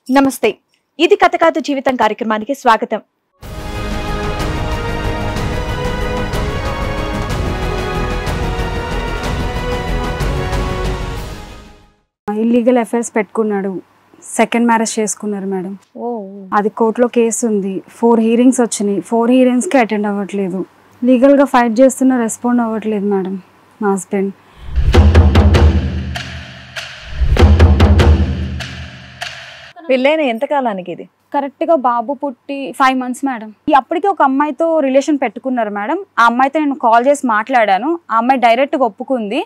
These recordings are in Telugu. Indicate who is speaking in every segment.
Speaker 1: నమస్తే, ఇది కథ కాదు జీవితం కార్యక్రమానికి స్వాగతం.
Speaker 2: ఇల్లీగల్ అఫైర్స్ పెట్టుకున్నాడు, సెకండ్ మ్యారేజ్ చేసుకున్నారు మేడం. అది కోర్టులో కేసు ఉంది. 4 హీరింగ్స్ వచ్చినాయి. 4 హీరింగ్స్కి అటెండ్ అవ్వట్లేదు. లీగల్గా ఫైట్ చేస్తున్నా, రెస్పాండ్ అవ్వట్లేదు మేడం మా హస్బెండ్.
Speaker 1: పెళ్ళైన ఎంత కాలానికి ఇది?
Speaker 2: కరెక్ట్గా బాబు పుట్టి 5 మంత్స్ మేడం. అప్పటికే ఒక అమ్మాయితో రిలేషన్ పెట్టుకున్నారు మేడం. ఆ అమ్మాయితో నేను కాల్ చేసి మాట్లాడాను. ఆ అమ్మాయి డైరెక్ట్గా ఒప్పుకుంది.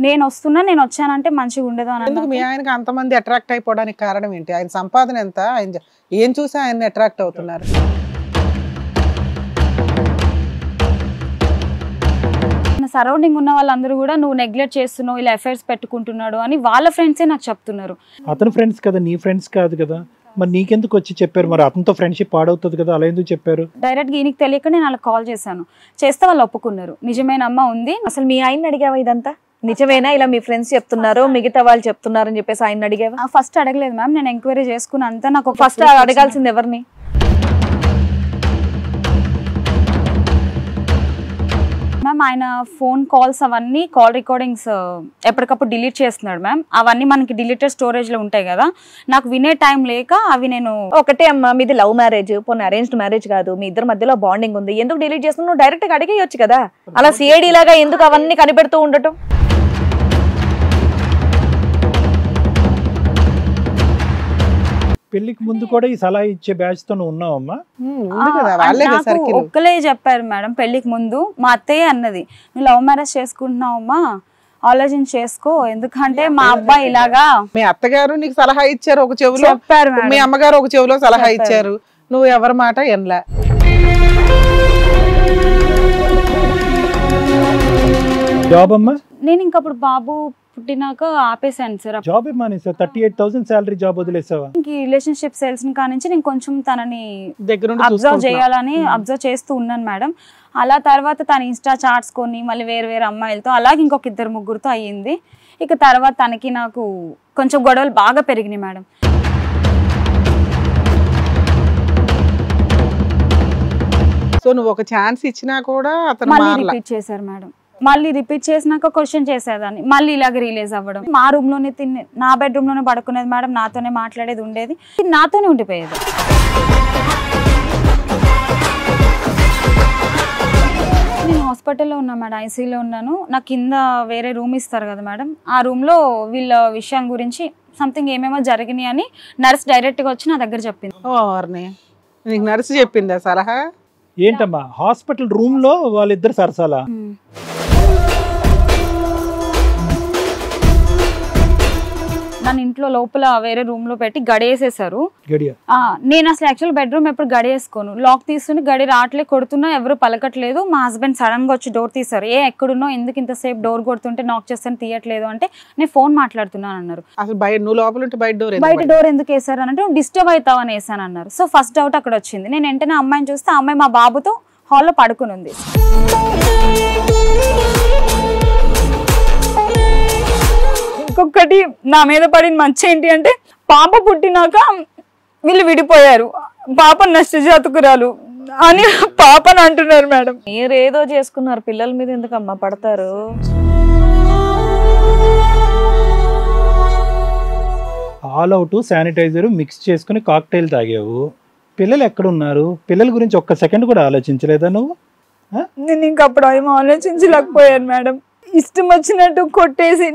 Speaker 2: నేను వచ్చానంటే మంచిగా ఉండదు అని.
Speaker 3: ఎందుకు మీ ఆయనకి అంతమంది అట్రాక్ట్ అయిపోవడానికి కారణం ఏంటి? ఆయన సంపాదన ఎంత? ఆయన ఏం చూసి ఆయన్ని అట్రాక్ట్ అవుతున్నారు?
Speaker 2: సరౌండింగ్ ఉన్న వాళ్ళందరూ కూడా నువ్వు నెగ్లెక్ట్ చేస్తున్నావు, ఇలా అఫైర్స్ పెట్టుకుంటున్నాడు అని వాళ్ళ ఫ్రెండ్సే నాకు చెప్తున్నారు.
Speaker 4: అతని ఫ్రెండ్స్ కదా, నీ ఫ్రెండ్స్ కాదు కదా, మరి నీకెందుకు వచ్చి చెప్పారు? మరి అతనితో ఫ్రెండ్షిప్ పాడవుతుంది కదా, అలా ఎందుకు చెప్పారు?
Speaker 2: డైరెక్ట్గా ఈయనకి తెలియక నేను అలా కాల్ చేశాను. చేస్తే వాళ్ళు ఒప్పుకున్నారు. నిజమేనమ్మా ఉంది.
Speaker 1: అసలు మీ ఆయన అడిగావా ఇదంతా? నిజమేనా ఇలా మీ ఫ్రెండ్స్ చెప్తున్నారు, మిగతా వాళ్ళు చెప్తున్నారు అని చెప్పేసి ఆయన అడిగావా?
Speaker 2: ఫస్ట్ అడగలేదు మ్యామ్. నేను ఎంక్వైరీ చేసుకున్న అంతా నాకు
Speaker 1: ఫస్ట్ అడగాల్సింది ఎవరిని?
Speaker 2: మ్యామ్ ఆయన ఫోన్ కాల్స్ అవన్నీ కాల్ రికార్డింగ్స్ ఎప్పటికప్పుడు డిలీట్ చేస్తున్నాడు మ్యామ్. అవన్నీ మనకి డిలీటెడ్ స్టోరేజ్ లో ఉంటాయి కదా, నాకు వినే టైం లేక అవి నేను.
Speaker 1: ఒకటే అమ్మా, మీది లవ్ మ్యారేజ్, పోనీ అరేంజ్డ్ మ్యారేజ్ కాదు, మీ ఇద్దరి మధ్యలో బాండింగ్ ఉంది, ఎందుకు డిలీట్ చేస్తున్నావు? నువ్వు డైరెక్ట్ గా అడిగేయొచ్చు కదా. అలా సిఐడి లాగా ఎందుకు అవన్నీ కనిపెడుతూ ఉండటం?
Speaker 4: పెళ్లికి ముందు కూడా ఈ సలహా ఇచ్చే బ్యాచ్ తో ఉన్నావమ్మా?
Speaker 2: ఒక్కలే చెప్పారు మేడం. పెళ్లికి ముందు మా అత్తయ్య అన్నది, నువ్వు లవ్ మ్యారేజ్ చేసుకుంటున్నావమ్మా, ఆలోచన చేసుకో, ఎందుకంటే మా అబ్బాయి ఇలాగా.
Speaker 3: మీ అత్తగారు నీకు సలహా ఇచ్చారు ఒక చెవిలో,
Speaker 2: చెప్పారు.
Speaker 3: మీ అమ్మగారు ఒక చెవిలో సలహా ఇచ్చారు, నువ్వు ఎవరి మాట ఎనలా.
Speaker 4: జాబ్ అమ్మా?
Speaker 2: నేను ఇంకప్పుడు బాబు పుట్టినాక ఆపేసాను సార్.
Speaker 4: జాబ్ ఏమానేసావు? 38,000 శాలరీ జాబ్ వదిలేసావా?
Speaker 2: రిలేషన్షిప్ సేల్స్ కానించి నేను కొంచెం తనని
Speaker 3: దగ్గర
Speaker 2: అబ్జర్వ్ చేయాలని అబ్జర్వ్ చేస్తూ ఉన్నాను మేడం. అలా తర్వాత తన ఇన్స్టా చాట్స్ కొని మళ్ళీ వేరు వేరు అమ్మాయిలతో అలాగే ఇంకొక 2-3తో అయ్యింది. ఇక తర్వాత తనకి నాకు కొంచెం గొడవలు బాగా పెరిగినాయి మేడం.
Speaker 3: సో నువ్వు ఒక ఛాన్స్ ఇచ్చినా కూడా అతను
Speaker 2: మళ్ళీ రిపీట్ చేశారు మేడం. మళ్ళీ రిపీట్ చేసినాక క్వశ్చన్ చేసేదాన్ని, మళ్ళీ ఇలాగ రిలీజ్ అవ్వడం. మా రూమ్ లోనే తిని, నా బెడ్రూమ్ లోనే పడుకునేది మేడం, నాతోనే మాట్లాడేది, ఉండేది, నాతోనే ఉండిపోయేది. నేను హాస్పిటల్లో ఉన్నా మేడం, ఐసీయూలో ఉన్నాను. నాకు కింద వేరే రూమ్ ఇస్తారు కదా మేడం, ఆ రూమ్లో వీళ్ళ విషయం గురించి సంథింగ్ ఏమేమో జరిగినాయి అని నర్స్ డైరెక్ట్గా వచ్చి నా దగ్గర చెప్పింది.
Speaker 3: నీకు నర్సు చెప్పిందా సలహా?
Speaker 4: ఏంటమ్మా హాస్పిటల్ రూమ్ లో వాళ్ళిద్దరు సరసాలా?
Speaker 2: నన్ను ఇంట్లో లోపల వేరే రూమ్ లో పెట్టి గడియేసేసారు. నేను అసలు యాక్చువల్ బెడ్రూమ్ ఎప్పుడు గడియేసుకోను, లాక్ తీసుకుని గడి రావట్లే, కొడుతున్నా ఎవరు పలకట్లేదు. మా హస్బెండ్ సడన్ గా వచ్చి డోర్ తీసారు. ఎక్కడున్నావు, ఎందుకు ఇంతసేపు డోర్ కొడుతుంటే నాక్ చేస్తాను తీయట్లేదు అంటే, నేను ఫోన్ మాట్లాడుతున్నాను అన్నారు.
Speaker 3: అసలు నువ్వు లోపల ఉంటే బయట
Speaker 2: డోర్ ఎందుకు వేసారు అంటే, నువ్వు డిస్టర్బ్ అవుతావు అని వేసాను అన్నారు. సో ఫస్ట్ డౌట్ అక్కడ వచ్చింది. నేను వెంటనే అమ్మాయిని చూస్తే ఆ అమ్మాయి మా బాబుతో హాల్లో పడుకుని ఉంది. ఇంకొకటి నా మీద పడిన మంచి ఏంటి అంటే, పాప పుట్టినాక వీళ్ళు విడిపోయారు, పాప నష్టజాతకురాలు అని పాపని అంటున్నారు మేడం.
Speaker 1: మీరేదో చేసుకున్నారు, పిల్లల మీద ఎందుకమ్మా పడతారు?
Speaker 4: ఆల్ అవుట్ శానిటైజర్ మిక్స్ చేసుకుని కాక్టైల్ తాగావు. పిల్లలు ఎక్కడున్నారు? పిల్లల గురించి ఒక్క సెకండ్ కూడా ఆలోచించలేదా నువ్వు?
Speaker 2: నేను ఇంకప్పుడు ఏమో ఆలోచించలేకపోయాను మేడం. ఇష్టం వచ్చినట్టు కొట్టేసి,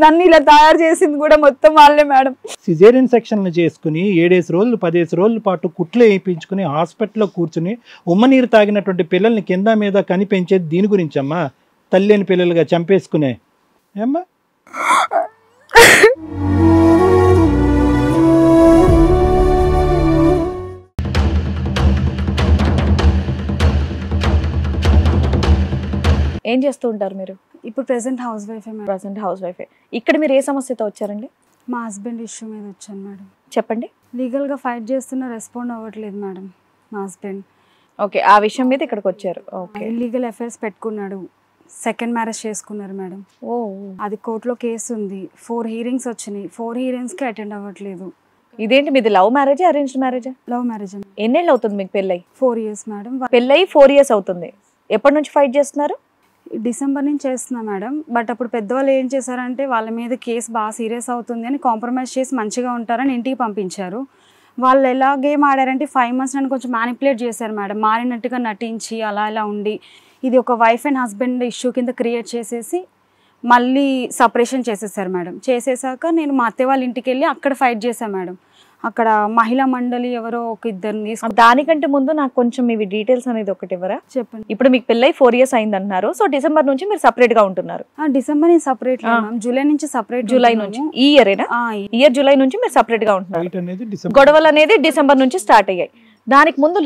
Speaker 2: నన్ను ఇలా తయారు చేసింది కూడా మొత్తం వాళ్ళే మేడం.
Speaker 4: సిజేరియన్ సెక్షన్లు చేసుకుని 7 రోజులు 10 రోజుల పాటు కుట్లు వేయించుకుని హాస్పిటల్లో కూర్చుని ఉమ్మనీరు తాగినటువంటి పిల్లల్ని కింద మీద కనిపించేది దీని గురించి అమ్మా? తల్లిని పిల్లలుగా చంపేసుకునే ఏమ్మా?
Speaker 1: ఏం చేస్తూ ఉంటారు మీరు?
Speaker 2: ఇప్పుడు present house wife.
Speaker 1: Present house వైఫే. ఇక్కడ మీరు ఏ సమస్యతో వచ్చారండి?
Speaker 2: మా హస్బెండ్ ఇష్యూ మీద వచ్చాను మేడం.
Speaker 1: చెప్పండి.
Speaker 2: లీగల్గా ఫైట్ చేస్తున్నా, రెస్పాండ్ అవ్వట్లేదు మేడం మా హస్బెండ్.
Speaker 1: ఓకే, ఆ విషయం మీద ఇక్కడికి వచ్చారు. ఓకే.
Speaker 2: ఇల్లీగల్ అఫైర్స్ పెట్టుకున్నాడు, సెకండ్ మ్యారేజ్ చేసుకున్నారు మేడం. అది కోర్టులో కేసు ఉంది. 4 హీరింగ్స్ వచ్చినాయి. 4 హీరింగ్స్కి అటెండ్ అవ్వట్లేదు.
Speaker 1: ఇదేంటి మీది love marriage arranged marriage?
Speaker 2: Love marriage.
Speaker 1: ఎన్నేళ్ళు అవుతుంది మీకు పెళ్ళై?
Speaker 2: 4 years మేడం.
Speaker 1: పెళ్ళై 4 years అవుతుంది. ఎప్పటి నుంచి ఫైట్ చేస్తున్నారు?
Speaker 2: డిసెంబర్ నుంచి చేస్తున్నా మేడం. బట్ అప్పుడు పెద్దవాళ్ళు ఏం చేశారంటే వాళ్ళ మీద కేసు బాగా సీరియస్ అవుతుంది అని కాంప్రమైజ్ చేసి మంచిగా ఉంటారని ఇంటికి పంపించారు. వాళ్ళు ఎలా గేమ్ ఆడారంటే 5 months నన్ను కొంచెం మ్యానిపులేట్ చేశారు మేడం. మారినట్టుగా నటించి అలా ఇలా ఉండి ఇది ఒక వైఫ్ అండ్ హస్బెండ్ ఇష్యూ కింద క్రియేట్ చేసేసి మళ్ళీ సపరేషన్ చేసేసారు మేడం. చేసేసాక నేను మా అత్తయ్య వాళ్ళ ఇంటికి వెళ్ళి అక్కడ ఫైట్ చేశాను మేడం. అక్కడ మహిళా మండలి ఎవరో ఒక ఇద్దరిని.
Speaker 1: దానికంటే ముందు నాకు కొంచెం ఇవి డీటెయిల్స్ అనేది ఒకటి ఇవ్వరా?
Speaker 2: చెప్పండి.
Speaker 1: ఇప్పుడు మీకు పెళ్ళై 4 years అయింది అంటున్నారు. సో డిసెంబర్ నుంచి మీరు సపరేట్ గా ఉంటున్నారు.
Speaker 2: డిసెంబర్ నుంచి సపరేట్, జూలై నుంచి సపరేట్.
Speaker 1: జూలై నుంచి ఈ ఇయర్ జూలై నుంచి మీరు సపరేట్ గా ఉంటున్నారు. గొడవలు అనేది డిసెంబర్ నుంచి స్టార్ట్ అయ్యాయి. దానికి ముందు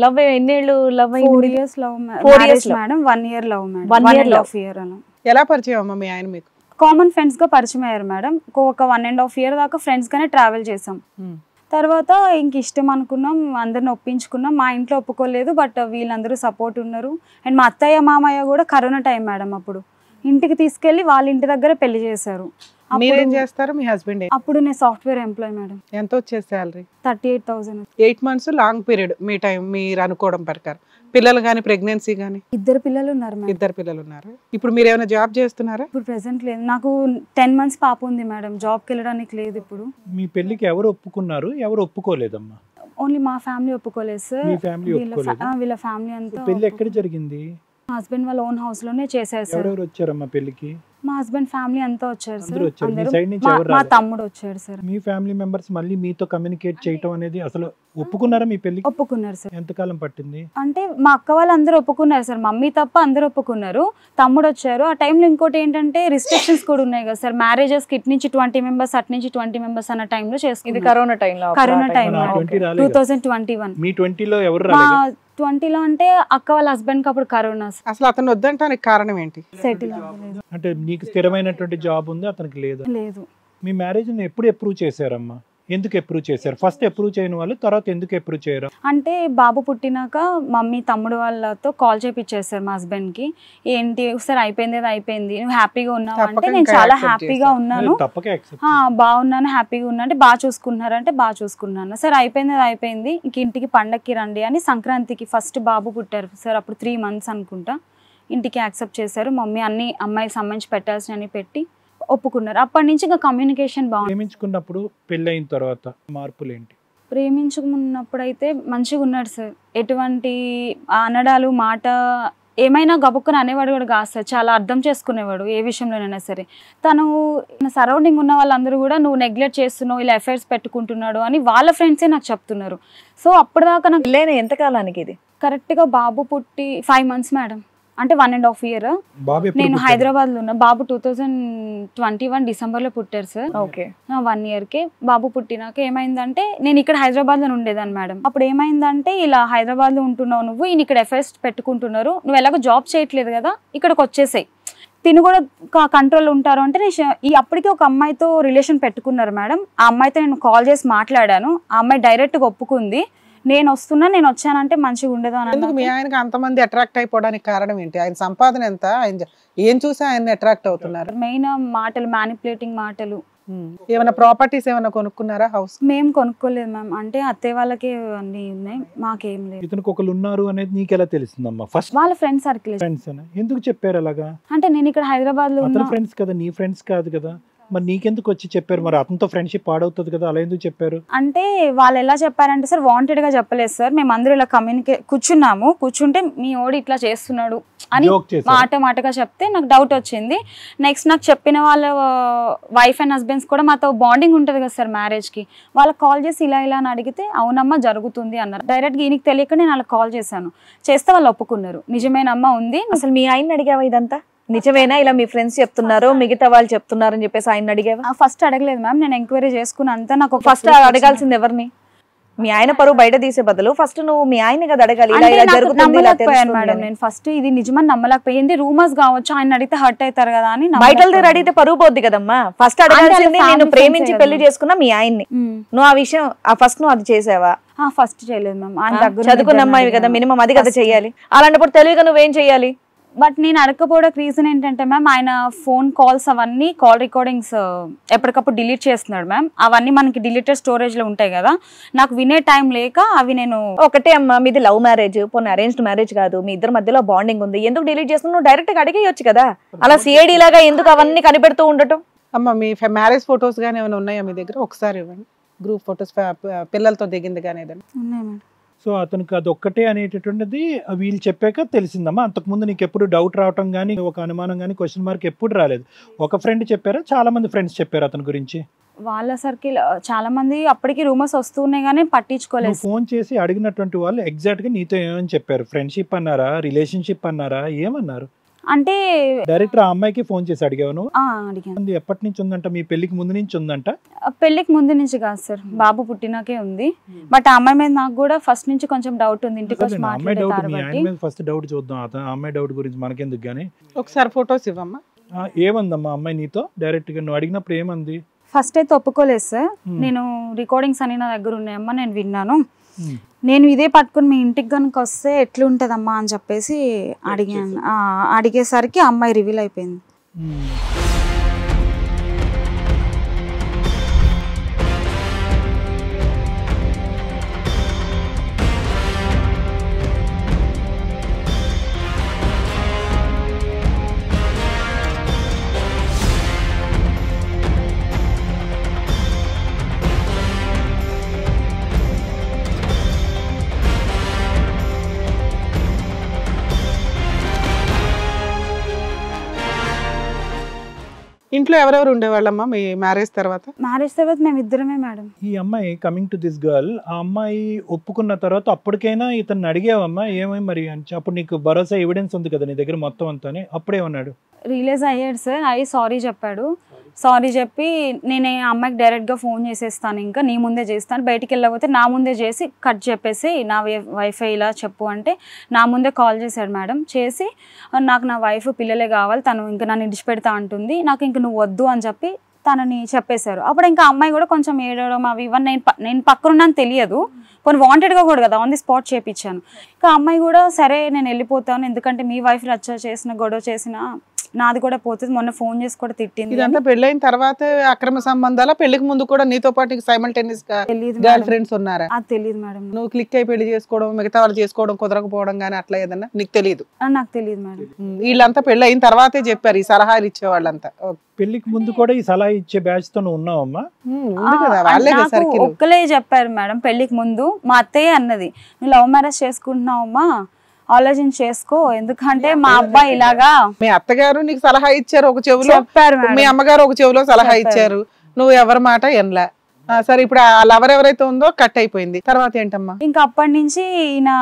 Speaker 1: లవ్ ఎన్నేళ్ళు love?
Speaker 2: 4 years love. 4 years madam. 1 year love madam. 1.5 year అలా.
Speaker 3: ఎలా పరిచయం అమ్మా మీ ఆయన మీకు?
Speaker 2: కామన్ ఫ్రెండ్స్ గా పరిచయం అయ్యారు మేడం. ఒక 1.5 year దాకా ఫ్రెండ్స్ గానే ట్రావెల్ చేసాం. తర్వాత ఇంక ఇష్టం అనుకున్నాం, అందరిని ఒప్పించుకున్నాం. మా ఇంట్లో ఒప్పుకోలేదు, బట్ వీళ్ళందరూ సపోర్ట్ ఉన్నారు. అండ్ మా అత్తయ్య మామయ్య కూడా కరోనా టైం మేడం అప్పుడు ఇంటికి తీసుకెళ్లి వాళ్ళ ఇంటి దగ్గర పెళ్లి చేశారు.
Speaker 3: మీరేం చేస్తారు? మీ హస్బెండ్?
Speaker 2: అప్పుడు నేను సాఫ్ట్వేర్ ఎంప్లాయ్ మేడం.
Speaker 3: ఎంత వచ్చేది శాలరీ?
Speaker 2: 38,000.
Speaker 3: 8 months లాంగ్ పీరియడ్ మీ టైం మీరు అనుకోవడం ప్రకారం. పిల్లలు కానీ ప్రెగ్నెన్సీ కానీ?
Speaker 2: 2 పిల్లలు ఉన్నారు మేడం.
Speaker 3: 2 పిల్లలు ఉన్నారు. ఇప్పుడు మీరు ఏమైనా జాబ్ చేస్తున్నారా?
Speaker 2: ఇప్పుడు ప్రెసెంట్ లేదు. నాకు 10 months పాప ఉంది మేడం. జాబ్కి వెళ్ళడానికి లేదు ఇప్పుడు.
Speaker 4: మీ పెళ్లికి ఎవరు ఒప్పుకున్నారు, ఎవరు ఒప్పుకోలేదమ్మా?
Speaker 2: ఓన్లీ మా ఫ్యామిలీ ఒప్పుకోలేదు సార్.
Speaker 4: మీ ఫ్యామిలీ ఒప్పుకోలేదు?
Speaker 2: వీళ్ళ ఫ్యామిలీ అంతా.
Speaker 4: పెళ్లి ఎక్కడ జరిగింది?
Speaker 2: మా హస్బెండ్ వాళ్ళ ఓన్ హౌస్ లోనే చేశారు సార్.
Speaker 4: ఎవరెవరు వచ్చారమ్మా పెళ్లికి?
Speaker 2: మా హస్బెండ్ ఫ్యామిలీ అంతా వచ్చారు సార్.
Speaker 4: మా
Speaker 2: తమ్ముడు వచ్చాడు సార్.
Speaker 4: మీ ఫ్యామిలీ మెంబర్స్ మళ్ళీ మీతో కమ్యూనికేట్ చేయటం అనేది అసలు ఒప్పుకున్నారా మీ పెళ్లి?
Speaker 2: ఒప్పుకున్నారు సార్.
Speaker 4: ఎంతకాలం పట్టింది?
Speaker 2: అంటే మా అక్క వాళ్ళు అందరూ ఒప్పుకున్నారు సార్. మమ్మీ తప్ప అందరూ ఒప్పుకున్నారు. తమ్ముడు వచ్చారు. ఆ టైంలో ఇంకోటి ఏంటంటే రిస్ట్రిక్షన్స్ కూడా ఉన్నాయి కదా సార్. మ్యారేజెస్ కి ఇటు నుంచి 20 members అటు నుంచి 20 members అన్న టైంలో చేసుకున్నారు.
Speaker 1: ఇది కరోనా టైంలో.
Speaker 2: 2021.
Speaker 4: మీ 20లో ఎవరు రాలేదా?
Speaker 2: 20లో అంటే అక్క వాళ్ళ హస్బెండ్ కి అప్పుడు కరోనా.
Speaker 3: అసలు అతను వద్దంటానికి కారణం ఏంటి?
Speaker 2: సెటిల్
Speaker 4: అంటే నీకు స్థిరమైనటువంటి జాబ్ ఉంది, అతనికి లేదు. మీ మ్యారేజ్ ఎప్పుడు అప్రూవ్ చేశారమ్మా? ఎందుకు అప్రూవ్ చేశారు? ఫస్ట్ అప్రూవ్ చేయని వాళ్ళు తర్వాత ఎందుకు అప్రూవ్ చేయరు?
Speaker 2: అంటే బాబు పుట్టినాక మమ్మీ తమ్ముడు వాళ్ళతో కాల్ చేపిచ్చేసారు మా హస్బెండ్ కి. ఏంటి సార్ అయిపోయింది, అయిపోయింది, నువ్వు హ్యాపీగా ఉన్నావు అంటే నేను చాలా హ్యాపీగా ఉన్నాను, బాగున్నాను, హ్యాపీగా ఉన్నా అంటే బాగా చూసుకుంటున్నారు అంటే బాగా చూసుకున్నాను సార్. అయిపోయింది ఇంక ఇంటికి పండక్కి రండి అని సంక్రాంతికి ఫస్ట్ బాబు పుట్టారు సార్. అప్పుడు 3 months అనుకుంటా. ఇంటికి యాక్సెప్ట్ చేశారు. మమ్మీ అన్ని అమ్మాయికి సంబంధించి పెట్టాల్సినవి పెట్టి ఒప్పుకున్నారు. అప్పటి నుంచి ఇంకా కమ్యూనికేషన్ బాగుంది.
Speaker 4: ప్రేమించుకున్నప్పుడు పెళ్ళైన తర్వాత మార్పులు ఏంటి?
Speaker 2: ప్రేమించుకున్నప్పుడు అయితే మంచిగా ఉన్నాడు సార్. ఎటువంటి అనడాలు మాట ఏమైనా గబుక్కుని అనేవాడు కూడా కాదు సార్. చాలా అర్థం చేసుకునేవాడు ఏ విషయంలోనైనా సరే. తను సరౌండింగ్ ఉన్న వాళ్ళందరూ కూడా నువ్వు నెగ్లెక్ట్ చేస్తున్నావు, ఇలా అఫైర్స్ పెట్టుకుంటున్నాడు అని వాళ్ళ ఫ్రెండ్సే నాకు చెప్తున్నారు. సో అప్పటిదాకా నాకు
Speaker 1: లేని ఎంతకాలానికి ఇది
Speaker 2: కరెక్ట్గా బాబు పుట్టి 5 months మేడం. అంటే 1.5 year. నేను హైదరాబాద్ లో ఉన్నా. బాబు 2021 డిసెంబర్ లో పుట్టారు సార్.
Speaker 1: ఓకే.
Speaker 2: 1 year కి బాబు పుట్టినాక ఏమైందంటే నేను ఇక్కడ హైదరాబాద్ లో ఉండేదాన్ని మేడం. అప్పుడు ఏమైందంటే ఇలా హైదరాబాద్ లో ఉంటున్నావు నువ్వు, ఈయన ఇక్కడ ఎఫ్ఐఆర్స్ పెట్టుకుంటున్నారు, నువ్వు ఎలాగో జాబ్ చేయట్లేదు కదా ఇక్కడికి వచ్చేసాయి, తిను కూడా కంట్రోల్ ఉంటారు అంటే నేను అప్పటికే ఒక అమ్మాయితో రిలేషన్ పెట్టుకున్నారు మేడం. ఆ అమ్మాయితో నేను కాల్ చేసి మాట్లాడాను. ఆ అమ్మాయి డైరెక్ట్గా ఒప్పుకుంది. నేను వచ్చానంటే మంచిగా ఉండదు అని.
Speaker 3: ఎందుకు మీ ఆయనకి అంతమంది అట్రాక్ట్ అయిపోవడానికి కారణం ఏంటి? ఆయన సంపాదన ఎంత? ఆయన ఏం చూసి ఆయన అట్రాక్ట్ అవుతున్నారు?
Speaker 2: మెయిన్ మాటలు, మ్యానిపులేటింగ్ మాటలు.
Speaker 3: ఏమైనా ప్రాపర్టీస్ ఏమైనా కొనుక్కున్నారా? హౌస్
Speaker 2: మేము కొనుక్కోలేదు మ్యామ్. అంటే అత్తయ్య వాళ్ళకి అన్ని ఉన్నాయి, మాకేం లేదు.
Speaker 4: ఇతనికి ఒకళ్ళు ఉన్నారు అనేది నీకు ఎలా తెలుస్తుందమ్మా? ఫస్ట్
Speaker 2: వాళ్ళ ఫ్రెండ్స్ సర్కిల్.
Speaker 4: ఫ్రెండ్స్ ఎందుకు చెప్పారు అలాగా?
Speaker 2: అంటే నేను ఇక్కడ హైదరాబాద్ లో
Speaker 4: ఉన్నా. ఫ్రెండ్స్ కదా, నీ ఫ్రెండ్స్ కాదు కదా, మరి నీకెందుకు వచ్చి చెప్పారు? మరి అతనితో ఫ్రెండ్షిప్ పాడవుతుంది కదా, అలా ఎందుకు చెప్పారు?
Speaker 2: అంటే వాళ్ళు ఎలా చెప్పారంటే సార్, వాంటెడ్ గా చెప్పలేదు సార్. మేము అందరూ ఇలా కూర్చుంటే మీ ఓడి ఇట్లా చేస్తున్నాడు అని మాటగా చెప్తే నాకు డౌట్ వచ్చింది. నెక్స్ట్ నాకు చెప్పిన వాళ్ళ వైఫ్ అండ్ హస్బెండ్స్ కూడా మాతో బాండింగ్ ఉంటుంది కదా సార్ మ్యారేజ్ కి, వాళ్ళకి కాల్ చేసి ఇలా అని అడిగితే అవునమ్మా జరుగుతుంది అన్నారు. డైరెక్ట్ గా ఈయనకి తెలియక నేను వాళ్ళకి కాల్ చేశాను. చేస్తే వాళ్ళు ఒప్పుకున్నారు, నిజమేనమ్మా ఉంది.
Speaker 1: అసలు మీ ఆయన అడిగావా ఇదంతా నిజమేనా, ఇలా మీ ఫ్రెండ్స్ చెప్తున్నారు, మిగతా వాళ్ళు చెప్తున్నారు అని చెప్పేసి ఆయన అడిగావా?
Speaker 2: ఫస్ట్ అడగలేదు మ్యామ్. నేను ఎంక్వైరీ చేసుకున్నంత నాకు
Speaker 1: ఫస్ట్ అడగాల్సింది ఎవరిని? మీ ఆయన పరువు బయట తీసే బదులు ఫస్ట్ నువ్వు మీ ఆయన కదా అడగాలి.
Speaker 2: మేడం నేను ఫస్ట్ ఇది నిజమని నమ్మలేకపోయింది. రూమర్స్ కావచ్చు, ఆయన అడిగితే హర్ట్ అవుతారు కదా అని.
Speaker 1: బయట అడిగితే పరువు పోద్ది కదమ్మా. ఫస్ట్ అడగాల్సింది నేను ప్రేమించి పెళ్లి చేసుకున్నా మీ ఆయన్ని. నువ్వు ఆ విషయం ఫస్ట్ నువ్వు అది చేసావా?
Speaker 2: ఫస్ట్ చేయలేదు మ్యామ్. ఆయన దగ్గర
Speaker 1: చదువుకున్న అమ్మాయి కదా, మినిమం అది కదా చెయ్యాలి. అలాంటప్పుడు తెలివిగా నువ్వేం చెయ్యాలి?
Speaker 2: బట్ నేను అడగకపోవడానికి రీజన్ ఏంటంటే మ్యామ్ ఆయన ఫోన్ కాల్స్ అవన్నీ కాల్ రికార్డింగ్స్ ఎప్పటికప్పుడు డిలీట్ చేస్తున్నాడు మ్యామ్. అవన్నీ మనకి డిలీటెడ్ స్టోరేజ్ లో ఉంటాయి కదా, నాకు వినే టైం లేక అవి నేను.
Speaker 1: ఒకటే అమ్మా, మీది లవ్ మ్యారేజ్, పోనీ అరేంజ్డ్ మ్యారేజ్ కాదు, మీ ఇద్దరి మధ్యలో బాండింగ్ ఉంది, ఎందుకు డిలీట్ చేస్తున్నావు? డైరెక్ట్ గా అడిగేయొచ్చు కదా, అలా సిఐడి లాగా ఎందుకు అవన్నీ కనిపెడుతూ ఉండటం?
Speaker 3: అమ్మ మీ మ్యారేజ్ ఫొటోస్ గానీ ఏమైనా ఉన్నాయా మీ దగ్గర? ఒకసారి ఇవ్వండి, గ్రూప్ ఫొటోస్ పిల్లలతో దిగింది కానీ ఏదైనా.
Speaker 2: ఉన్నాయి మేడం.
Speaker 4: సో అతనికి అది ఒక్కటే అనేటటువంటిది వీళ్ళు చెప్పాక తెలిసిందమ్మా. అంతకుముందు నీకు ఎప్పుడు డౌట్ రావటం కానీ ఒక అనుమానం కానీ క్వశ్చన్ మార్క్ ఎప్పుడు రాలేదు? ఒక ఫ్రెండ్ చెప్పారా, చాలా మంది ఫ్రెండ్స్ చెప్పారు అతని గురించి?
Speaker 2: వాళ్ళ సర్కిల్ చాలా మంది అప్పటికి రూమర్స్ వస్తున్నాయి కానీ పట్టించుకోలేదు.
Speaker 4: ఫోన్ చేసి అడిగినటువంటి వాళ్ళు ఎగ్జాక్ట్ గా నీతో ఏమని చెప్పారు? ఫ్రెండ్షిప్ అన్నారా, రిలేషన్షిప్ అన్నారా, ఏమన్నారు?
Speaker 2: అంటే
Speaker 4: డైరెక్ట్ ఆ అమ్మాయికి ఫోన్ చేసి అడిగాను.
Speaker 2: అడిగాను.
Speaker 4: ఎప్పటి నుంచి ఉందంట? మీ పెళ్లికి ముందు నుంచి ఉందంట?
Speaker 2: పెళ్లికి ముందు నుంచి కాదు సార్, బాబు పుట్టినాకే ఉంది. బట్ ఆ అమ్మాయి మీద నాకు కూడా ఫస్ట్ నుంచి కొంచెం డౌట్ ఉంది. ఇంటికి వచ్చి
Speaker 4: అమ్మాయి డౌట్, మీ ఆయన మీద ఫస్ట్ డౌట్ చూద్దాం. అతను అమ్మాయి డౌట్ గురించి మనకెందుకు గానీ
Speaker 3: ఒకసారి ఫొటోస్ ఇవ్వమ్మా.
Speaker 4: ఏమందమ్మా అమ్మాయి నీతో డైరెక్ట్ గా? నువ్వు అడిగినప్పుడు ఏమంది?
Speaker 2: ఫస్ట్ అయితే ఒప్పుకోలేదు సార్. నేను రికార్డింగ్స్ అని నా దగ్గర ఉన్నాయమ్మా, నేను విన్నాను, నేను ఇదే పట్టుకుని మీ ఇంటికి కనుక వస్తే ఎట్లుంటదమ్మా అని చెప్పేసి అడిగాను. అడిగేసరికి అమ్మాయి రివీల్ అయిపోయింది.
Speaker 3: ఇంట్లో ఎవరెవరు ఉండేవాళ్ళమ్మా మీ మ్యారేజ్ తర్వాత?
Speaker 2: మ్యారేజ్ తర్వాత మేము ఇద్దరమే మేడం.
Speaker 4: ఈ అమ్మాయి కమింగ్ టు దిస్ గర్ల్, ఆ అమ్మాయి ఒప్పుకున్న తర్వాత అప్పటికైనా ఇతన్ని అడిగావమ్మా ఏమై మరి అని? అప్పుడు నీకు భరోసా ఎవిడెన్స్ ఉంది కదా నీ దగ్గర మొత్తం అంతా, అప్పుడేమన్నాడు?
Speaker 2: రిలీజ్ అయ్యాడు సార్, అయ్యి సారీ చెప్పాడు. సారీ చెప్పి నేను ఆ అమ్మాయికి డైరెక్ట్గా ఫోన్ చేసేస్తాను, ఇంకా నీ ముందే చేస్తాను, బయటికి వెళ్ళకపోతే నా ముందే చేసి కట్ చెప్పేసి నా వైఫై ఇలా చెప్పు అంటే నా ముందే కాల్ చేశాడు మేడం. చేసి నాకు నా వైఫ్ పిల్లలే కావాలి, తను ఇంకా నన్ను ఇడిచిపెడతా అంటుంది, నాకు ఇంక నువ్వు వద్దు అని చెప్పి తనని చెప్పేశారు. అప్పుడు ఇంకా అమ్మాయి కూడా కొంచెం ఏడవడం అవి ఇవన్నీ నేను పక్కనున్నాను తెలియదు, కొన్ని వాంటెడ్గా కూడా కదా ఆన్ ది స్పాట్ చేయించాను. ఇంకా అమ్మాయి కూడా సరే నేను వెళ్ళిపోతాను, ఎందుకంటే మీ వైఫ్ రచ్చ చేసిన గొడవ చేసిన నాది కూడా పోతుంది, మొన్న ఫోన్ చేసి కూడా తిట్టింది.
Speaker 3: ఇదంతా పెళ్ళైన తర్వాత అక్రమ సంబంధాల? పెళ్లికి ముందు కూడా నీతో పాటు సైమల్టేనియస్ గా గర్ల్ ఫ్రెండ్స్ ఉన్నారా?
Speaker 2: అది తెలియదు మేడం.
Speaker 3: నువ్వు క్లిక్ అయి పెళ్లి చేసుకోవడం, మిగతా వాళ్ళు చేసుకోవడం కుదరకపోవడం కానీ అట్లా ఏదన్నా నీకు తెలియదు?
Speaker 2: నాకు తెలియదు మేడం.
Speaker 3: వీళ్ళంతా పెళ్లి అయిన తర్వాతే చెప్పారు ఈ సలహాలు ఇచ్చే వాళ్ళంతా.
Speaker 4: పెళ్లికి ముందు కూడా ఈ సలహా ఇచ్చే బ్యాచ్ తో ఉన్నావమ్మా?
Speaker 2: ఒక్కలే చెప్పారు మేడం పెళ్లికి ముందు. మా అత్తయ్య అన్నది, నువ్వు లవ్ మ్యారేజ్ చేసుకుంటున్నావమ్మా, ఆలోచన చేసుకో, ఎందుకంటే మా అబ్బాయి ఇలాగా.
Speaker 3: మీ అత్తగారు నీకు సలహా ఇచ్చారు ఒక చెవిలో,
Speaker 2: చెప్పారు,
Speaker 3: మీ అమ్మగారు ఒక చెవిలో సలహా ఇచ్చారు, నువ్వు ఎవరి మాట ఎనలా. సరే ఇప్పుడు ఆ లవర్ ఎవరైతే ఉందో కట్ అయిపోయింది, తర్వాత ఏంటమ్మా?
Speaker 2: ఇంకా అప్పటి నుంచి ఈయన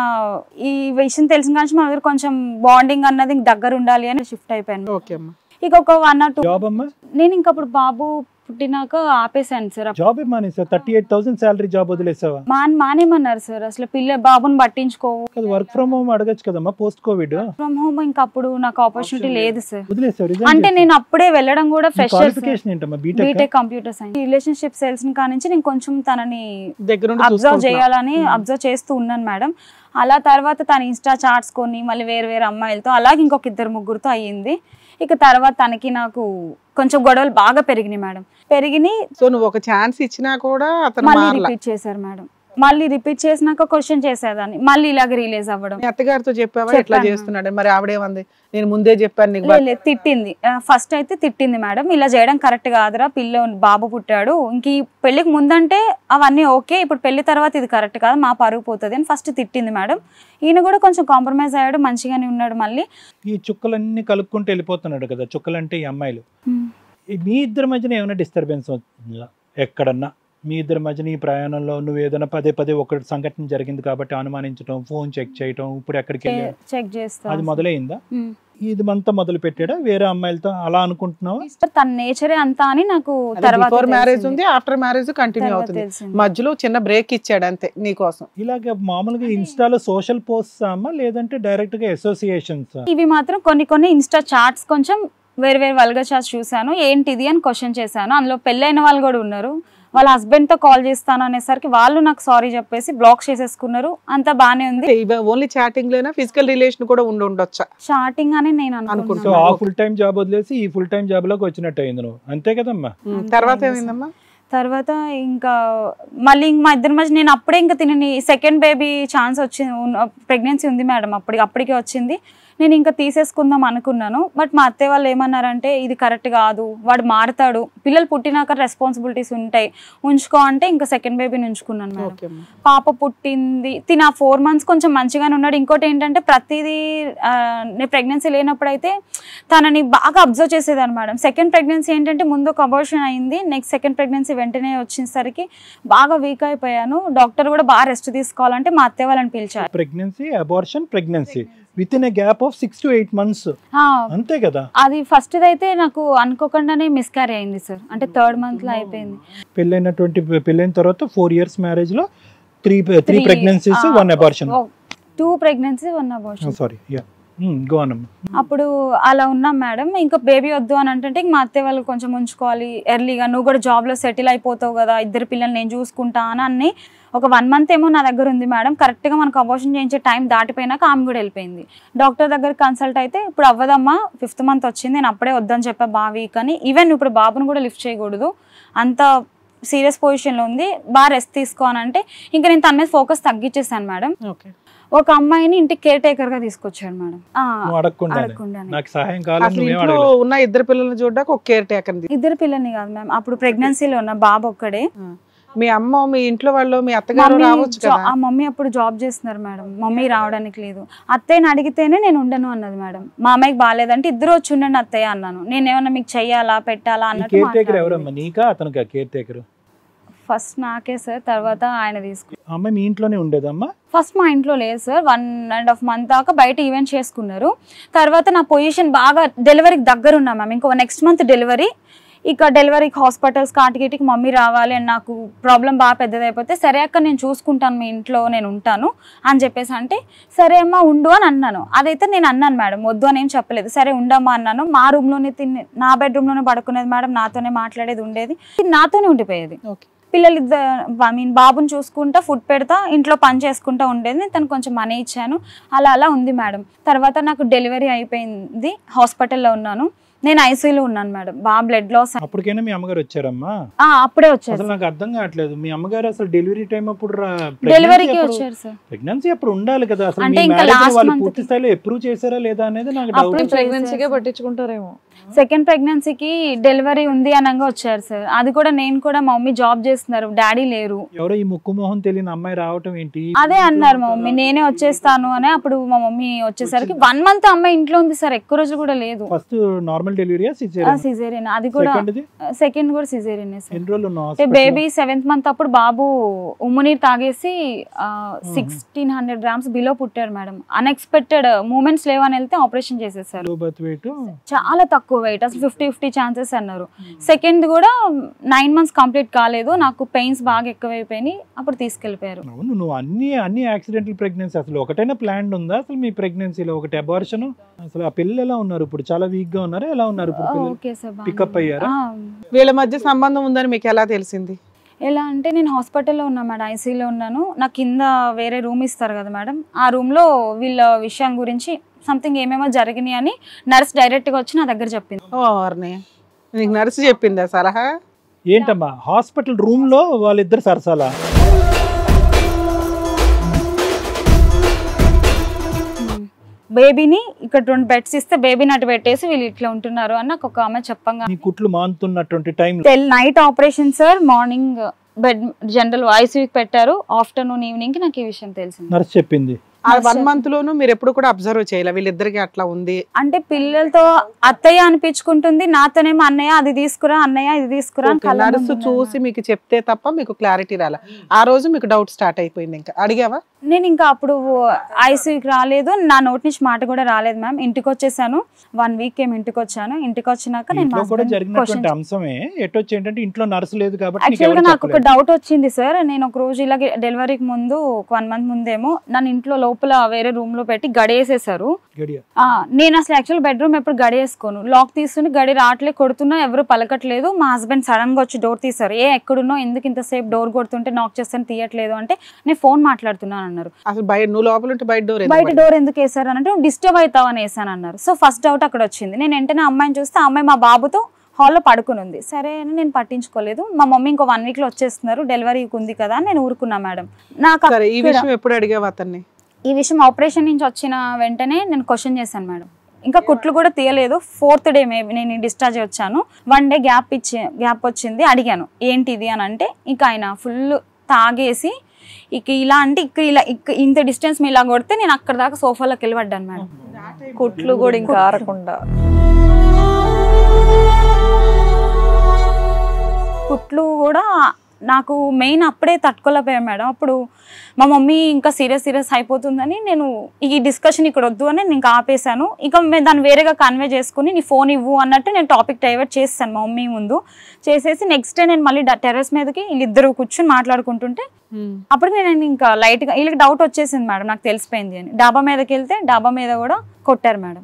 Speaker 2: ఈ విషయం తెలిసిన కానీ మా దగ్గర కొంచెం బాండింగ్ అన్నది దగ్గర ఉండాలి అని షిఫ్ట్ అయిపోయాను.
Speaker 3: ఓకే అమ్మా.
Speaker 2: ఇక ఒక 1 or 2 నేను ఇంకా అప్పుడు బాబు పుట్టినాక ఆపేసాను సార్.
Speaker 4: జాబ్ మానేసా? 38,000 సాలరీ జాబ్ వదిలేసావా?
Speaker 2: మానేమన్నారు సార్, అసలు బాబుని పట్టించుకోవు.
Speaker 4: వర్క్ ఫ్రమ్ హోమ్ అడగచ్చు కదమ్మా పోస్ట్ కోవిడ్.
Speaker 2: ఫ్రమ్ హోమ్ ఇంకా అప్పుడు నాకు ఆపర్చునిటీ లేదు సార్.
Speaker 4: వదిలేసావు?
Speaker 2: అంటే నేను అప్పుడే వెళ్ళడం కూడా fresher,
Speaker 4: BTech
Speaker 2: computer science. Relationship sales కానించి నేను కొంచెం తనని
Speaker 3: దగ్గర
Speaker 2: అబ్జర్వ్ చేయాలని అబ్జర్వ్ చేస్తూ ఉన్నాను మేడం. అలా తర్వాత తన ఇన్స్టా చాట్స్ కొని మళ్ళీ వేరే అమ్మాయిలతో అలాగే ఇంకొక 2-3 అయ్యింది. ఇక తర్వాత తనకి నాకు కొంచెం గొడవలు బాగా పెరిగినాయి మేడం.
Speaker 3: సో నువ్వు ఒక ఛాన్స్ ఇచ్చినా కూడా అతను
Speaker 2: మళ్ళీ రిపీట్ చేశారు మేడం. మళ్ళీ రిపీట్ చేసినాక క్వశ్చన్ చేసేదాన్ని, మళ్ళీ ఇలాగ రిలీజ్ అవ్వడం.
Speaker 3: అత్తగారితో చెప్పావా ఎట్లా చేస్తున్నాడు? మరి ఆవిడేమంది? నేను ముందే చెప్పాను నీకు.
Speaker 2: తిట్టింది, ఫస్ట్ అయితే తిట్టింది మేడం, ఇలా చేయడం కరెక్ట్ కాదురా, బాబు పుట్టాడు, ఇంక ఈ పెళ్లికి ముందంటే అవన్నీ ఓకే, ఇప్పుడు పెళ్లి తర్వాత ఇది కరెక్ట్ కాదు, మా పరుగు పోతుంది అని ఫస్ట్ తిట్టింది మేడం. ఈయన కూడా కొంచెం కాంప్రమైజ్ అయ్యాడు, మంచిగానే ఉన్నాడు. మళ్ళీ ఈ
Speaker 4: చుక్కలన్నీ కలుపుకుంటూ వెళ్ళిపోతున్నాడు కదా, చుక్కలంటే ఈ అమ్మాయిలు. మీ ఇద్దరి మధ్యన ఏమైనా డిస్టర్బెన్స్ ఎక్కడన్నా? మీ ఇద్దరి మధ్యన ఈ ప్రయాణంలో నువ్వు ఏదైనా పదే ఒక సంఘటన జరిగింది కాబట్టి అనుమానించడం, ఫోన్ చెక్ చేయటం, ఇప్పుడు ఎక్కడికి
Speaker 2: చెక్ చేస్తా,
Speaker 4: అది మొదలైందా? ఇది అంతా మొదలు పెట్టాడా వేరే అమ్మాయిలతో అలా అనుకుంటున్నావా?
Speaker 2: తన నేచరే అంతా అని నాకు తర్వాత
Speaker 3: బిఫోర్ మ్యారేజ్ ఉంది, ఆఫ్టర్ మ్యారేజ్ కంటిన్యూ అవుతుంది, మధ్యలో చిన్న బ్రేక్ ఇచ్చాడు అంతే నీకోసం.
Speaker 4: ఇలాగ మామూలుగా ఇన్స్టాలో సోషల్ పోస్ట్స్ అమ్మా లేదంటే డైరెక్ట్ గా అసోసియేషన్స్?
Speaker 2: ఇవి మాత్రం కొన్ని ఇన్స్టా చాట్స్ కొంచెం వేరే వల్గర్ చాట్స్ చూసాను, ఏంటిది అని క్వశ్చన్ చేశాను. అందులో పెళ్ళైన వాళ్ళు కూడా ఉన్నారు, వాళ్ళ హస్బెండ్ తో కాల్ చేస్తాను అనేసరికి వాళ్ళు నాకు సారీ చెప్పేసి బ్లాక్ చేసేసుకున్నారు. అంతా బానే ఉంది.
Speaker 3: ఓన్లీ చాటింగ్ లేనా ఫిజికల్ రిలేషన్ కూడా ఉండొచ్చా?
Speaker 2: స్టార్టింగ్ అని నేను
Speaker 4: సో
Speaker 2: అనుకుంటున్నాను.
Speaker 4: ఆ ఫుల్ టైం జాబ్ వదిలేసి ఈ ఫుల్ టైం జాబ్ లోకి వచ్చినట్టు అయింది నువ్వు, అంతే కదమ్మా?
Speaker 3: తర్వాత ఏమైందమ్మా?
Speaker 2: తర్వాత ఇంకా మళ్ళీ మా ఇద్దరి మధ్య నేను అప్పుడే ఇంకా తినని సెకండ్ బేబీ ఛాన్స్ వచ్చింది, ప్రెగ్నెన్సీ ఉంది మేడం అప్పటికే వచ్చింది. నేను ఇంకా తీసేసుకుందాం అనుకున్నాను. బట్ మా అత్తయ్య వాళ్ళు ఏమన్నారంటే ఇది కరెక్ట్ కాదు, వాడు మారుతాడు, పిల్లలు పుట్టినాక రెస్పాన్సిబిలిటీస్ ఉంటాయి, ఉంచుకో అంటే ఇంకా సెకండ్ బేబీని ఉంచుకున్నాను మేడం. పాప పుట్టింది, తిన 4 months కొంచెం మంచిగానే ఉన్నాడు. ఇంకోటి ఏంటంటే ప్రతిదీ నేను ప్రెగ్నెన్సీ లేనప్పుడు అయితే తనని బాగా అబ్జర్వ్ చేసేదాన్ని మేడం. సెకండ్ ప్రెగ్నెన్సీ ఏంటంటే ముందు ఒక అబార్షన్ అయింది, నెక్స్ట్ సెకండ్ ప్రెగ్నెన్సీ వెంటనే వచ్చేసరికి బాగా వీక్ అయిపోయాను. డాక్టర్ కూడా బాగా రెస్ట్ తీసుకోవాలంటే మా అత్తయ్య వాళ్ళని పిలిచారు.
Speaker 4: Pregnancy, abortion, pregnancy with in a gap of 6 to 8 months, అంతే కదా?
Speaker 2: అది ఫస్ట్ అయితే నాకు అనుకోకుండానే మిస్క్యారీ అయింది సార్, అంటే 3rd month లో అయిపోయింది.
Speaker 4: పెళ్ళైన తర్వాత 4 years మ్యారేజ్ లో 3 pregnancies, 1 abortion.
Speaker 2: 2 pregnancies, 1 abortion.
Speaker 4: Sorry, yeah, go on.
Speaker 2: అప్పుడు అలా ఉన్నాం మేడం. ఇంకా బేబీ వద్దు అని అంటే మా అత్తయ్య వాళ్ళు కొంచెం ఉంచుకోవాలి ఎర్లీగా, నువ్వు కూడా జాబ్ లో సెటిల్ అయిపోతావు కదా, 2 పిల్లలు నేను చూసుకుంటా అని ఒక 1 month ఏమో నా దగ్గర ఉంది మేడం. కరెక్ట్ గా మనకు అబార్షన్ చేయించే టైం దాటిపోయినాక ఆమె కూడా వెళ్ళిపోయింది. డాక్టర్ దగ్గర కన్సల్ట్ అయితే ఇప్పుడు అవ్వదమ్మా, 5th month వచ్చింది, నేను అప్పుడే వద్దని చెప్పా బావి కానీ ఈవెన్ ఇప్పుడు బాబును కూడా లిఫ్ట్ చేయకూడదు, అంత సీరియస్ పొజిషన్ లో ఉంది, బాగా రెస్ట్ తీసుకో అని అంటే ఇంకా నేను తన మీద ఫోకస్ తగ్గించేసాను మేడం. ఒక అమ్మాయిని ఇంటికి కేర్ టేకర్ గా తీసుకొచ్చాడు మేడం.
Speaker 4: నాకు సహాయం కావాలి.
Speaker 3: ఉన్న 2 పిల్లల్ని చూడడానికి ఒక కేర్ టేకర్.
Speaker 2: 2 పిల్లల్ని కాదు మ్యామ్, అప్పుడు ప్రెగ్నెన్సీలో ఉన్న బాబు ఒక్కడే.
Speaker 3: మీ అమ్మ, మీ ఇంట్లో వాళ్ళు, మీ అత్తగారు రావచ్చు కదా?
Speaker 2: ఆ మమ్మీ అప్పుడు జాబ్ చేస్తున్నారు మేడం, మమ్మీ రావడానికి లేదు. అత్తయ్యని అడిగితేనే నేను ఉండను అన్నది మేడం. మా అమ్మాయికి బాగాలేదంటే 2 వచ్చి ఉండండి అత్తయ్య అన్నాను. నేనేమన్నా మీకు చెయ్యాలా పెట్టాలా
Speaker 4: అన్నట్టు.
Speaker 2: ఫస్ట్ నాకే సార్, తర్వాత ఆయన తీసుకు.
Speaker 4: అమ్మ మీ ఇంట్లోనే ఉండేదమ్మా?
Speaker 2: ఫస్ట్ మా ఇంట్లో లేదు సార్, 1.5 month దాకా బయట ఈవెంట్ చేసుకున్నారు. తర్వాత నా పొజిషన్ బాగా డెలివరీకి దగ్గర ఉన్నా మ్యామ్, ఇంకో నెక్స్ట్ మంత్ డెలివరీ. ఇక డెలివరీకి హాస్పిటల్స్ కాటికి మమ్మీ రావాలి అని నాకు ప్రాబ్లం బాగా పెద్దదైపోతే, సరే అక్క నేను చూసుకుంటాను, మీ ఇంట్లో నేను ఉంటాను అని చెప్పేసి అంటే సరే అమ్మా ఉండు అని అన్నాను. అదైతే నేను అన్నాను మేడం, వద్దు అని ఏం చెప్పలేదు, సరే ఉండమ్మా అన్నాను. మా రూమ్లోనే నా బెడ్రూమ్లోనే పడుకునేది మేడం, నాతోనే మాట్లాడేది, ఉండేది, నాతోనే ఉండిపోయేది. పిల్లలు బాబుని చూసుకుంటా, ఫుడ్ పెడతా, ఇంట్లో పని చేసుకుంటా ఉండేది. తను కొంచెం మనీ ఇచ్చాను, అలా ఉంది మేడం. తర్వాత నాకు డెలివరీ అయిపోయింది, హాస్పిటల్లో ఉన్నాను, నేను ఐసీయూలో ఉన్నాను మేడం. బాగా బ్లడ్ లాస్.
Speaker 4: అప్పటికైనా మీ అమ్మగారు వచ్చారమ్మా?
Speaker 2: అప్పుడే వచ్చారు.
Speaker 4: అసలు నాకు అర్థం కావట్లేదు, మీ అమ్మగారు అసలు డెలివరీ టైం అప్పుడు
Speaker 2: డెలివరీకి వచ్చారు సార్.
Speaker 4: ప్రెగ్నెన్సీ అప్పుడు ఉండాలి కదా, అసలు
Speaker 2: అంటే ఇంకా లాస్ట్ మంత్
Speaker 4: పూర్తి స్థాయిలో అప్రూవ్ చేశారా లేదా అనేది నాకు డౌట్.
Speaker 3: ప్రెగ్నెన్సీకే పట్టించుకుంటారేమో.
Speaker 2: సెకండ్ ప్రెగ్నెన్సీకి డెలివరీ ఉంది అనగా వచ్చారు సార్. అది కూడా నేను కూడా, మా మమ్మీ జాబ్ చేస్తున్నారు, డాడీ లేరు.
Speaker 4: ఎవరో ఈ ముక్కు మొహం తెలియని అమ్మాయి రావటం ఏంటి?
Speaker 2: అదే అన్నారు మా మమ్మీ, నేనే వచ్చేస్తాను అని. అప్పుడు మా మమ్మీ వచ్చేసరికి 1 month అమ్మాయి ఇంట్లో ఉంది సార్, ఎక్కువ రోజులు కూడా లేదు.
Speaker 4: ఫస్ట్ నార్మల్ డెలివరీ,
Speaker 2: సిజేరియన్, అది కూడా సెకండ్ కూడా సిజేరియన్ సార్.
Speaker 4: ఎన్ని రోజులు ఉన్నావు?
Speaker 2: బేబీ 7th month అప్పుడు బాబు ఉమ్మునీరు తాగేసి 1600 grams బిలో పుట్టారు మేడం. అన్ఎక్స్పెక్టెడ్ మూమెంట్స్ లేవని వెళ్తే ఆపరేషన్ చేసేసారు. చాలా తక్కువ వెయిట్, అసలు 50-50 ఛాన్సెస్ అన్నారు. సెకండ్ కూడా 9 months కంప్లీట్ కాలేదు, నాకు పెయిన్స్ బాగా ఎక్కువైపోయినాయి, అప్పుడు తీసుకెళ్లిపోయారు.
Speaker 4: నువ్వు అన్ని యాక్సిడెంటల్ ప్రెగ్నెన్సీ, అసలు ఒకటైనా ప్లాన్ ఉందా అసలు మీ ప్రెగ్నెన్సీలో? ఒకటి అబార్షన్. అసలు ఆ పిల్లలు ఎలా ఉన్నారు ఇప్పుడు? చాలా వీక్ గా ఉన్నారా? ఎలా ఉన్నారు ఇప్పుడు? పికప్ అయ్యారా?
Speaker 3: వీళ్ళ మధ్య సంబంధం ఉందని మీకు ఎలా తెలిసింది?
Speaker 2: ఎలా అంటే నేను హాస్పిటల్లో ఉన్నా మేడం, ఐసీయూలో ఉన్నాను. నాకు కింద వేరే రూమ్ ఇస్తారు కదా మేడం, ఆ రూమ్లో వీళ్ళ విషయం గురించి సంథింగ్ ఏమేమో జరిగినాయి అని నర్స్ డైరెక్ట్గా వచ్చి నా దగ్గర చెప్పింది.
Speaker 3: నీకు నర్స్ చెప్పిందా సలహా?
Speaker 4: ఏంటమ్మా హాస్పిటల్ రూమ్ లో వాళ్ళిద్దరు సరసాలా?
Speaker 2: బేబీని ఇక్కడ 2 బెడ్స్ ఇస్తే బేబీని అటు పెట్టేసి వీళ్ళు ఇట్లా ఉంటున్నారు అని నాకు ఒక ఆమె చెప్పంగా.
Speaker 4: కుట్లు మానుతున్నటువంటి time
Speaker 2: night operation sir, morning bed general ఐసీయూకి పెట్టారు, ఆఫ్టర్నూన్ ఈవినింగ్ కి నాకు ఈ విషయం తెలిసింది.
Speaker 4: నర్స్ చెప్పింది.
Speaker 3: ఆ 1 month లోను మీరు ఎప్పుడు కూడా అబ్జర్వ్ చేయాలి వీళ్ళిద్దరికి అట్లా ఉంది
Speaker 2: అంటే? పిల్లలతో అత్తయ్య అనిపించుకుంటుంది, నాతోనేమో అన్నయ్య అది తీసుకురా, అన్నయ్య ఇది తీసుకురా.
Speaker 3: నర్సు చూసి మీకు చెప్తే తప్ప మీకు క్లారిటీ రాలే. ఆ రోజు మీకు డౌట్ స్టార్ట్ అయిపోయింది. ఇంకా అడిగావా?
Speaker 2: నేను ఇంకా అప్పుడు ఐసీయూకి రాలేదు, నా నోటి నుంచి మాట కూడా రాలేదు మ్యామ్. ఇంటికి వచ్చేసాను, 1 week ఏమి ఇంటికి వచ్చాను. ఇంటికి వచ్చినాక నేను
Speaker 4: కూడా జరిగినటువంటి అంశమే ఎటొచ్చి ఏంటంటే ఇంట్లో నర్సు లేదు కాబట్టి
Speaker 2: యాక్చువల్గా నాకు ఒక డౌట్ వచ్చింది సార్. నేను ఒక రోజు ఇలాగే డెలివరీకి ముందు 1 month ముందేమో నన్ను ఇంట్లో లోపల వేరే రూమ్ లో పెట్టి గడేసేసారు.
Speaker 4: గడియ
Speaker 2: నేను అసలు యాక్చువల్ బెడ్రూమ్ ఎప్పుడు గడియేసుకోను. లాక్ తీస్తుంటే గడి రావట్లే, కొడుతున్నా ఎవరు పలకట్లేదు. మా హస్బెండ్ సడన్ గా వచ్చి డోర్ తీసారు. ఎక్కడున్నో, ఎందుకు ఇంతసేపు డోర్ కొడుతుంటే నాక్ చేస్తాను తీయట్లేదు అంటే నేను ఫోన్ మాట్లాడుతున్నాను అన్నారు.
Speaker 3: అసలు నువ్వు లోపల ఉంటే బయట
Speaker 2: డోర్ ఎందుకు వేసారు అని అంటే డిస్టర్బ్ అవుతావని వేసాను అన్నారు. సో ఫస్ట్ డౌట్ అక్కడ వచ్చింది. నేను వెంటనే అమ్మాయిని చూస్తే ఆ అమ్మాయి మా బాబుతో హాల్లో పడుకుని ఉంది. సరే అని నేను పట్టించుకోలేదు. మా మమ్మీ ఇంకో 1 week లో వచ్చేస్తున్నారు, డెలివరీకి ఉంది కదా అని నేను ఊరుకున్నా మేడం. నాకు
Speaker 3: ఈ విషయం ఎప్పుడు అడిగావు అతన్ని?
Speaker 2: ఈ విషయం ఆపరేషన్ నుంచి వచ్చిన వెంటనే నేను క్వశ్చన్ చేశాను మేడం. ఇంకా కుట్లు కూడా తీయలేదు. 4th day మేబీ నేను డిశ్చార్జ్ వచ్చాను. 1 day గ్యాప్ వచ్చింది. అడిగాను ఏంటిది అని అంటే ఇక ఆయన ఫుల్ తాగేసి ఇక ఇలా అంటే ఇంత డిస్టెన్స్ మీ ఇలా కొడితే నేను అక్కడ దాకా సోఫాలోకి వెళ్ళి పడ్డాను మేడం.
Speaker 1: కుట్లు కూడా ఇంకా ఆరకుండా
Speaker 2: కుట్లు కూడా నాకు మెయిన్ అప్పుడే తట్టుకోలేకపోయాను మేడం. అప్పుడు మా మమ్మీ ఇంకా సీరియస్ అయిపోతుందని నేను ఈ డిస్కషన్ ఇక్కడ వద్దు అని నేను ఇంకా ఆపేశాను. ఇక మేము దాన్ని వేరేగా కన్వే చేసుకుని నీ ఫోన్ ఇవ్వు అన్నట్టు నేను టాపిక్ డైవర్ట్ చేస్తాను మా మమ్మీ ముందు. చేసేసి నెక్స్ట్ డే నేను మళ్ళీ టెర్రస్ మీదకి వీళ్ళిద్దరు కూర్చుని మాట్లాడుకుంటుంటే అప్పుడు నేను ఇంకా లైట్గా వీళ్ళకి డౌట్ వచ్చేసింది మేడం, నాకు తెలిసిపోయింది అని. డాబా మీదకి వెళ్తే డాబా మీద కూడా కొట్టారు మేడం.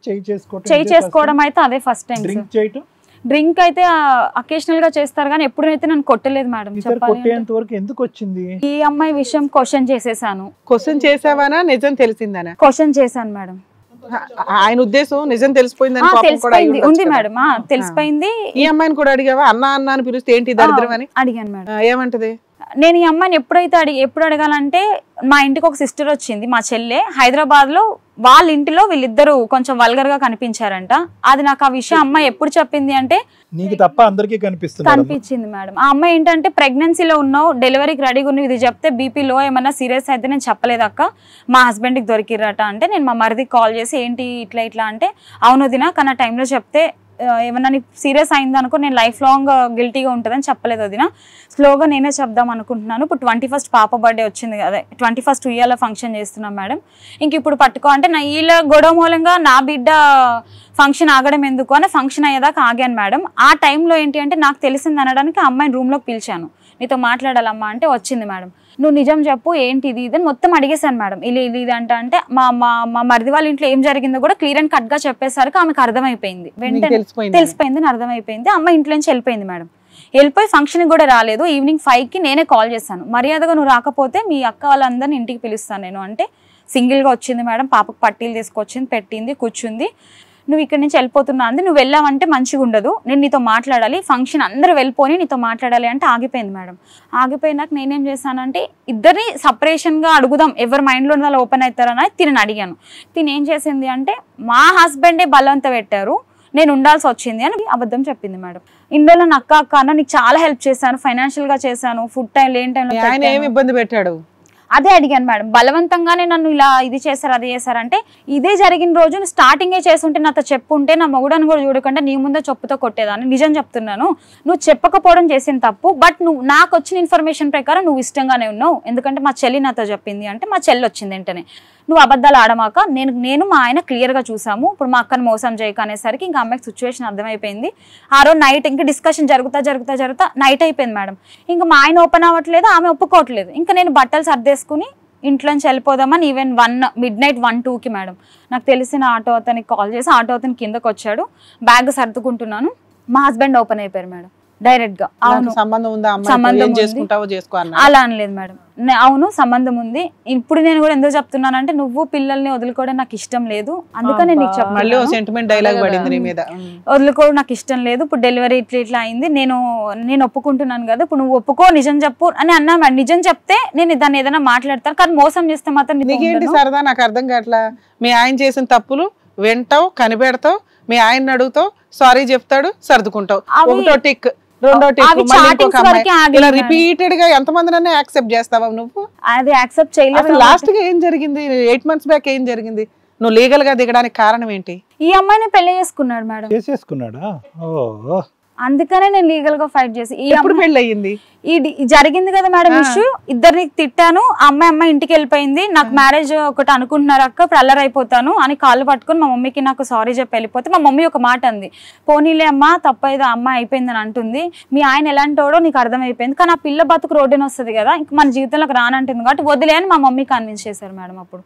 Speaker 2: చేయి చేసుకోవడం అయితే అదే ఫస్ట్ టైం. డ్రింక్ అయితే అకేషనల్ గా చేస్తారు కానీ ఎప్పుడైతే నన్ను కొట్టలేదు మేడం.
Speaker 4: ఎందుకు వచ్చింది
Speaker 2: ఈ అమ్మాయి విషయం క్వశ్చన్ చేసేసాను.
Speaker 3: క్వశ్చన్ చేసావానా నిజం తెలిసిందనా?
Speaker 2: క్వశ్చన్ చేశాను మేడం.
Speaker 3: ఆయన ఉద్దేశం నిజం తెలిసిపోయింది
Speaker 2: ఉంది మేడం. తెలిసిపోయింది.
Speaker 3: ఈ అమ్మాయిని కూడా అడిగావా? అన్న అని పిలిస్తే ఏంటి దరిద్రం అని
Speaker 2: అడిగాను మేడం.
Speaker 3: ఏమంటది?
Speaker 2: నేను ఈ అమ్మాయిని ఎప్పుడు అడగాలంటే మా ఇంటికి ఒక సిస్టర్ వచ్చింది, మా చెల్లె. హైదరాబాద్ లో వాళ్ళ ఇంటిలో వీళ్ళిద్దరు కొంచెం వల్గర్ గా కనిపించారంట. అది నాకు ఆ విషయం అమ్మాయి ఎప్పుడు చెప్పింది అంటే
Speaker 4: నీకు తప్ప అందరికీ
Speaker 2: కనిపించింది మేడం. ఆ అమ్మాయి ఏంటంటే ప్రెగ్నెన్సీలో ఉన్నావు, డెలివరీకి రెడీగా ఉన్నావు, ఇది చెప్తే బీపీ లో ఏమన్నా సీరియస్ అయితే నేను చెప్పలేదు అక్క, మా హస్బెండ్ కి దొరికిరట అంటే నేను మా మరిదికి కాల్ చేసి ఏంటి ఇట్లా అంటే అవును దినా కానీ ఆ టైంలో చెప్తే ఏమన్నా నీకు సీరియస్ అయింది అనుకో నేను లైఫ్ లాంగ్ గిల్టీగా ఉంటుందని చెప్పలేదు వదిన, స్లోగా నేనే చెప్దాం అనుకుంటున్నాను. ఇప్పుడు 21st పాప బర్త్డే వచ్చింది కదా, 21st ఉయ్యాల ఫంక్షన్ చేస్తున్నాం మేడం. ఇంక ఇప్పుడు పట్టుకో అంటే నా వీళ్ళ గొడవ మూలంగా నా బిడ్డ ఫంక్షన్ ఆగడం ఎందుకు అని ఫంక్షన్ అయ్యేదాకా ఆగాను మేడం. ఆ టైంలో ఏంటి అంటే నాకు తెలిసింది అనడానికి ఆ అమ్మాయిని రూమ్లోకి పిలిచాను. నీతో మాట్లాడాలమ్మా అంటే వచ్చింది మేడం. నువ్వు నిజం చెప్పు ఏంటి ఇది అని మొత్తం అడిగేశాను మేడం. ఇది అంటే మా మరిది వాళ్ళ ఇంట్లో ఏం జరిగిందో కూడా క్లియర్ అండ్ కట్ గా చెప్పేసరికి ఆమెకు అర్థమైపోయింది. వెంటనే తెలిసిపోయింది అని అర్థమైపోయింది. అమ్మ ఇంట్లో నుంచి వెళ్ళిపోయింది మేడం. వెళ్ళిపోయి ఫంక్షన్ కూడా రాలేదు. ఈవినింగ్ 5కి నేనే కాల్ చేశాను, మర్యాదగా నువ్వు రాకపోతే మీ అక్క వాళ్ళందరినీ ఇంటికి పిలుస్తాను నేను అంటే సింగిల్ గా వచ్చింది మేడం. పాపకు పట్టీలు తీసుకొచ్చింది, పెట్టింది, కూర్చుంది. నువ్వు ఇక్కడ నుంచి వెళ్ళిపోతున్నా అంది. నువ్వు వెళ్ళావంటే మంచిగా ఉండదు, నేను నీతో మాట్లాడాలి, ఫంక్షన్ అందరూ వెళ్ళిపోయి నీతో మాట్లాడాలి అంటే ఆగిపోయింది మేడం. ఆగిపోయినాక నేనేం చేశానంటే ఇద్దరిని సపరేషన్గా అడుగుదాం, ఎవరి మైండ్లో ఉన్నదా ఓపెన్ అవుతారని తిని అడిగాను. తిని ఏం చేసింది అంటే మా హస్బెండే బలవంత పెట్టారు, నేను ఉండాల్సి వచ్చింది అని అబద్ధం చెప్పింది మేడం. ఇందులో నా అక్క అన్న నీకు చాలా హెల్ప్ చేశాను, ఫైనాన్షియల్ గా చేశాను, ఫుడ్ టైం లేని టైంలో
Speaker 3: ఇబ్బంది పెట్టాడు
Speaker 2: అదే అడిగాను మేడం. బలవంతంగానే నన్ను ఇలా ఇది చేశారు అది చేశారంటే ఇదే జరిగిన రోజు స్టార్టింగే చేస్తుంటే నాతో చెప్పుంటే నా మొగుడని కూడా చూడకుండా నీ ముందే చెప్పుతో కొట్టేదాన్ని. నిజం చెప్తున్నాను, నువ్వు చెప్పకపోవడం చేసిన తప్పు. బట్ నువ్వు నాకు వచ్చిన ఇన్ఫర్మేషన్ ప్రకారం నువ్వు ఇష్టంగానే ఉన్నావు, ఎందుకంటే మా చెల్లి నాతో చెప్పింది అంటే మా చెల్లి వచ్చింది వెంటనే. నువ్వు అబద్ధాలు ఆడమాక, నేను మా ఆయన క్లియర్గా చూసాము, ఇప్పుడు మా అక్కను మోసం చేయక అనేసరికి ఇంకా అమ్మాయికి సిచ్యువేషన్ అర్థమైపోయింది. ఆ రోజు నైట్ ఇంకా డిస్కషన్ జరుగుతా నైట్ అయిపోయింది మేడం. ఇంకా మా ఆయన ఓపెన్ అవ్వట్లేదు, ఆమె ఒప్పుకోవట్లేదు. ఇంకా నేను బట్టలు సర్దేసుకుని ఇంట్లోంచి వెళ్ళిపోదామని ఈవెన్ midnight 1-2కి మేడం నాకు తెలిసిన ఆటో అతనికి కాల్ చేసి ఆటో అతను కిందకు వచ్చాడు. బ్యాగ్ సర్దుకుంటున్నాను, మా హస్బెండ్ ఓపెన్ అయిపోయారు మేడం డైరెక్ట్ గా. అవును
Speaker 3: సంబంధం ఉందా,
Speaker 2: అలా అనలేదు మేడం. అవును సంబంధం ఉంది. ఇప్పుడు నేను కూడా ఎందుకు చెప్తున్నానంటే నువ్వు పిల్లల్ని వదులుకోవడం నాకు ఇష్టం లేదు, అందుకని నీకు చెప్పాను. వదులుకోవడం నాకు ఇష్టం లేదు, ఇప్పుడు డెలివరీ ఇట్లా అయింది, నేను ఒప్పుకుంటున్నాను కదా, ఇప్పుడు నువ్వు ఒప్పుకో, నిజం చెప్పు అని అన్నా మేడం. నిజం చెప్తే నేను దాన్ని ఏదైనా మాట్లాడతాను, కానీ మోసం చేస్తే మాత్రం
Speaker 3: నీకేంటి సరదా? నాకు అర్థం కావట్లా. మీ ఆయన చేసిన తప్పులు వింటావు, కనిపెడతావు, మీ ఆయన అడుగుతావు, సారీ చెప్తాడు, సర్దుకుంటావు. ఒకటో టిక్, రెండో టిక్, ఇలా రిపీటెడ్ గా ఎంతమంది యాక్సెప్ట్ చేస్తావా నువ్వు?
Speaker 2: అది యాక్సెప్ట్ చేయలేదు.
Speaker 3: లాస్ట్ గా ఏం జరిగింది? 8 months బ్యాక్ ఏం జరిగింది? నువ్వు లీగల్ గా దిగడానికి కారణం ఏంటి?
Speaker 2: ఈ అమ్మాయిని పెళ్లి చేసుకున్నాడు మేడం.
Speaker 4: చేసేసుకున్నాడా? ఓ
Speaker 2: అందుకనే నేను లీగల్ గా ఫైట్ చేసి
Speaker 3: ఎప్పుడు పెళ్లి అయ్యింది?
Speaker 2: జరిగింది కదా మేడం ఇష్యూ, ఇద్దరిని తిట్టాను, అమ్మాయి ఇంటికి వెళ్ళిపోయింది, నాకు మ్యారేజ్ ఒకటి అనుకుంటున్నారు అక్క, ఇప్పుడు అల్లరి అయిపోతాను అని కాళ్ళు పట్టుకొని మా మమ్మీకి నాకు సారీ చెప్పి వెళ్ళిపోతే మా మమ్మీ ఒక మాట అంది, పోనీలే అమ్మ తప్పైదు అమ్మాయి అయిపోయిందని అంటుంది, మీ ఆయన ఎలాంటోడో నీకు అర్థమైపోయింది, కానీ ఆ పిల్ల బతుకు రోడ్డున వస్తుంది కదా, ఇంక మన జీవితంలోకి రానంటుంది కాబట్టి వదిలే అని మా మమ్మీ కన్విన్స్ చేశారు మేడం. అప్పుడు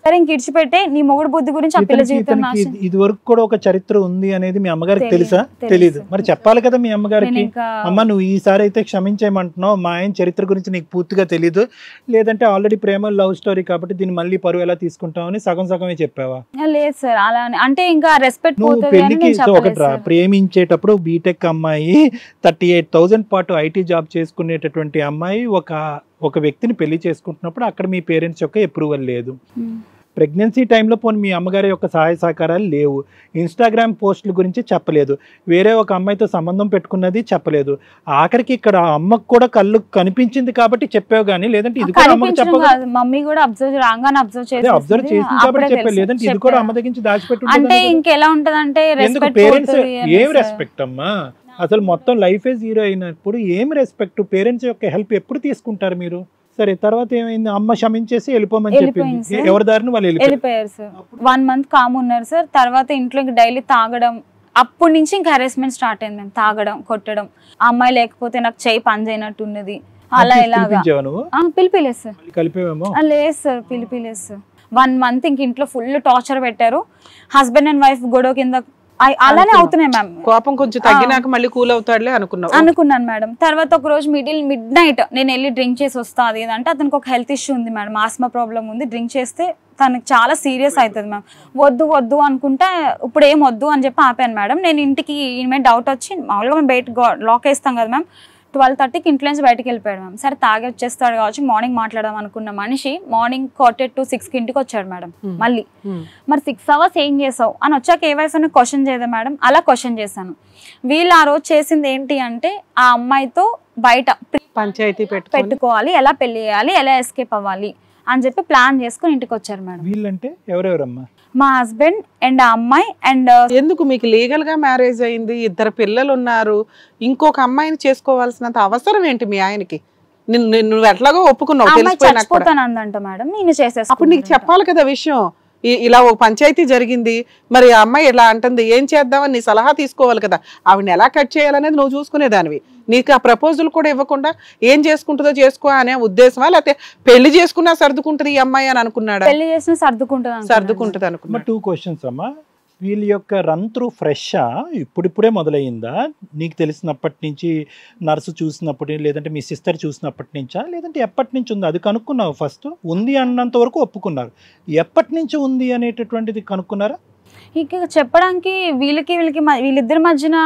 Speaker 2: సరే ఇంక ఇడిచిపెట్టే నీ మొగుడు బుద్ధి గురించి ఆ పిల్ల జీవితం
Speaker 4: ఇది వరకు కూడా ఒక చరిత్ర ఉంది అనేది మీ అమ్మగారికి తెలుసా? తెలీదు. మరి చెప్పాలి కదా మీ అమ్మగారికి, అమ్మ నువ్వు ఈసారి అయితే క్షమించేయమంటున్నావు, మా ఆయన చరిత్ర గురించి నీకు పూర్తిగా తెలీదు, లేదంటే ఆల్రెడీ ప్రేమ లవ్ స్టోరీ కాబట్టి దీన్ని మళ్ళీ పరువు ఎలా తీసుకుంటావు అని సగం సగమే చెప్పావా?
Speaker 2: లేదు సార్ అలా అంటే ఇంకా రెస్పెక్ట్
Speaker 4: పెళ్లికి ఒకటి ప్రేమించేటప్పుడు బీటెక్ అమ్మాయి 38,000 పాటు ఐటీ జాబ్ చేసుకునేటటువంటి అమ్మాయి ఒక వ్యక్తిని పెళ్లి చేసుకుంటున్నప్పుడు అక్కడ మీ పేరెంట్స్ యొక్క అప్రూవల్ లేదు, ప్రెగ్నెన్సీ టైంలో పోనీ మీ అమ్మగారి యొక్క సహాయ సహకారాలు లేవు, ఇన్స్టాగ్రామ్ పోస్టుల గురించి చెప్పలేదు, వేరే ఒక అమ్మాయితో సంబంధం పెట్టుకున్నది చెప్పలేదు, ఆఖరికి ఇక్కడ అమ్మకు కూడా కళ్ళు కనిపించింది కాబట్టి చెప్పావు కానీ లేదంటే ఇది కూడా అమ్మకు చెప్పలేదు.
Speaker 2: మమ్మీ కూడా అబ్జర్వ్ చేసింది
Speaker 4: కాబట్టి చెప్పావు, లేదంటే ఇది కూడా అమ్మ దగ్గర నుంచి దాచిపెట్టు.
Speaker 2: అంటే ఇంకెలా ఉంటదంటే
Speaker 4: పేరెంట్స్ ఏం రెస్పెక్ట్ అమ్మా, అసలు మొత్తం లైఫ్ జీరో అయినప్పుడు ఏం రెస్పెక్ట్, పేరెంట్స్ యొక్క హెల్ప్ ఎప్పుడు తీసుకుంటారు మీరు? సరే తర్వాత ఏమైంది? అమ్మ క్షమించేసి వెళ్ళిపోమని చెప్పింది, ఎవరి దారిని వాళ్ళు
Speaker 2: వెళ్ళిపోయారు సార్. 1 month కామ్ ఉన్నారు సార్. తర్వాత ఇంట్లో డైలీ తాగడం, అప్పటి నుంచి ఇంకా హెరాస్మెంట్ స్టార్ట్ అయింది. మేము తాగడం, కొట్టడం, ఆ అమ్మాయి లేకపోతే నాకు చేయి పని చేయనట్టు ఉన్నది, అలా ఇలాగా. పిలిపిలేదు సార్. లేదు సార్, పిలిపిలేదు సార్. 1 month ఇంక ఇంట్లో ఫుల్ టార్చర్ పెట్టారు. హస్బెండ్ అండ్ వైఫ్ గొడవ కింద అలానే అవుతున్నాయి మ్యామ్.
Speaker 3: కోపం కొంచెం తగ్గినాక మళ్ళీ కూల్ అవుతాడులే
Speaker 2: అనుకున్నాను మేడం. తర్వాత ఒక రోజు మిడ్ నైట్ నేను వెళ్ళి డ్రింక్ చేసి వస్తా, అది అంటే అతనికి ఒక హెల్త్ ఇష్యూ ఉంది మేడం, ఆస్మా ప్రాబ్లం ఉంది, డ్రింక్ చేస్తే తనకి చాలా సీరియస్ అవుతుంది మ్యామ్. వద్దు అనుకుంటే ఇప్పుడు ఏం వద్దు అని చెప్పి ఆపాను మేడం. నేను ఇంటికి డౌట్ వచ్చి మామూలుగా మేము బయట లాక్ వేస్తాం కదా మ్యామ్, 12:30కి ఇంట్లో నుంచి బయటకు వెళ్ళిపోయాడు మ్యామ్. సరే తాగి వచ్చేస్తాడు కావచ్చు, మార్నింగ్ మాట్లాడదాం అనుకున్న మనిషి మార్నింగ్ 4:45 ఇంటికి వచ్చాడు మేడం. మళ్ళీ మరి 6 hours ఏం చేసావు అని వచ్చాక ఏ వైఫ్ అని క్వశ్చన్ చేయదా మేడం, అలా క్వశ్చన్ చేశాను. వీళ్ళు ఆ రోజు చేసింది ఏంటి అంటే ఆ అమ్మాయితో బయట
Speaker 3: పంచాయతీ
Speaker 2: పెట్టుకోవాలి, ఎలా పెళ్లి చేయాలి, ఎలా ఎస్కేప్ అవ్వాలి అని చెప్పి ప్లాన్ చేసుకుని ఇంటికి వచ్చారు మేడం.
Speaker 4: వీళ్ళంటే ఎవరెవరమ్మా?
Speaker 2: మా హస్బెండ్ అండ్ ఆ అమ్మాయి. అండ్
Speaker 3: ఎందుకు మీకు లీగల్ గా మ్యారేజ్ అయింది, 2 పిల్లలు ఉన్నారు, ఇంకొక అమ్మాయిని చేసుకోవాల్సినంత అవసరం ఏంటి మీ ఆయనకి? నువ్వు ఎట్లాగో ఒప్పుకున్నావు,
Speaker 2: చచ్చిపోతానందంట మేడం, నేను చేసేస్తా.
Speaker 3: అప్పుడు నీకు చెప్పాలి కదా విషయం, ఇలా ఒక పంచాయతీ జరిగింది, మరి ఆ అమ్మాయి ఇలా అంటుంది, ఏం చేద్దామని నీ సలహా తీసుకోవాలి కదా, ఆవిడని ఎలా కట్ చేయాలనేది నువ్వు చూసుకునేదానివి. నీకు ఆ ప్రపోజల్ కూడా ఇవ్వకుండా ఏం చేసుకుంటుందో చేసుకో అనే ఉద్దేశమా, లేకపోతే పెళ్లి చేసుకున్నా సర్దుకుంటది ఈ అమ్మాయి అని అనుకున్నాడా?
Speaker 2: పెళ్లి చేసినా సర్దుకుంటది
Speaker 3: అనుకున్నా.
Speaker 4: 2 questions అమ్మా. వీళ్ళ యొక్క రన్ త్రూ ఫ్రెషా, ఇప్పుడిప్పుడే మొదలయ్యిందా? నీకు తెలిసినప్పటి నుంచి, నర్సు చూసినప్పటి, లేదంటే మీ సిస్టర్ చూసినప్పటి నుంచా, లేదంటే ఎప్పటి నుంచి ఉంది అది కనుక్కున్నావు? ఫస్ట్ ఉంది అన్నంత వరకు ఒప్పుకున్నారు, ఎప్పటి నుంచి ఉంది అనేటటువంటిది కనుక్కున్నారా?
Speaker 2: ఇక చెప్పడానికి వీళ్ళిద్దరి మధ్యన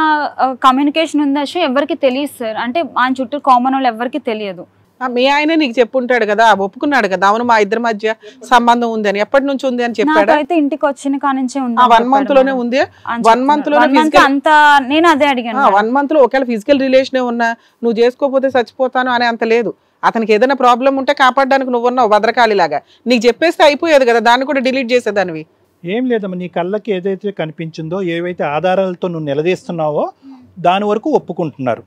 Speaker 2: కమ్యూనికేషన్ ఉందా ఎవరికి తెలియదు సార్. అంటే ఆయన చుట్టూ కామన్ వాళ్ళు ఎవరికి తెలియదు.
Speaker 3: మీ ఆయన నీకు చెప్పుంటాడు కదా, ఒప్పుకున్నాడు కదా, అవును మా ఇద్దరి మధ్య సంబంధం ఉంది అని. ఎప్పటి నుంచి ఉంది అని చెప్పాడు?
Speaker 2: అయితే ఇంటికి వచ్చిన కానించే ఉంది.
Speaker 3: 1 month లోనే ఉంది. 1 month లోనే
Speaker 2: అంత నేను అదే అడిగాను.
Speaker 3: 1 month లో ఒకవేళ ఫిజికల్ రిలేషన్ ఉన్నా, నువ్వు చేసుకోకపోతే చచ్చిపోతాను అనే అంత లేదు. అతనికి ఏదైనా ప్రాబ్లం ఉంటే కాపాడడానికి నువ్వు ఉన్నావు భద్రకాళిలాగా. నీకు చెప్పేస్తే అయిపోయేది కదా, దాన్ని కూడా డిలీట్ చేసేదానివి.
Speaker 4: ఏం లేదమ్మా, నీ కళ్ళకి ఏదైతే కనిపించిందో, ఏవైతే ఆధారాలతో నువ్వు నిలదీస్తున్నావో దాని వరకు ఒప్పుకుంటున్నారు.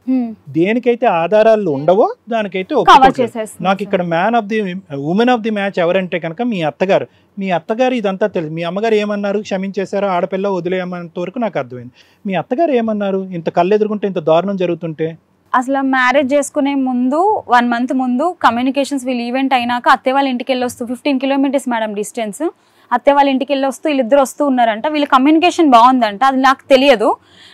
Speaker 4: దేనికైతే ఆధారాలు ఉండవో దానికైతే ఒప్పుకుంటున్నారు. నాకు ఇక్కడ ఉమెన్ ఆఫ్ ది మ్యాచ్ ఎవరంటే కనుక మీ అత్తగారు. మీ అత్తగారు ఇదంతా తెలుసు. మీ అమ్మగారు ఏమన్నారు, క్షమించేశారో, ఆడపిల్ల వదిలేయమన్నంత వరకు నాకు అర్థమైంది. మీ అత్తగారు ఏమన్నారు ఇంత కళ్ళు ఎదుర్కొంటే, ఇంత దారుణం జరుగుతుంటే?
Speaker 2: అసలు మ్యారేజ్ చేసుకునే ముందు 1 month ముందు కమ్యూనికేషన్స్ వీళ్ళు ఈవెంట్ అయినాక అత్తే వాళ్ళ ఇంటికి వెళ్ళి వస్తూ 15 kilometers మేడం డిస్టెన్స్, అత్తే వాళ్ళ ఇంటికి వెళ్ళి వస్తూ వీళ్ళిద్దరు వస్తూ ఉన్నారంట. వీళ్ళ కమ్యూనికేషన్ బాగుందంట, అది నాకు తెలియదు.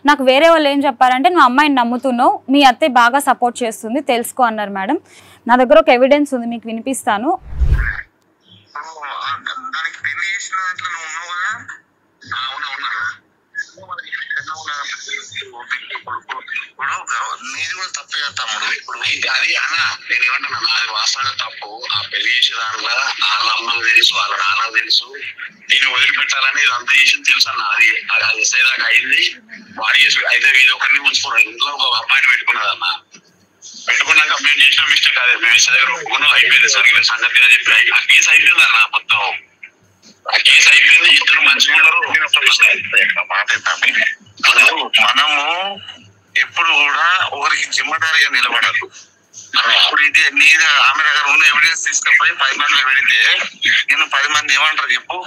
Speaker 2: నాకు వేరే వాళ్ళు ఏం చెప్పారంటే, నువ్వు అమ్మాయిని నమ్ముతున్నావు, మీ అత్తే బాగా సపోర్ట్ చేస్తుంది, తెలుసుకో అన్నారు మేడం. నా దగ్గర ఒక ఎవిడెన్స్ ఉంది, మీకు వినిపిస్తాను.
Speaker 5: నీది కూడా తప్పే కదా తమ్ముడు. ఇప్పుడు అది అన్న నేను ఏమంటున్నా, అది వాస్తవంగా తప్పు. ఆ పెళ్లి చేసే దాంట్లో వాళ్ళ అమ్మకు తెలుసు, వాళ్ళ నాన్నకు తెలుసు, నేను వదిలిపెట్టాలని ఇదంతా చేసింది తెలుసు అన్న. అది ఎస్ఐ దాకా అయింది, వాడి చేసి అయితే వీళ్ళు ఒకరిని ఉంచుకున్నాం. ఇంట్లో ఒక అమ్మాయిని పెట్టుకున్నది అన్న. పెట్టుకున్నాక మేము చేసిన మిస్టేక్ అదే, మేము ఎస్ఐ దగ్గర ఒప్పుకున్నాం, అయిపోయింది సరిగ్గా సంగతి అని చెప్పి ఆ కేసు అయిపోయింది అన్న. మొత్తం ఆ కేసు అయిపోయింది, ఇద్దరు మంచిగా ఉన్నారు. మాట మనము ఎప్పుడు కూడా ఒకరికి జిమ్మదారిగా నిలబడరు. ఇప్పుడు ఇది ఆమె దగ్గర ఉన్న ఎవిడెన్స్ తీసుకుపోయి 10 మందిలో పెడితే నేను 10 మంది ఏమంటారు చెప్పు.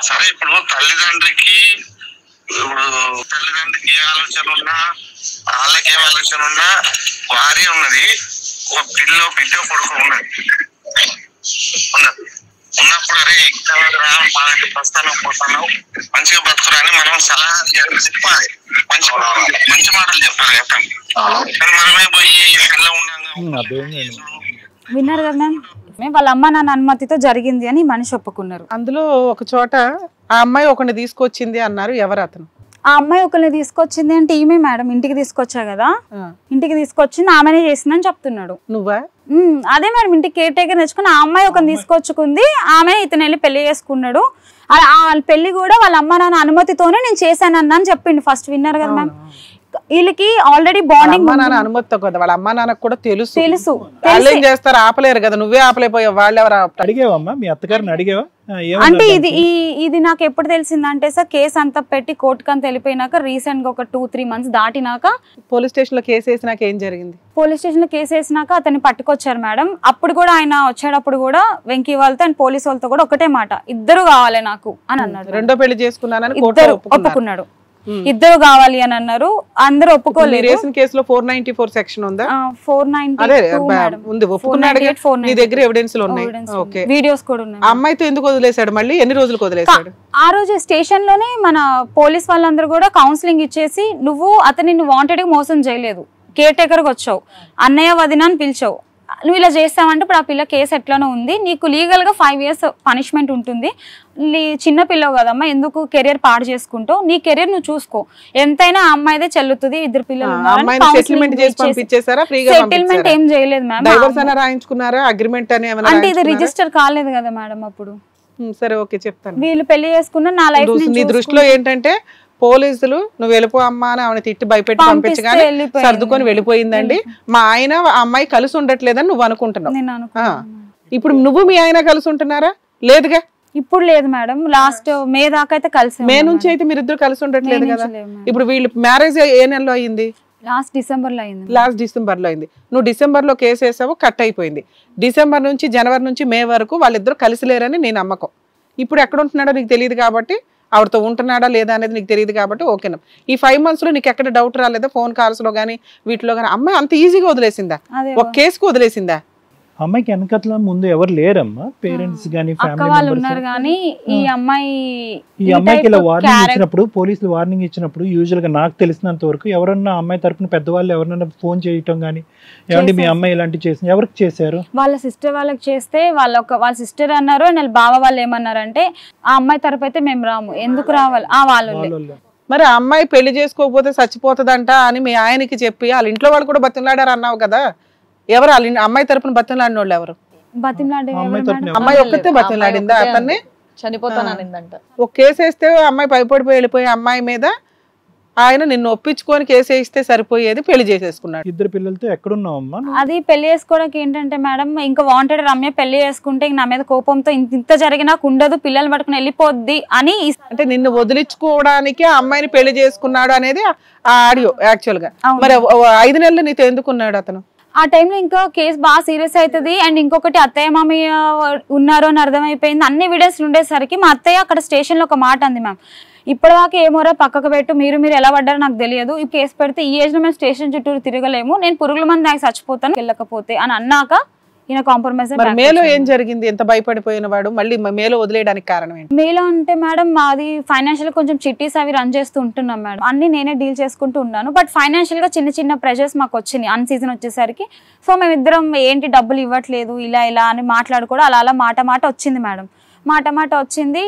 Speaker 5: సరే ఇప్పుడు తల్లిదండ్రికి ఏ ఆలోచన ఉన్నా వాళ్ళకి ఏం ఆలోచన ఉన్నా భార్య ఉన్నది, ఒక బిడ్డ కొడుకు ఉన్నది ఉన్నప్పుడు అరే ప్రస్థానం పోతాను మంచిగా బతుకురాని మనం సలహా చెప్పాలి, మంచి మాటలు చెప్పాలి చెప్పండి. మనమే పోయి పిల్ల
Speaker 2: విన్నారు కదా మ్యామ్, వాళ్ళ అమ్మ నాన్న అనుమతితో జరిగింది అని మనిషి ఒప్పుకున్నారు.
Speaker 3: అందులో ఒక చోట ఆ అమ్మాయి ఒకరిని తీసుకొచ్చింది అన్నారు. ఎవరు అతను?
Speaker 2: ఆ అమ్మాయి ఒకరిని తీసుకొచ్చింది అంటే ఈమె మేడం ఇంటికి తీసుకొచ్చా కదా, ఇంటికి తీసుకొచ్చింది ఆమెనే చేసిందని చెప్తున్నాడు.
Speaker 3: నువ్వా?
Speaker 2: అదే మేడం, ఇంటికి కేర్ టేకర్ తెచ్చుకుని ఆ అమ్మాయి ఒకరిని తీసుకొచ్చుకుంది, ఆమె ఇతను వెళ్ళి పెళ్లి చేసుకున్నాడు. వాళ్ళ పెళ్లి కూడా వాళ్ళ అమ్మ నాన్న అనుమతితోనే నేను చేశానన్నా అని చెప్పిండు. ఫస్ట్ విన్నారు కదా మ్యామ్, వీళ్ళకి ఆల్రెడీ బాండింగ్
Speaker 3: అనుమతితో కదా, వాళ్ళ అమ్మ నాన్నకు కూడా తెలుసు వాళ్ళు ఏం చేస్తారు, ఆపలేరు కదా, నువ్వే ఆపలేకపోయావు. వాళ్ళు ఎవరు
Speaker 4: అడిగావమ్మా మీ అత్తగారిని? అడిగావా?
Speaker 2: అంటే ఇది నాకు ఎప్పుడు తెలిసిందంటే సార్, కేసు అంతా పెట్టి కోర్టుకి అంతా వెళ్ళిపోయినాక రీసెంట్ గా ఒక 2-3 months దాటినాక
Speaker 3: పోలీస్ స్టేషన్ లో కేసు వేసినాక ఏం జరిగింది?
Speaker 2: పోలీస్ స్టేషన్ లో కేసు వేసినాక అతన్ని పట్టుకొచ్చారు మేడం. అప్పుడు కూడా ఆయన వచ్చేటప్పుడు కూడా వెంకీ వాళ్ళతో అండ్ పోలీస్ వాళ్ళతో కూడా ఒకటే మాట, ఇద్దరు కావాలి నాకు అని అన్నాడు.
Speaker 3: రెండో పెళ్లి చేసుకున్నానని
Speaker 2: ఒప్పుకున్నాడు. ఇద్దరు కావాలి అని అన్నారు, అందరూ ఒప్పుకోలేదు.
Speaker 3: కేసులో 494 సెక్షన్ ఉందా?
Speaker 2: 492
Speaker 3: నీ దగ్గర ఎవిడెన్స్ ఉన్నాయి,
Speaker 2: వీడియోస్ కూడా ఉన్నాయి.
Speaker 3: అమ్మాయితో ఎందుకు వదిలేశాడు? మళ్ళీ ఎన్ని రోజులకు వదిలేశాడు?
Speaker 2: ఆ రోజు స్టేషన్ లోనే మన పోలీస్ వాళ్ళందరూ కూడా కౌన్సిలింగ్ ఇచ్చేసి, నువ్వు అతన్ని వాంటెడ్ గా మోసం చేయలేదు, కేర్ టేకర్ గా వచ్చావు, అన్నయ్య వదిన అని పిలిచావు, నువ్వు ఇలా చేస్తావంటే ఇప్పుడు ఆ పిల్ల కేసు ఎట్లానో ఉంది, నీకు లీగల్ గా 5 years పనిష్మెంట్ ఉంటుంది, చిన్న పిల్లవు కదమ్మా, ఎందుకు కెరీర్ పాడు చేసుకుంటావు, నీ కెరీర్ నువ్వు చూసుకో, ఎంతైనా ఆ అమ్మాయిదే చెల్లుతుంది, ఇద్దరు పిల్లలు సెటిల్మెంట్ ఏం చేయలేదు అంటే ఇది రిజిస్టర్ కాలేదు కదా మేడం అప్పుడు.
Speaker 3: సరే ఓకే చెప్తాను.
Speaker 2: వీళ్ళు పెళ్లి చేసుకున్న నా లైఫ్
Speaker 3: నీ దృష్టిలో ఏంటంటే పోలీసులు నువ్వు వెళ్ళిపో అమ్మా అని ఆమె తిట్టి భయపెట్టి పంపించగానే సర్దుకొని వెళ్ళిపోయిందండి, మా ఆయన అమ్మాయి కలిసి ఉండట్లేదని నువ్వు అనుకుంటున్నావు. ఇప్పుడు నువ్వు మీ ఆయన కలిసి ఉంటున్నారా? లేదుగా.
Speaker 2: ఇప్పుడు లేదు మేడం, లాస్ట్ మే దాకా అయితే కలిసి,
Speaker 3: మే నుంచి అయితే మీరిద్దరు కలిసి ఉండట్లేదు కదా. ఇప్పుడు వీళ్ళు మ్యారేజ్ ఏ నెలలో అయింది?
Speaker 2: లాస్ట్ డిసెంబర్ లో అయింది.
Speaker 3: లాస్ట్ డిసెంబర్ లో అయింది. నువ్వు డిసెంబర్ లో కేసు వేసావు, కట్ అయిపోయింది. డిసెంబర్ నుంచి జనవరి నుంచి మే వరకు వాళ్ళిద్దరు కలిసి లేరని నీ నమ్మకం. ఇప్పుడు ఎక్కడ ఉంటున్నాడో నీకు తెలియదు కాబట్టి, ఆవిడతో ఉంటున్నాడా లేదా అనేది నీకు తెలియదు కాబట్టి ఓకేనా. ఈ 5 months లో నీకు ఎక్కడ డౌట్ రాలేదా? ఫోన్ కాల్స్ లో గానీ వీటిలో గానీ అమ్మాయి అంత ఈజీగా వదిలేసిందా? ఒక కేసుకు వదిలేసిందా?
Speaker 4: అమ్మాయికి వెనకట్ల ముందు ఎవరు లేరమ్మా, పేరెంట్స్ గానీ ఫ్యామిలీ
Speaker 2: వాళ్ళు ఉన్నారు కానీ ఈ
Speaker 4: అమ్మాయికి ఇలా వార్నింగ్ ఇచ్చినప్పుడు, పోలీసులు వార్నింగ్ ఇచ్చినప్పుడు యూజువల్ గా నాకు తెలిసినంత వరకు ఎవరన్నా అమ్మాయి తరపున పెద్దవాళ్ళు ఎవరన్నా ఫోన్ చేయటం గానీ, ఏమంటే మీ అమ్మాయి ఇలాంటి చేసింది, ఎవరికి చేశారు?
Speaker 2: వాళ్ళ సిస్టర్ వాళ్ళకి చేస్తే వాళ్ళ సిస్టర్ అన్నారు, బావ వాళ్ళు ఏమన్నారంటే ఆ అమ్మాయి తరపు అయితే మేము రాము, ఎందుకు రావాలి వాళ్ళు.
Speaker 3: మరి ఆ అమ్మాయి పెళ్లి చేసుకోకపోతే చచ్చిపోతుందంట అని మీ ఆయనకి చెప్పి వాళ్ళ ఇంట్లో వాళ్ళు కూడా బతిమలాడారు అన్నావు కదా, ఎవరు వాళ్ళ అమ్మాయి తరపున బతిమలాడిన వాళ్ళు ఎవరు? అమ్మాయి ఒక్కతే బతిమలాడిందా అతన్ని?
Speaker 1: చనిపోతానంట.
Speaker 3: ఒక కేసు వేస్తే అమ్మాయి భయపడిపోయి వెళ్ళిపోయి అమ్మాయి మీద ఆయన నిన్ను ఒప్పించుకొని కేసు వేస్తే సరిపోయేది, పెళ్లి చేసేసుకున్నాడు.
Speaker 4: ఇద్దరు పిల్లలతో ఎక్కడున్నావమ్మా?
Speaker 2: అది పెళ్లి చేసుకోవడానికి ఏంటంటే మేడం, ఇంకా వాంటెడ్ రమ్య పెళ్లి చేసుకుంటే నా మీద కోపంతో ఇంత జరిగినా ఉండదు, పిల్లలు పట్టుకుని వెళ్ళిపోద్ది అని.
Speaker 3: అంటే నిన్ను వదిలించుకోవడానికి ఆ అమ్మాయిని పెళ్లి చేసుకున్నాడు అనేది ఆ ఆడియో యాక్చువల్ గా. మరి 5 నెలలు నీతో ఎందుకున్నాడు అతను?
Speaker 2: ఆ టైంలో ఇంకా కేసు బాగా సీరియస్ అవుతుంది, అండ్ ఇంకొకటి అత్తయ్య మామయ్య ఉన్నారు అని అర్థమైపోయింది. అన్ని వీడియోస్ ఉండేసరికి మా అత్తయ్య అక్కడ స్టేషన్ లో ఒక మాట అంది, మ్యామ్ ఇప్పటిదాకా ఏమోరా పక్కకు పెట్టు, మీరు ఎలా పడ్డారో నాకు తెలియదు, ఈ కేసు పెడితే ఈ ఏజ్ లో మేము స్టేషన్ చుట్టూరు తిరగలేము, నేను పురుగుల మంది దాకా చచ్చిపోతాను వెళ్ళకపోతే అని అన్నాక ఈయన కాంప్రమైజ్.
Speaker 3: మేలో ఏం జరిగింది? ఎంత భయపడిపోయిన వాడు మళ్ళీ మేలో వదిలేయడానికి కారణం ఏంటి?
Speaker 2: మేలో అంటే మేడం మాది ఫైనాన్షియల్ కొంచెం చిట్టీస్ అవి రన్ చేస్తూ ఉంటున్నాం మేడం, అన్ని నేనే డీల్ చేసుకుంటూ ఉన్నాను. బట్ ఫైనాన్షియల్ గా చిన్న ప్రెషర్స్ మాకు వచ్చినాయి అన్ సీజన్ వచ్చేసరికి. సో మేమిద్దరం ఏంటి డబ్బులు ఇవ్వట్లేదు ఇలా అని మాట్లాడుకోవడం అలా మాట వచ్చింది మేడం, మాట వచ్చింది.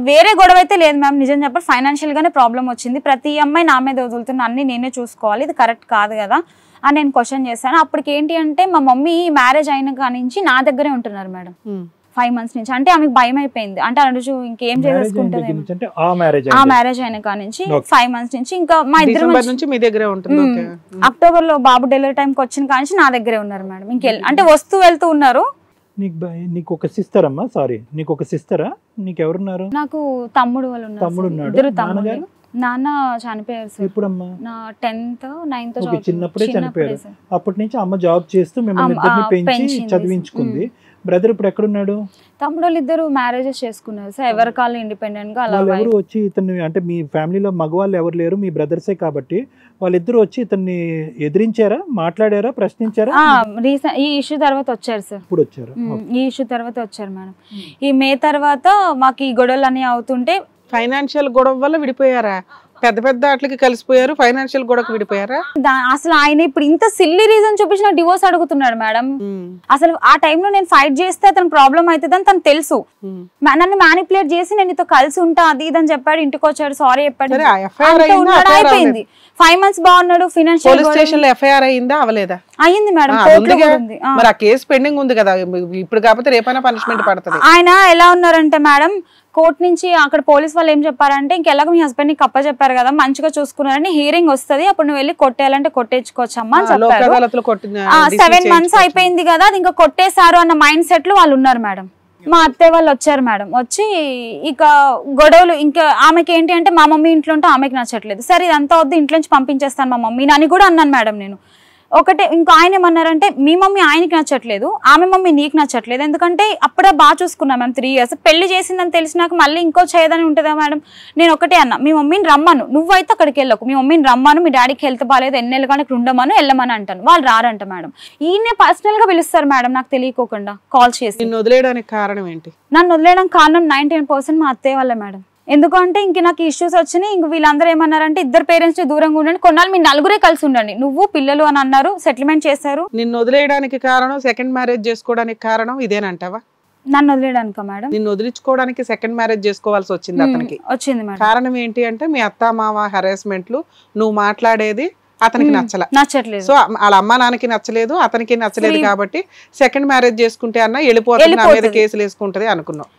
Speaker 2: వేరే గొడవ అయితే లేదు మ్యామ్, నిజం చెప్పాలి ఫైనాన్షియల్ గానే ప్రాబ్లం వచ్చింది. ప్రతి అమ్మాయి నా మీద వదులుతున్నా, అన్ని నేనే చూసుకోవాలి, ఇది కరెక్ట్ కాదు కదా అని నేను క్వశ్చన్ చేశాను. అప్పటికి ఏంటి అంటే మా మమ్మీ మ్యారేజ్ అయిన కాడి నుంచి నా దగ్గరే ఉంటున్నారు మేడం 5 months నుంచి. అంటే ఆమెకు భయం అయిపోయింది, అంటే అడుగు ఇంకేం చేసుకుంటుంది, ఆ మ్యారేజ్ అయిన కాడి నుంచి 5 months నుంచి ఇంకా మా ఇద్దరు అక్టోబర్ లో బాబు డెలివరీ టైంకి వచ్చిన కాడి నుంచి నా దగ్గరే ఉన్నారు మేడం. అంటే వస్తూ వెళ్తూ ఉన్నారు.
Speaker 4: నీకు ఒక సిస్టర్ అమ్మా? సారీ, నీకు ఒక సిస్టరా? నీకు ఎవరున్నారు?
Speaker 2: నాకు తమ్ముడు వాళ్ళు ఉన్నారు.
Speaker 4: తమ్ముడు ఉన్నాడు.
Speaker 2: నాన్న చనిపోయారు సార్.
Speaker 4: ఎప్పుడమ్మా?
Speaker 2: నా 10th 9th
Speaker 4: ఓకే, చిన్నప్పుడే చనిపోయారు.
Speaker 2: సార్.
Speaker 4: అప్పటి నుంచి అమ్మ జాబ్ చేస్తూ మిమ్మల్ని ఇద్దరిని పెంచి
Speaker 2: పెంచింది.
Speaker 4: చదివించుకుంది. బ్రదర్ ఇప్పుడు ఎక్కడున్నాడు?
Speaker 2: తమ్ముడు వాళ్ళు ఇద్దరు మ్యారేజెస్ చేసుకున్నారు సార్, ఎవరి కాళ్ళు ఇండిపెండెంట్ గా అలా.
Speaker 4: వాళ్ళు ఎవరు వచ్చి ఇతన్ని, అంటే మీ ఫ్యామిలీలో మగవాళ్ళు ఎవరు లేరు, మీ బ్రదర్సే కాబట్టి వాళ్ళిద్దరు వచ్చి ఇతన్ని ఎదిరించారా, మాట్లాడారా, ప్రశ్నించారా?
Speaker 2: రీసెంట్ ఈ ఇష్యూ తర్వాత వచ్చారు సార్.
Speaker 4: ఇప్పుడు వచ్చారు.
Speaker 2: ఈ ఇష్యూ తర్వాత వచ్చారు మేడం. ఈ మే తర్వాత మాకు ఈ గొడవలు అన్ని అవుతుంటే
Speaker 3: ఫైనాన్షియల్ గొడవ వల్ల విడిపోయారా? పెద్ద పెద్ద వాటికి కలిసిపోయారు, ఫైనాన్షియల్ గొడవకు విడిపోయారా?
Speaker 2: అసలు ఆయన ఇప్పుడు ఇంత సిల్లీ రీజన్ చూపించిన డివోర్స్ అడుగుతున్నాడు మేడం. అసలు ఆ టైంలో నేను ఫైట్ చేస్తే అతను ప్రాబ్లం అవుతుందని తనకు తెలుసు. నన్ను మ్యానిపులేట్ చేసి నేను నీతో కలిసి ఉంటా అది ఇది అని చెప్పాడు. ఇంటికి వచ్చాడు, సారీ చెప్పాడు, అయిపోయింది. 5 months బాగున్నాడు. ఫైనాన్షియల్
Speaker 3: పోలీస్ స్టేషన్ లో ఎఫ్ఐఆర్ అయిందా అవలేదా?
Speaker 2: అయ్యింది మేడం, కోర్టులో కూడా ఉంది.
Speaker 3: మరి ఆ కేసు పెండింగ్ ఉంది కదా, ఇప్పుడు కాకపోతే రేపైనా పనిష్మెంట్ పడుతుంది.
Speaker 2: ఆయన ఎలా ఉన్నారంటే మేడం, కోర్టు నుంచి అక్కడ పోలీస్ వాళ్ళు ఏం చెప్పారంటే, ఇంకెలాగో మీ హస్బెండ్ ని కప్ప చెప్పారు కదా, మంచిగా చూసుకున్నారని, హియరింగ్ వస్తుంది, అప్పుడు నువ్వు వెళ్ళి కొట్టేయాలంటే కొట్టేసుకోవచ్చమ్మా అని చెప్పారు. 7 months అయిపోయింది కదా, అది ఇంకా కొట్టేశారు అన్న మైండ్ సెట్ లో వాళ్ళు ఉన్నారు మేడం. మా అత్తయ్య వాళ్ళు వచ్చారు మేడం. వచ్చి ఇక గొడవలు, ఇంకా ఆమెకి ఏంటి అంటే మా మమ్మీ ఇంట్లో ఉంటే ఆమెకి నచ్చట్లేదు. సరే ఇదంతా వద్దు, ఇంట్లో నుంచి పంపించేస్తాను మా మమ్మీని అని కూడా అన్నాను మేడం నేను. ఒకటే ఇంకా ఆయన ఏమన్నారంటే, మీ మమ్మీ ఆయనకి నచ్చట్లేదు, ఆమె మమ్మీ నీకు నచ్చట్లేదు, ఎందుకంటే అప్పుడే బాగా చూసుకున్నాం మేము 3 years. పెళ్లి చేసిందని తెలిసినాక మళ్ళీ ఇంకో చేయదని ఉంటుందా మేడం? నేను ఒకటే అన్నా, మీ మమ్మీని రమ్మను, నువ్వైతే అక్కడికి వెళ్ళకు, మీ మమ్మీని రమ్మను, మీ డాడీకి హెల్త్ బాగాలేదు, ఎన్నెళ్ళు కానీ ఉండమను, వెళ్ళమని అంటాను. వాళ్ళు రారంట మేడం. ఈయనే పర్సనల్ గా పిలుస్తారు మేడం, నాకు తెలియకోకుండా కాల్ చేసి.
Speaker 3: నిన్ను వదిలేయడానికి కారణం ఏంటి?
Speaker 2: నన్ను వదిలేయడానికి కారణం 99% మా అత్తయ్య వాళ్ళే మేడం. ఎందుకంటే ఇంక నాకు ఇష్యూస్ వచ్చినాయి. ఇంక వీళ్ళందరూ ఏమన్నారంటే, ఇద్దరు పేరెంట్స్ దూరంగా ఉండండి, కొన్నాళ్ళు మీ నలుగురే కలిసి ఉండండి, నువ్వు పిల్లలు అని అన్నారు. సెటిల్మెంట్ చేశారు.
Speaker 3: నిన్ను వదిలేయడానికి కారణం, సెకండ్ మ్యారేజ్ చేసుకోవడానికి కారణం ఇదేనంటావా?
Speaker 2: నన్ను వదిలేయడానికా మేడం?
Speaker 3: నిన్ను వదిలించుకోవడానికి సెకండ్ మ్యారేజ్ చేసుకోవాల్సి వచ్చింది అతనికి.
Speaker 2: వచ్చింది మేడం.
Speaker 3: కారణం ఏంటి అంటే, మీ అత్త మామ హెరాస్మెంట్లు, నువ్వు మాట్లాడేది అతనికి
Speaker 2: నచ్చలేదు.
Speaker 3: సో వాళ్ళ అమ్మ నాన్నకి నచ్చలేదు, అతనికి నచ్చలేదు, కాబట్టి సెకండ్ మ్యారేజ్ చేసుకుంటే అన్న వెళ్ళిపోతుంది, నా మీద కేసులు వేసుకుంటది అనుకున్నాడు.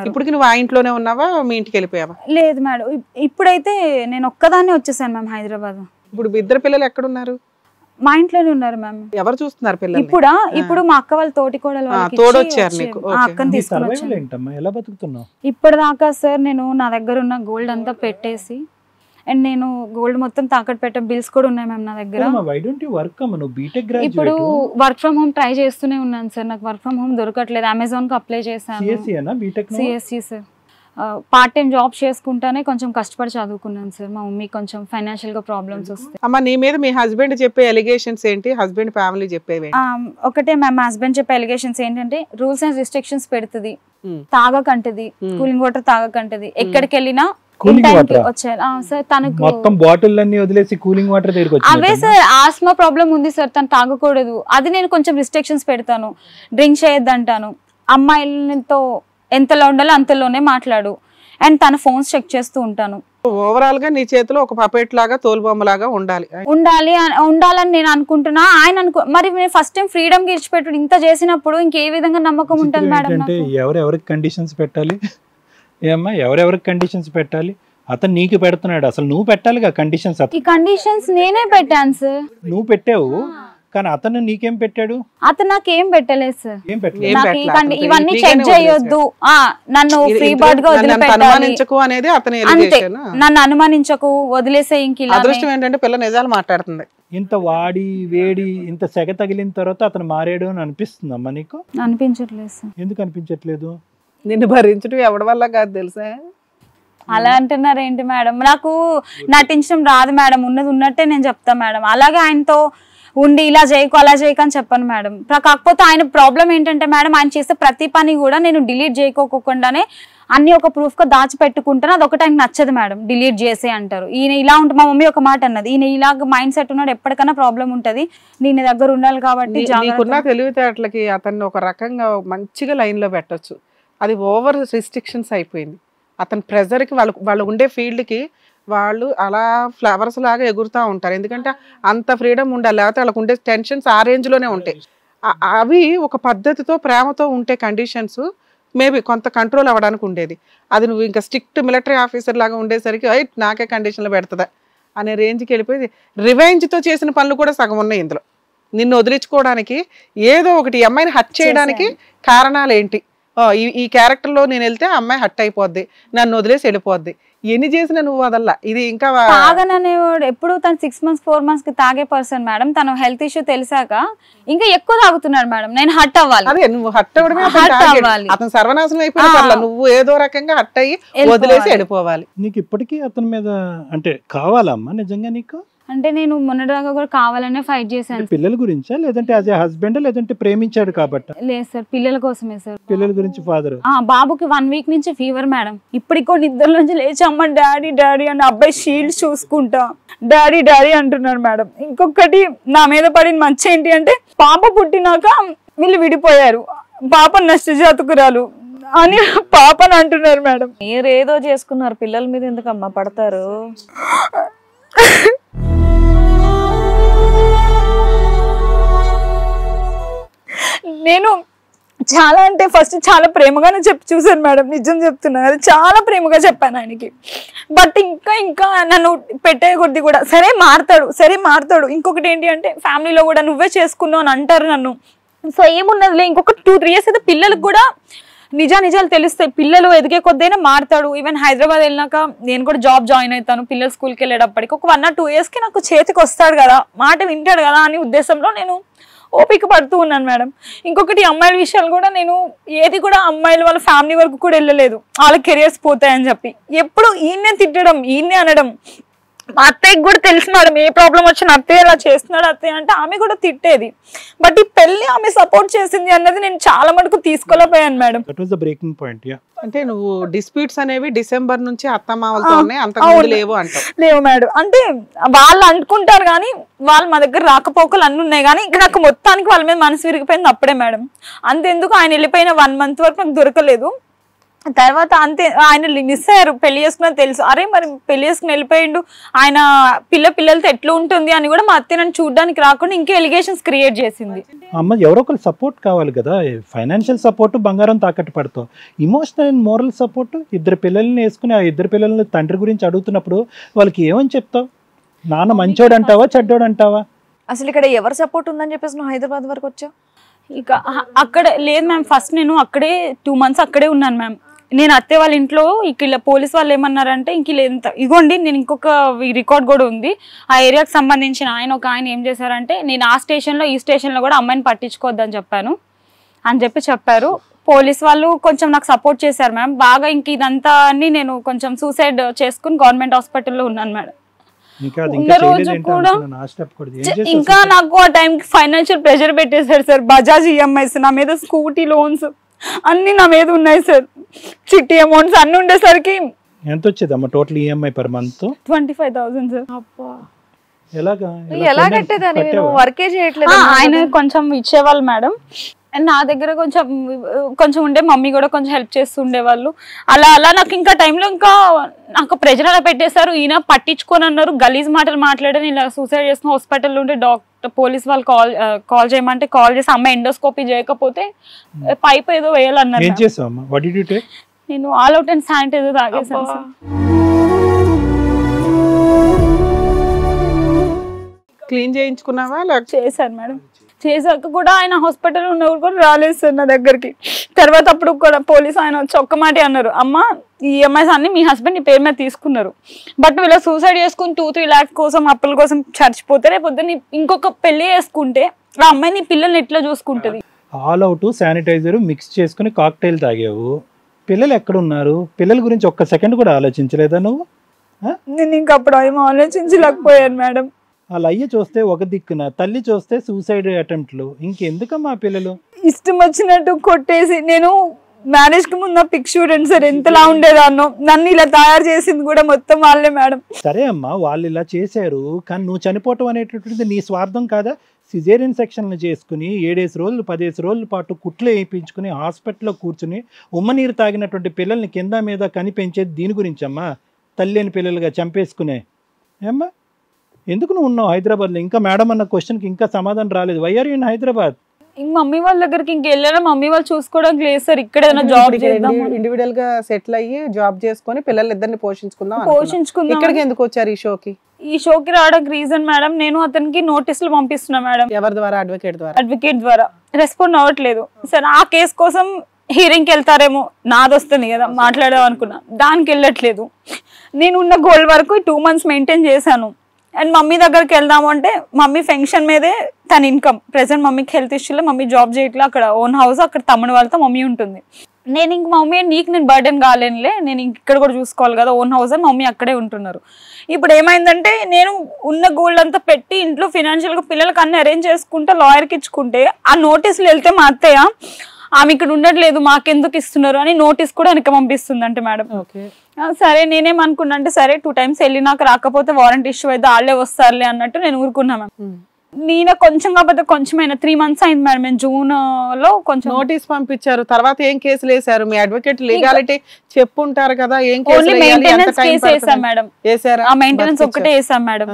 Speaker 3: ఇప్పుడు నువ్వు ఆ ఇంట్లోనే ఉన్నావా, మీ ఇంటికి వెళ్ళిపోయావా?
Speaker 2: లేదు మేడం, ఇప్పుడైతే నేను ఒక్కదాన్నే వచ్చేసాను మ్యామ్ హైదరాబాద్.
Speaker 3: ఇప్పుడు ఇద్దరు పిల్లలు ఎక్కడున్నారు?
Speaker 2: మా ఇంట్లోనే ఉన్నారు మ్యామ్.
Speaker 3: ఎవరు చూస్తున్నారు పిల్లలు?
Speaker 2: ఇప్పుడు మా అక్క వాళ్ళ తోటి కోడలు
Speaker 3: తోడొచ్చారు నీకు.
Speaker 2: అక్కని తీసుకుని
Speaker 4: ఎలా బతుకుతున్నావు?
Speaker 2: ఇప్పటిదాకా సార్ నేను నా దగ్గర ఉన్న గోల్డ్ అంతా పెట్టేసి, అండ్ నేను గోల్డ్ మొత్తం తాకట్టు పెట్టే బిల్స్ కూడా ఉన్నాయి మ్యామ్ నా దగ్గర. ఇప్పుడు వర్క్ ఫ్రమ్ హోమ్ ట్రై చేస్తూనే ఉన్నాను సార్, నాకు వర్క్ ఫ్రమ్ హోమ్ దొరకట్లేదు. అమెజాన్ కి అప్లై చేశాను. CSC sir. Part time job చేసుకుంటానే కొంచెం కష్టపడి చదువుకున్నాను సార్. మా మమ్మీ కొంచెం ఫైనాన్షియల్ గా ప్రాబ్లమ్స్ వస్తాయి.
Speaker 3: అమ్మ, నీ మీద మీ హస్బెండ్ చెప్పే ఎలిగేషన్స్ ఏంటి? హస్బెండ్ ఫ్యామిలీ చెప్పేవి?
Speaker 2: ఒకటే మ్యామ్, మా హస్బెండ్ చెప్పే ఎలిగేషన్స్ ఏంటంటే, రూల్స్ అండ్ రిస్ట్రిక్షన్స్ పెడుతుంది, తాగకంటది, కూలింగ్ వాటర్ తాగకంటది, ఎక్కడికి వెళ్ళినా అవే సార్. ఆస్మా ప్రాబ్లం ఉంది సార్, తను తాగకూడదు, అది నేను కొంచెం రిస్ట్రిక్షన్స్ పెడతాను. డ్రింక్ చేయొద్దు అంటాను. అమ్మాయిలతో ఎంతలో ఉండాలో అంతలోనే మాట్లాడు, అండ్ తన ఫోన్స్ చెక్ చేస్తూ ఉంటాను.
Speaker 3: ఓవరాల్ గా నీ చేతిలో ఒక పపెట్ లాగా, తోలుబొమ్మ లాగా
Speaker 2: ఉండాలని నేను అనుకుంటున్నా. ఆయన మరి నేను ఫస్ట్ టైం ఫ్రీడమ్ గా ఇచ్చిపెట్టు ఇంత చేసినప్పుడు ఇంకే విధంగా నమ్మకం ఉంటుంది మేడం?
Speaker 4: ఎవరెవరికి కండిషన్స్ పెట్టాలి ఏమ్మా? ఎవరెవరికి కండిషన్స్ పెట్టాలి? అతను నీకు పెడుతున్నాడు, అసలు నువ్వు పెట్టాలిగా కండిషన్స్.
Speaker 2: ఈ కండిషన్స్ నేనే పెట్టాను సార్.
Speaker 4: నువ్వు పెట్టావు, కానీ అతను నీకేం పెట్టాడు?
Speaker 2: అతను నాకేం పెట్టలేదు సార్.
Speaker 4: ఏం పెట్టలేదు.
Speaker 2: ఇవన్నీ చెక్ చేయొద్దు, నన్ను ఫ్రీ బర్డ్ గా వదిలిపెట్టాలి అంతే, నన్ను అనుమానించకు, వదిలేసే. ఇంక
Speaker 3: అదృష్టం ఏంటంటే పిల్ల నిజాలు మాట్లాడుతుంది.
Speaker 4: ఇంత వాడి వేడి ఇంత సెగ తగిలిన తర్వాత అతను మారాడు అని అనిపిస్తుందమ్మా నీకు?
Speaker 2: అనిపించట్లేదు సార్.
Speaker 4: ఎందుకు అనిపించట్లేదు?
Speaker 3: నిన్ను భరించడం ఎవరి వల్ల కాదు తెలుసా?
Speaker 2: అలా అంటున్నారు ఏంటి మేడం? నాకు నటించడం రాదు మేడం, ఉన్నది ఉన్నట్టే నేను చెప్తా మేడం. అలాగే ఆయనతో ఉండి ఇలా చేయకు అలా చేయకు అని చెప్పను మేడం. కాకపోతే ఆయన ప్రాబ్లం ఏంటంటే మేడం, ఆయన చేసే ప్రతి పని కూడా నేను డిలీట్ చేయకోకుండానే అన్ని ఒక ప్రూఫ్ గా దాచిపెట్టుకుంటాను. అదొకటి ఆయనకు నచ్చదు మేడం, డిలీట్ చేసే అంటారు. ఈయన ఇలా ఉంటుంది, మా మమ్మీ ఒక మాట అన్నది, ఈయన ఇలాగ మైండ్ సెట్ ఉన్నాడు, ఎప్పటికైనా ప్రాబ్లం ఉంటది, నేను దగ్గర ఉండాలి కాబట్టి.
Speaker 3: నీకున్న తెలివితేటలకి అతన్ని ఒక రకంగా మంచిగా లైన్ లో పెట్టొచ్చు. అది ఓవర్ రిస్ట్రిక్షన్స్ అయిపోయింది. అతని ప్రెజర్కి వాళ్ళు ఉండే ఫీల్డ్కి వాళ్ళు అలా ఫ్లవర్స్ లాగా ఎగురుతూ ఉంటారు. ఎందుకంటే అంత ఫ్రీడమ్ ఉండాలి, లేకపోతే వాళ్ళకు ఉండే టెన్షన్స్ ఆ రేంజ్లోనే ఉంటాయి. అవి ఒక పద్ధతితో ప్రేమతో ఉంటే కండిషన్స్ మేబీ కొంత కంట్రోల్ అవ్వడానికి ఉండేది. అది నువ్వు ఇంకా స్ట్రిక్ట్ మిలిటరీ ఆఫీసర్ లాగా ఉండేసరికి నాకే కండిషన్లు పెడుతుందా అనే రేంజ్కి వెళ్ళిపోయి రివెంజ్తో చేసిన పనులు కూడా సగం ఉన్నాయి ఇందులో. నిన్ను వదిలించుకోవడానికి ఏదో ఒకటి అమ్మాయిని హట్ చేయడానికి కారణాలు ఏంటి? ఈ క్యారెక్టర్లో నేను వెళ్తే అమ్మాయి హట్ అయిపోద్ది, నన్ను వదిలేసి వెళ్ళిపోద్ది, ఎన్ని చేసినా నువ్వు వదల్లా. ఇది ఇంకా
Speaker 2: తాగననేవాడు ఎప్పుడు తను 6 months 4 months కి తాగే పర్సన్ మేడం. తను హెల్త్ ఇష్యూ తెలిసాక ఇంకా ఎక్కువ తాగుతున్నాడు మేడం. నేను హట్ అవ్వాలి.
Speaker 3: అదే నువ్వు హట్ అవ్వడమే అతను సర్వనాశనం అయిపోయిన నువ్వు ఏదో రకంగా హట్ అయ్యి వదిలేసి వెళ్ళిపోవాలి.
Speaker 4: నీకు ఇప్పటికీ అతని మీద అంటే కావాలమ్మా నిజంగా నీకు?
Speaker 2: అంటే నేను మొన్నటిదాకా కూడా కావాలనే ఫైట్ చేశాను.
Speaker 4: పిల్లల గురించా లేదంటే యాజ్ ఏ హస్బెండ్ లేదంటే ప్రేమించాడు కాబట్టి?
Speaker 2: లేదు సార్, పిల్లల కోసమే సార్.
Speaker 4: పిల్లల గురించి ఫాదర్
Speaker 2: బాబుకి 1 week నుంచి ఫీవర్ మేడం. ఇప్పటికి కూడా నిద్ర నుంచి లేచి అమ్మ డాడీ డాడీ అని అబ్బాయి షీల్డ్ చూసుకుంటా డాడీ డాడీ అంటున్నారు మేడం. ఇంకొకటి నా మీద పడిన మంచి ఏంటి అంటే పాప పుట్టినాక వీళ్ళు విడిపోయారు. పాప నష్టజాతకురాలు అని పాపని అంటున్నారు మేడం.
Speaker 1: మీరు ఏదో చేసుకున్నారు, పిల్లల మీద ఎందుకమ్మా పడతారు?
Speaker 2: నేను చాలా అంటే ఫస్ట్ చాలా ప్రేమగానే చూసాను మేడం. నిజం చెప్తున్నా, అది చాలా ప్రేమగా చెప్పాను ఆయనకి. బట్ ఇంకా నన్ను పెట్టే కొద్ది కూడా సరే మారుతాడు. ఇంకొకటి ఏంటి అంటే ఫ్యామిలీలో కూడా నువ్వే చేసుకున్నావు అని అంటారు నన్ను. సో ఏమున్నదిలే, ఇంకొక 2-3 years అయితే పిల్లలకు కూడా నిజాలు తెలుస్తాయి. పిల్లలు ఎదిగే కొద్దైనా మారుతాడు. ఈవెన్ హైదరాబాద్ వెళ్ళినాక నేను కూడా జాబ్ జాయిన్ అవుతాను. పిల్లలు స్కూల్కి వెళ్ళేటప్పటికి ఒక 1 or 2 years కి నాకు చేతికి వస్తాడు కదా, మాట వింటాడు కదా అని ఉద్దేశంలో నేను ఓపిక పడుతూ ఉన్నాను మేడం. ఇంకొకటి అమ్మాయిల విషయాలు కూడా నేను ఏది కూడా అమ్మాయిల వాళ్ళ ఫ్యామిలీ వరకు కూడా వెళ్ళలేదు, వాళ్ళ కెరియర్స్ పోతాయని చెప్పి. ఎప్పుడు ఈయన్నే తిట్టడం, ఈయన్నే అనడం. మా అత్తయ్యకి కూడా తెలుసు మేడం, ఏ ప్రాబ్లం వచ్చిన అత్తయ్య ఇలా చేస్తున్నాడు అత్తయ్య అంటే ఆమె కూడా తిట్టేది. బట్ ఈ పెళ్లి ఆమె సపోర్ట్ చేసింది అన్నది నేను చాలా మటుకు తీసుకోలేకపోయాను మేడం.
Speaker 4: Breaking point.
Speaker 3: అంటే నువ్వు డిస్ప్యూట్స్ అనేవి డిసెంబర్ నుంచి అత్తమామలతో ఉన్నాయి, అంతకుముందు లేవు అంటావు?
Speaker 2: లేవు మేడం. అంటే వాళ్ళు అనుకుంటారు కానీ వాళ్ళు మా దగ్గర రాకపోకలు అన్ని ఉన్నాయి. కానీ ఇక్కడ నాకు మొత్తానికి వాళ్ళ మీద మనసు విరిగిపోయింది అప్పుడే మేడం. అంతెందుకు ఆయన వెళ్ళిపోయిన 1 month వరకు నాకు దొరకలేదు. తర్వాత అంతే ఆయన మిస్ అయ్యారు. పెళ్లి చేసుకున్నా తెలుసు. అరే మరి పెళ్లి చేసుకుని వెళ్ళిపోయిండు, ఆయన పిల్లలతో ఎట్లా ఉంటుంది అని కూడా మా అత్తే నన్ను చూడడానికి రాకుండా ఇంకా ఎలిగేషన్స్ క్రియేట్ చేసింది.
Speaker 4: అమ్మ ఎవరో ఒకరు సపోర్ట్ కావాలి కదా. ఫైనాన్షియల్ సపోర్ట్ బంగారం తాకట్టు పడతావు, ఇమోషనల్ అండ్ మోరల్ సపోర్ట్. 2 పిల్లల్ని వేసుకుని ఆ 2 పిల్లల్ని తండ్రి గురించి అడుగుతున్నప్పుడు వాళ్ళకి ఏమని చెప్తావు? నాన్న మంచోడు అంటావా చెడ్డోడు అంటావా?
Speaker 1: అసలు ఇక్కడ ఎవరు సపోర్ట్ ఉందని చెప్పేసి నువ్వు హైదరాబాద్ వరకు వచ్చావు?
Speaker 2: ఇక అక్కడ లేదు మ్యామ్. ఫస్ట్ నేను అక్కడే 2 months అక్కడే ఉన్నాను మ్యామ్. నేను అత్తే వాళ్ళ ఇంట్లో ఇక్కడ పోలీస్ వాళ్ళు ఏమన్నారంటే ఇంక ఎంత ఇగోండి, నేను ఇంకొక రికార్డ్ కూడా ఉంది. ఆ ఏరియాకి సంబంధించిన ఒక ఆయన ఏం చేశారంటే నేను ఆ స్టేషన్లో ఈ స్టేషన్లో కూడా అమ్మాయిని పట్టించుకోవద్దని చెప్పాను అని చెప్పారు. పోలీస్ వాళ్ళు కొంచెం నాకు సపోర్ట్ చేశారు మ్యామ్ బాగా. ఇంక ఇదంతా అని నేను కొంచెం సూసైడ్ చేసుకుని గవర్నమెంట్ హాస్పిటల్లో ఉన్నాను మేడం. ఉన్న రోజు కూడా ఇంకా నాకు ఆ టైంకి ఫైనాన్షియల్ ప్రెషర్ పెట్టేశారు సార్. బజాజ్ ఈఎంఐస్ నా మీద, స్కూటీ లోన్స్ అన్ని నా మీద ఉన్నాయి సార్. చిట్టి అమౌంట్స్ అన్ని ఉండేసరికి
Speaker 4: ఎంత వచ్చేదమ్మా total EMI per month?
Speaker 2: 25,000 sir.
Speaker 1: ఎలా కట్టేదాన్ని? వర్కే చేయట్లేదు.
Speaker 2: ఆయన కొంచెం ఇచ్చేవాళ్ళు మేడం. అండ్ నా దగ్గర కొంచెం ఉండే, మమ్మీ కూడా కొంచెం హెల్ప్ చేస్తూ ఉండేవాళ్ళు. అలా నాకు ఇంకా టైంలో ఇంకా నాకు ప్రెజర్ అలా పెట్టేశారు. ఈయన పట్టించుకొని అన్నారు, గలీజ్ మాటలు మాట్లాడారు. ఇలా సూసైడ్ చేసిన హాస్పిటల్లో ఉంటే పోలీస్ వాళ్ళు కాల్ చేయమంటే కాల్ చేసి అమ్మ ఎండోస్కోపీ చేయకపోతే పైప్ ఏదో వేయాలన్నారు. నేను ఆల్ అవుట్ అండ్ శానిటైజర్ తాగేసాను సార్.
Speaker 3: క్లీన్ చేయించుకున్నావా?
Speaker 2: చేశాను మేడం. చేశాక కూడా ఆయన హాస్పిటల్ ఉన్నప్పుడు కూడా రాలేదు సార్ నా దగ్గరికి. తర్వాత అప్పుడు కూడా పోలీస్ ఆయన వచ్చి ఒక్క మాట అన్నారు, అమ్మ ఈ ఈఎంఐస్ అన్ని మీ హస్బెండ్ నీ పేరు మీద తీసుకున్నారు, బట్ వీళ్ళ సూసైడ్ చేసుకుని 2-3 lakhs కోసం అప్పుల కోసం చచ్చిపోతే రేపొద్దు ఇంకొక పెళ్లి చేసుకుంటే ఆ అమ్మాయి నీ పిల్లల్ని ఎట్లా చూసుకుంటది?
Speaker 4: ఆల్ అవుట్ శానిటైజర్ మిక్స్ చేసుకుని కాక్టైల్ తాగావు. పిల్లలు ఎక్కడున్నారు? పిల్లల గురించి ఒక్క సెకండ్ కూడా ఆలోచించలేదా నువ్వు?
Speaker 2: నేను ఇంకా అప్పుడు ఏమో ఆలోచించలేకపోయాను మేడం.
Speaker 4: వాళ్ళ అయ్య చూస్తే ఒక దిక్కున, తల్లి చూస్తే సూసైడ్ అటెంప్ట్లు. ఇంకెందుకమ్మా పిల్లలు?
Speaker 2: ఇష్టం వచ్చినట్టు కొట్టేసి, నేను మ్యారేజ్ కి ముందు పిక్ చూడండి సార్ ఎంతలా ఉండేదాన్నో. నన్ను ఇలా తయారు చేసింది కూడా మొత్తం వాళ్ళే మేడం.
Speaker 4: సరే అమ్మా, వాళ్ళు ఇలా చేశారు, కానీ నువ్వు చనిపోవటం అనేటటువంటిది నీ స్వార్థం కాదా? సిజేరియన్ సెక్షన్లు చేసుకుని 7 రోజులు 10 రోజుల పాటు కుట్లు వేయించుకుని హాస్పిటల్లో కూర్చుని ఉమ్మనీరు తాగినటువంటి పిల్లల్ని కింద మీద కనిపెంచేది దీని గురించి అమ్మా? తల్లి అని పిల్లలుగా చంపేసుకునే ఏమ్మా? ఎందుకు నువ్వు ఉన్నావు హైదరాబాద్లో? ఇంకా మేడం అన్న క్వశ్చన్కి ఇంకా సమాధానం రాలేదు. Why are you in Hyderabad?
Speaker 2: Mummy వాళ్ళ దగ్గరికి ఇంక వెళ్ళారా? మమ్మీ వాళ్ళు చూసుకోవడానికి లేదు సార్. ఇక్కడ జాబ్ చేద్దాం,
Speaker 3: ఇండివిడువల్ గా సెటిల్ అయ్యి జాబ్ చేసుకొని పిల్లలిద్దరిని పోషించుకుందాం. ఇక్కడికి ఎందుకు వచ్చారు ఈ షోకి?
Speaker 2: ఈ షోకి రావడానికి రీజన్ మేడం, నేను అతనికి నోటీసులు పంపిస్తున్నా మేడం.
Speaker 3: ఎవరి ద్వారా? అడ్వకేట్ ద్వారా.
Speaker 2: అడ్వకేట్ ద్వారా రెస్పాండ్ అవ్వట్లేదు సార్. ఆ కేసు కోసం హీరింగ్కి వెళ్తారేమో, నాది వస్తుంది కదా మాట్లాడదాం అనుకున్నా, దానికి వెళ్ళట్లేదు. నేను ఉన్న గోల్ వరకు 2 months మెయింటైన్ చేశాను. అండ్ మమ్మీ దగ్గరికి వెళ్దాము అంటే మమ్మీ ఫంక్షన్ మీదే తన ఇన్కమ్. ప్రెసెంట్ మమ్మీకి హెల్త్ ఇష్యూలో మమ్మీ జాబ్ చేయట్లేదు, అక్కడ ఓన్ హౌస్, అక్కడ తమ్ముడు వాళ్ళతో మమ్మీ ఉంటుంది. నేను ఇంక మమ్మీ నీకు నేను బర్డెన్ కాలేనులే, నేను ఇక్కడ కూడా చూసుకోవాలి కదా, ఓన్ హౌస్ అని మమ్మీ అక్కడే ఉంటున్నారు. ఇప్పుడు ఏమైందంటే నేను ఉన్న గోల్డ్ అంతా పెట్టి ఇంట్లో ఫినాన్షియల్గా పిల్లలకి అన్ని అరేంజ్ చేసుకుంటే లాయర్కి ఇచ్చుకుంటే ఆ నోటీసులు వెళ్తే మా అత్తయ్య ఆమె ఇక్కడ ఉండట్లేదు మాకెందుకు ఇస్తున్నారు అని నోటీస్ కూడా వెనక పంపిస్తుంది అంటే మేడం. సరే నేనేమనుకున్నా అంటే సరే 2 times వెళ్ళి నాకు రాకపోతే వారంటీ ఇష్యూ అయితే వాళ్ళే వస్తారులే అన్నట్టు నేను ఊరుకున్నా మ్యామ్. నేను కొంచెం కాకపోతే కొంచెమైనా 3 months అయింది మేడం. నేను June లో కొంచెం
Speaker 3: నోటీస్ పంపించారు, తర్వాత ఏం కేసులు వేసారు? మీ అడ్వకేట్ లీగాలిటీ చెప్పుంటారు కదా, ఏం
Speaker 2: ఓన్లీ మెయింటెనెన్స్ కేసు వేసాం మేడం. ఆ మెయింటెనెన్స్ ఒక్కటే వేసాం మేడం.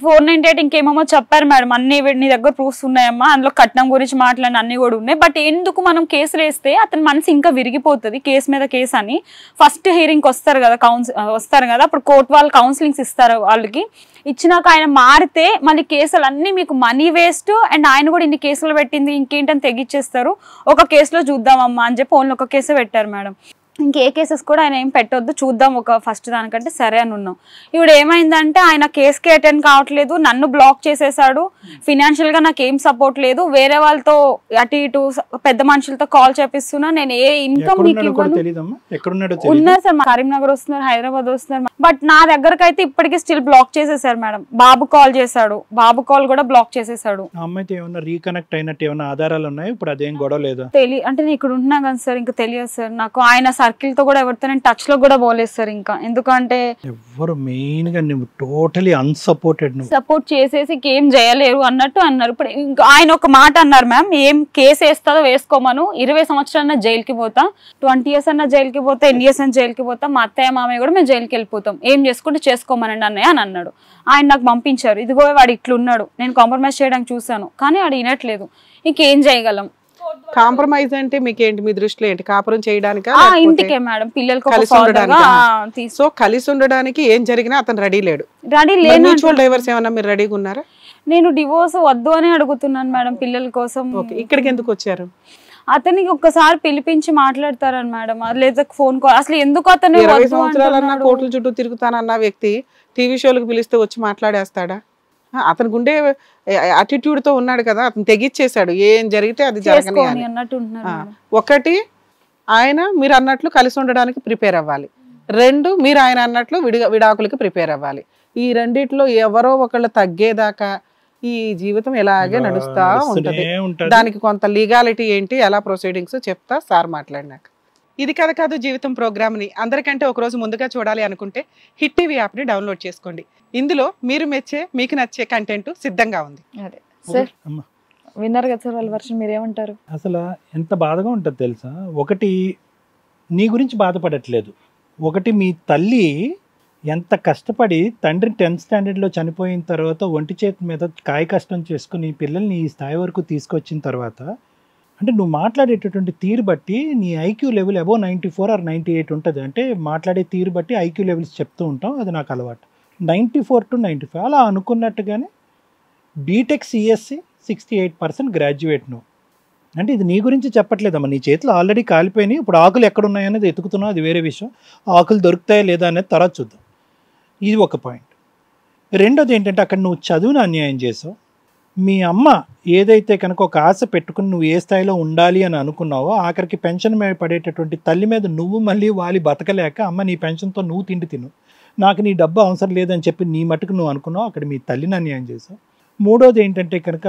Speaker 2: 498 ఇంకేమో చెప్పారు మేడం, అన్ని నీ దగ్గర ప్రూఫ్స్ ఉన్నాయమ్మా, అందులో కట్నం గురించి మాట్లాడిన అన్ని కూడా ఉన్నాయి. బట్ ఎందుకు మనం కేసులు వేస్తే అతని మనసు ఇంకా విరిగిపోతుంది, కేసు మీద కేసు అని. ఫస్ట్ హియరింగ్ వస్తారు కదా, వస్తారు కదా, అప్పుడు కోర్టు వాళ్ళు కౌన్సిలింగ్స్ ఇస్తారు వాళ్ళకి. ఇచ్చినాక ఆయన మారితే మళ్ళీ కేసులు అన్ని మీకు మనీ వేస్ట్, అండ్ ఆయన కూడా ఇన్ని కేసులు పెట్టింది ఇంకేంటని తెగిచ్చేస్తారు. ఒక కేసులో చూద్దామమ్మా అని చెప్పి ఓన్లీ ఒక కేసు పెట్టారు మేడం. ఇంకే కేసెస్ కూడా ఆయన ఏం పెట్టొద్దు, చూద్దాం ఒక ఫస్ట్ దానికంటే సరే అని ఉన్నాం. ఇప్పుడు ఏమైందంటే ఆయన కేసుకి అటెండ్ కావట్లేదు, నన్ను బ్లాక్ చేసేసాడు. ఫినాన్షియల్ గా నాకు ఏం సపోర్ట్ లేదు, వేరే వాళ్ళతో అటు ఇటు పెద్ద మనుషులతో కాల్ చేపిస్తున్నా. నేను ఏ ఇన్కమ్ నీకు ఇవ్వను. ఉన్నారు సార్, కరీంనగర్ వస్తున్నారు, హైదరాబాద్ వస్తున్నారు. బట్ నా దగ్గరకు అయితే ఇప్పటికీ స్టిల్ బ్లాక్ చేసేసారు మేడం. బాబు కాల్ చేశాడు, బాబు కాల్ కూడా బ్లాక్ చేసేసాడు.
Speaker 4: రీకనెక్ట్ అయినట్టు ఏమైనా ఆధారాలు ఉన్నాయి? ఇప్పుడు అదేం గొడవ లేదు
Speaker 2: అంటే నేను ఇక్కడ ఉంటున్నా కదా సార్, ఇంకా తెలియదు సార్ నాకు. ఆయన సర్కిల్ తో కూడా ఎవరితో నేను టచ్ లో కూడా పోలేదు సార్ ఇంకా. ఎందుకంటే
Speaker 4: ఎవరు మెయిన్ గా నువ్వు టోటలీ అన్సపోర్టెడ్,
Speaker 2: సపోర్ట్ చేసేసి ఏం చేయలేరు అన్నట్టు అన్నారు. ఇప్పుడు ఆయన ఒక మాట అన్నారు మ్యామ్, ఏం కేసు వేస్తాదో వేసుకోమను, 20 సంవత్సరాలన్నా జైలుకి పోతా, 20 years అన్నా జైలుకి పోతా, 10 years అన్నా జైలుకి పోతా, మా అత్తయ్య మామయ్య కూడా మేము జైలుకి వెళ్ళిపోతాం, ఏం చేసుకుంటే చేసుకోమనండి అన్నయ్య అని అన్నాడు. ఆయన నాకు పంపించారు, ఇదిగో వాడు ఇట్లున్నాడు, నేను కాంప్రమైజ్ చేయడానికి చూసాను కానీ వాడు వినట్లేదు, ఇంకేం చేయగలం.
Speaker 3: కాంప్రమైజ్ అంటే మీకేంటి, మీ దృష్టిలో ఏంటి? కాపురం చేయడానికి,
Speaker 2: ఇంటికే మేడం, పిల్లలకి
Speaker 3: కలిసి ఉండడానికి. సో కలిసి ఉండడానికి ఏం జరిగినా అతను రెడీ లేడు. మ్యూచువల్ డైవర్స్ ఏమన్నా మీరు రెడీగా ఉన్నారా?
Speaker 2: నేను డివోర్స్ వద్దు అని అడుగుతున్నాను మేడం పిల్లల కోసం.
Speaker 3: ఇక్కడికి ఎందుకు వచ్చారు?
Speaker 2: అతనికి ఒక్కసారి పిలిపించి మాట్లాడతారని మేడం, లేదా ఫోన్ కాల్. అసలు ఎందుకు అతను
Speaker 3: 20 సంవత్సరాలన్నా కోట్ల చుట్టూ తిరుగుతానన్న వ్యక్తి టీవీ షోలకు పిలిస్తే వచ్చి మాట్లాడేస్తాడా? అతనికి ఉండే అటిట్యూడ్ తో ఉన్నాడు కదా, అతను తెగిచ్చేసాడు, ఏం జరిగితే అది జరగని
Speaker 2: అన్నట్టు.
Speaker 3: ఒకటి, ఆయన మీరు అన్నట్లు కలిసి ఉండడానికి ప్రిపేర్ అవ్వాలి. 2, మీరు ఆయన అన్నట్లు విడాకులకి ప్రిపేర్ అవ్వాలి. ఈ రెండిట్లో ఎవరో ఒకళ్ళు తగ్గేదాకా ఈ జీవితం ఎలాగే నడుస్తా ఉంటది. దానికి కొంత లీగాలిటీ ఏంటి, ఎలా ప్రొసీడింగ్స్ చెప్తా సార్ మాట్లాడినాక. ఇది కథ కాదు జీవితం ప్రోగ్రామ్ని అందరికంటే ఒకరోజు ముందుగా చూడాలి అనుకుంటే హిట్ టీవీ యాప్ని డౌన్లోడ్ చేసుకోండి. ఇందులో మీరు మెచ్చే, మీకు నచ్చే కంటెంట్ సిద్ధంగా ఉంది.
Speaker 1: సార్ విన్నారు కదా సార్ వాళ్ళ వర్షన్, మీరేమంటారు?
Speaker 4: అసలు ఎంత బాధగా ఉంటుంది తెలుసా? ఒకటి నీ గురించి బాధపడట్లేదు, ఒకటి మీ తల్లి ఎంత కష్టపడి తండ్రి 10th standardలో చనిపోయిన తర్వాత ఒంటి చేతి మీద కాయ కష్టం చేసుకుని పిల్లల్ని ఈ స్థాయి వరకు తీసుకొచ్చిన తర్వాత, అంటే నువ్వు మాట్లాడేటటువంటి తీరు బట్టి నీ ఐక్యూ లెవెల్ అబోవ్ 94 or 98 ఉంటుంది. అంటే మాట్లాడే తీరు బట్టి ఐక్యూ లెవెల్స్ చెప్తూ ఉంటాం, అది నాకు అలవాటు. 94 to 95 అలా అనుకున్నట్టుగానే బీటెక్ సిఎస్సి 68% గ్రాడ్యుయేట్ నువ్వు. అంటే ఇది నీ గురించి చెప్పట్లేదమ్మా, నీ చేతిలో ఆల్రెడీ కాలిపోయినాయి, ఇప్పుడు ఆకులు ఎక్కడున్నాయనేది ఎతుకుతున్నావు, అది వేరే విషయం. ఆకులు దొరుకుతాయా లేదా అనేది తర్వాత చూద్దాం. ఇది ఒక పాయింట్. రెండోది ఏంటంటే అక్కడ నువ్వు చదువును అన్యాయం చేసావు. మీ అమ్మ ఏదైతే కనుక ఒక ఆశ పెట్టుకుని నువ్వు ఏ స్థాయిలో ఉండాలి అని అనుకున్నావో, ఆఖరికి పెన్షన్ మీద పడేటటువంటి తల్లి మీద నువ్వు మళ్ళీ వాలి బతకలేక, అమ్మ నీ పెన్షన్తో నువ్వు తిండి తిను, నాకు నీ డబ్బు అవసరం లేదని చెప్పి నీ మటుకు నువ్వు అనుకున్నావు, అక్కడ మీ తల్లిని అన్యాయం చేసావు. మూడోది ఏంటంటే కనుక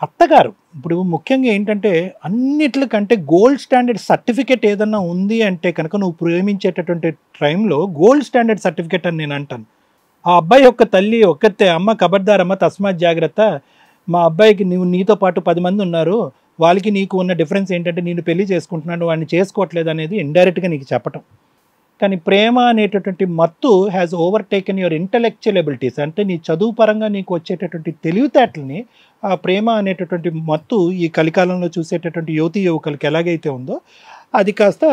Speaker 4: అత్తగారు, ఇప్పుడు ముఖ్యంగా ఏంటంటే అన్నిటికంటే గోల్డ్ స్టాండర్డ్ సర్టిఫికేట్ ఏదన్నా ఉంది అంటే కనుక నువ్వు ప్రేమించేటటువంటి టైంలో గోల్డ్ స్టాండర్డ్ సర్టిఫికేట్ అని నేను అంటాను. ఆ అబ్బాయి యొక్క తల్లి ఒక్కతే, అమ్మ ఖబర్దారమ్మ తస్మాత్ జాగ్రత్త, మా అబ్బాయికి నీతో పాటు 10 మంది ఉన్నారు, వాళ్ళకి నీకు ఉన్న డిఫరెన్స్ ఏంటంటే నేను పెళ్లి చేసుకుంటున్నాను, వాడిని చేసుకోవట్లేదు అనేది ఇండైరెక్ట్గా నీకు చెప్పటం. కానీ ప్రేమ అనేటటువంటి మత్తు has overtaken your intellectual abilities. అంటే నీ చదువు పరంగా నీకు వచ్చేటటువంటి తెలివితేటల్ని ఆ ప్రేమ అనేటటువంటి మత్తు ఈ కలికాలంలో చూసేటటువంటి యువతీ యువకులకి ఎలాగైతే ఉందో అది కాస్త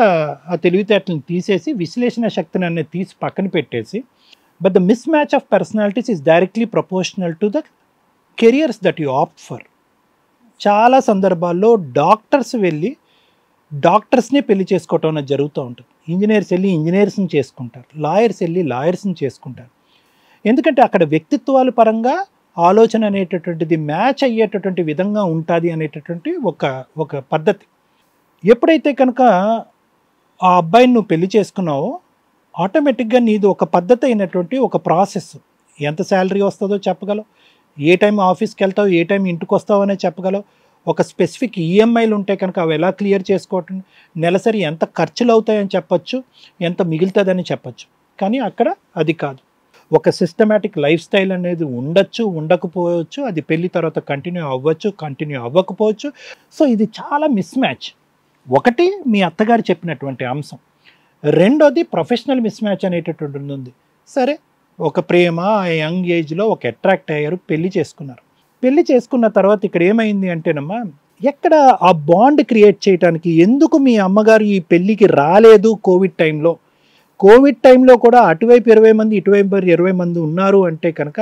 Speaker 4: ఆ తెలివితేటలను తీసేసి విశ్లేషణ శక్తిని అనేది తీసి పక్కన పెట్టేసి, but the miss match of personalities is directly proportional to the careers that you opt for. చాలా సందర్భాల్లో డాక్టర్స్ వెళ్ళి డాక్టర్స్నే పెళ్లి చేసుకోవటం అనేది జరుగుతూ ఉంటుంది. ఇంజనీర్స్ వెళ్ళి ఇంజనీర్స్ని చేసుకుంటారు, లాయర్స్ వెళ్ళి లాయర్స్ని చేసుకుంటారు. ఎందుకంటే అక్కడ వ్యక్తిత్వాల పరంగా ఆలోచన అనేటటువంటిది మ్యాచ్ అయ్యేటటువంటి విధంగా ఉంటుంది అనేటటువంటి ఒక పద్ధతి. ఎప్పుడైతే కనుక ఆ అబ్బాయిని నువ్వు పెళ్లి చేసుకున్నావో ఆటోమేటిక్గా నీది ఒక పద్ధతి అయినటువంటి ఒక ప్రాసెస్. ఎంత శాలరీ వస్తుందో చెప్పగలవు, ఏ టైం ఆఫీస్కి వెళ్తావు, ఏ టైం ఇంటికి వస్తావు అనేది చెప్పగలవు. ఒక స్పెసిఫిక్ ఈఎంఐలు ఉంటే కనుక అవి ఎలా క్లియర్ చేసుకోవటం, నెలసరి ఎంత ఖర్చులు అవుతాయని చెప్పచ్చు, ఎంత మిగులుతుందని చెప్పచ్చు. కానీ అక్కడ అది కాదు. ఒక సిస్టమేటిక్ లైఫ్ స్టైల్ అనేది ఉండొచ్చు, ఉండకపోవచ్చు, అది పెళ్లి తర్వాత కంటిన్యూ అవ్వచ్చు, కంటిన్యూ అవ్వకపోవచ్చు. సో ఇది చాలా మిస్ మ్యాచ్. ఒకటి మీ అత్తగారు చెప్పినటువంటి అంశం, రెండోది ప్రొఫెషనల్ మిస్ మ్యాచ్ అనేటటువంటి ఉంది. సరే, ఒక ప్రేమ ఆ యంగ్ ఏజ్లో ఒక అట్రాక్ట్ అయ్యారు, పెళ్లి చేసుకున్నారు. పెళ్లి చేసుకున్న తర్వాత ఇక్కడ ఏమైంది అంటేనమ్మా, ఎక్కడ ఆ బాండ్ క్రియేట్ చేయడానికి ఎందుకు మీ అమ్మగారు ఈ పెళ్ళికి రాలేదు? కోవిడ్ టైంలో కూడా అటువైపు 20 మంది ఇటువైపు 20 మంది ఉన్నారు అంటే కనుక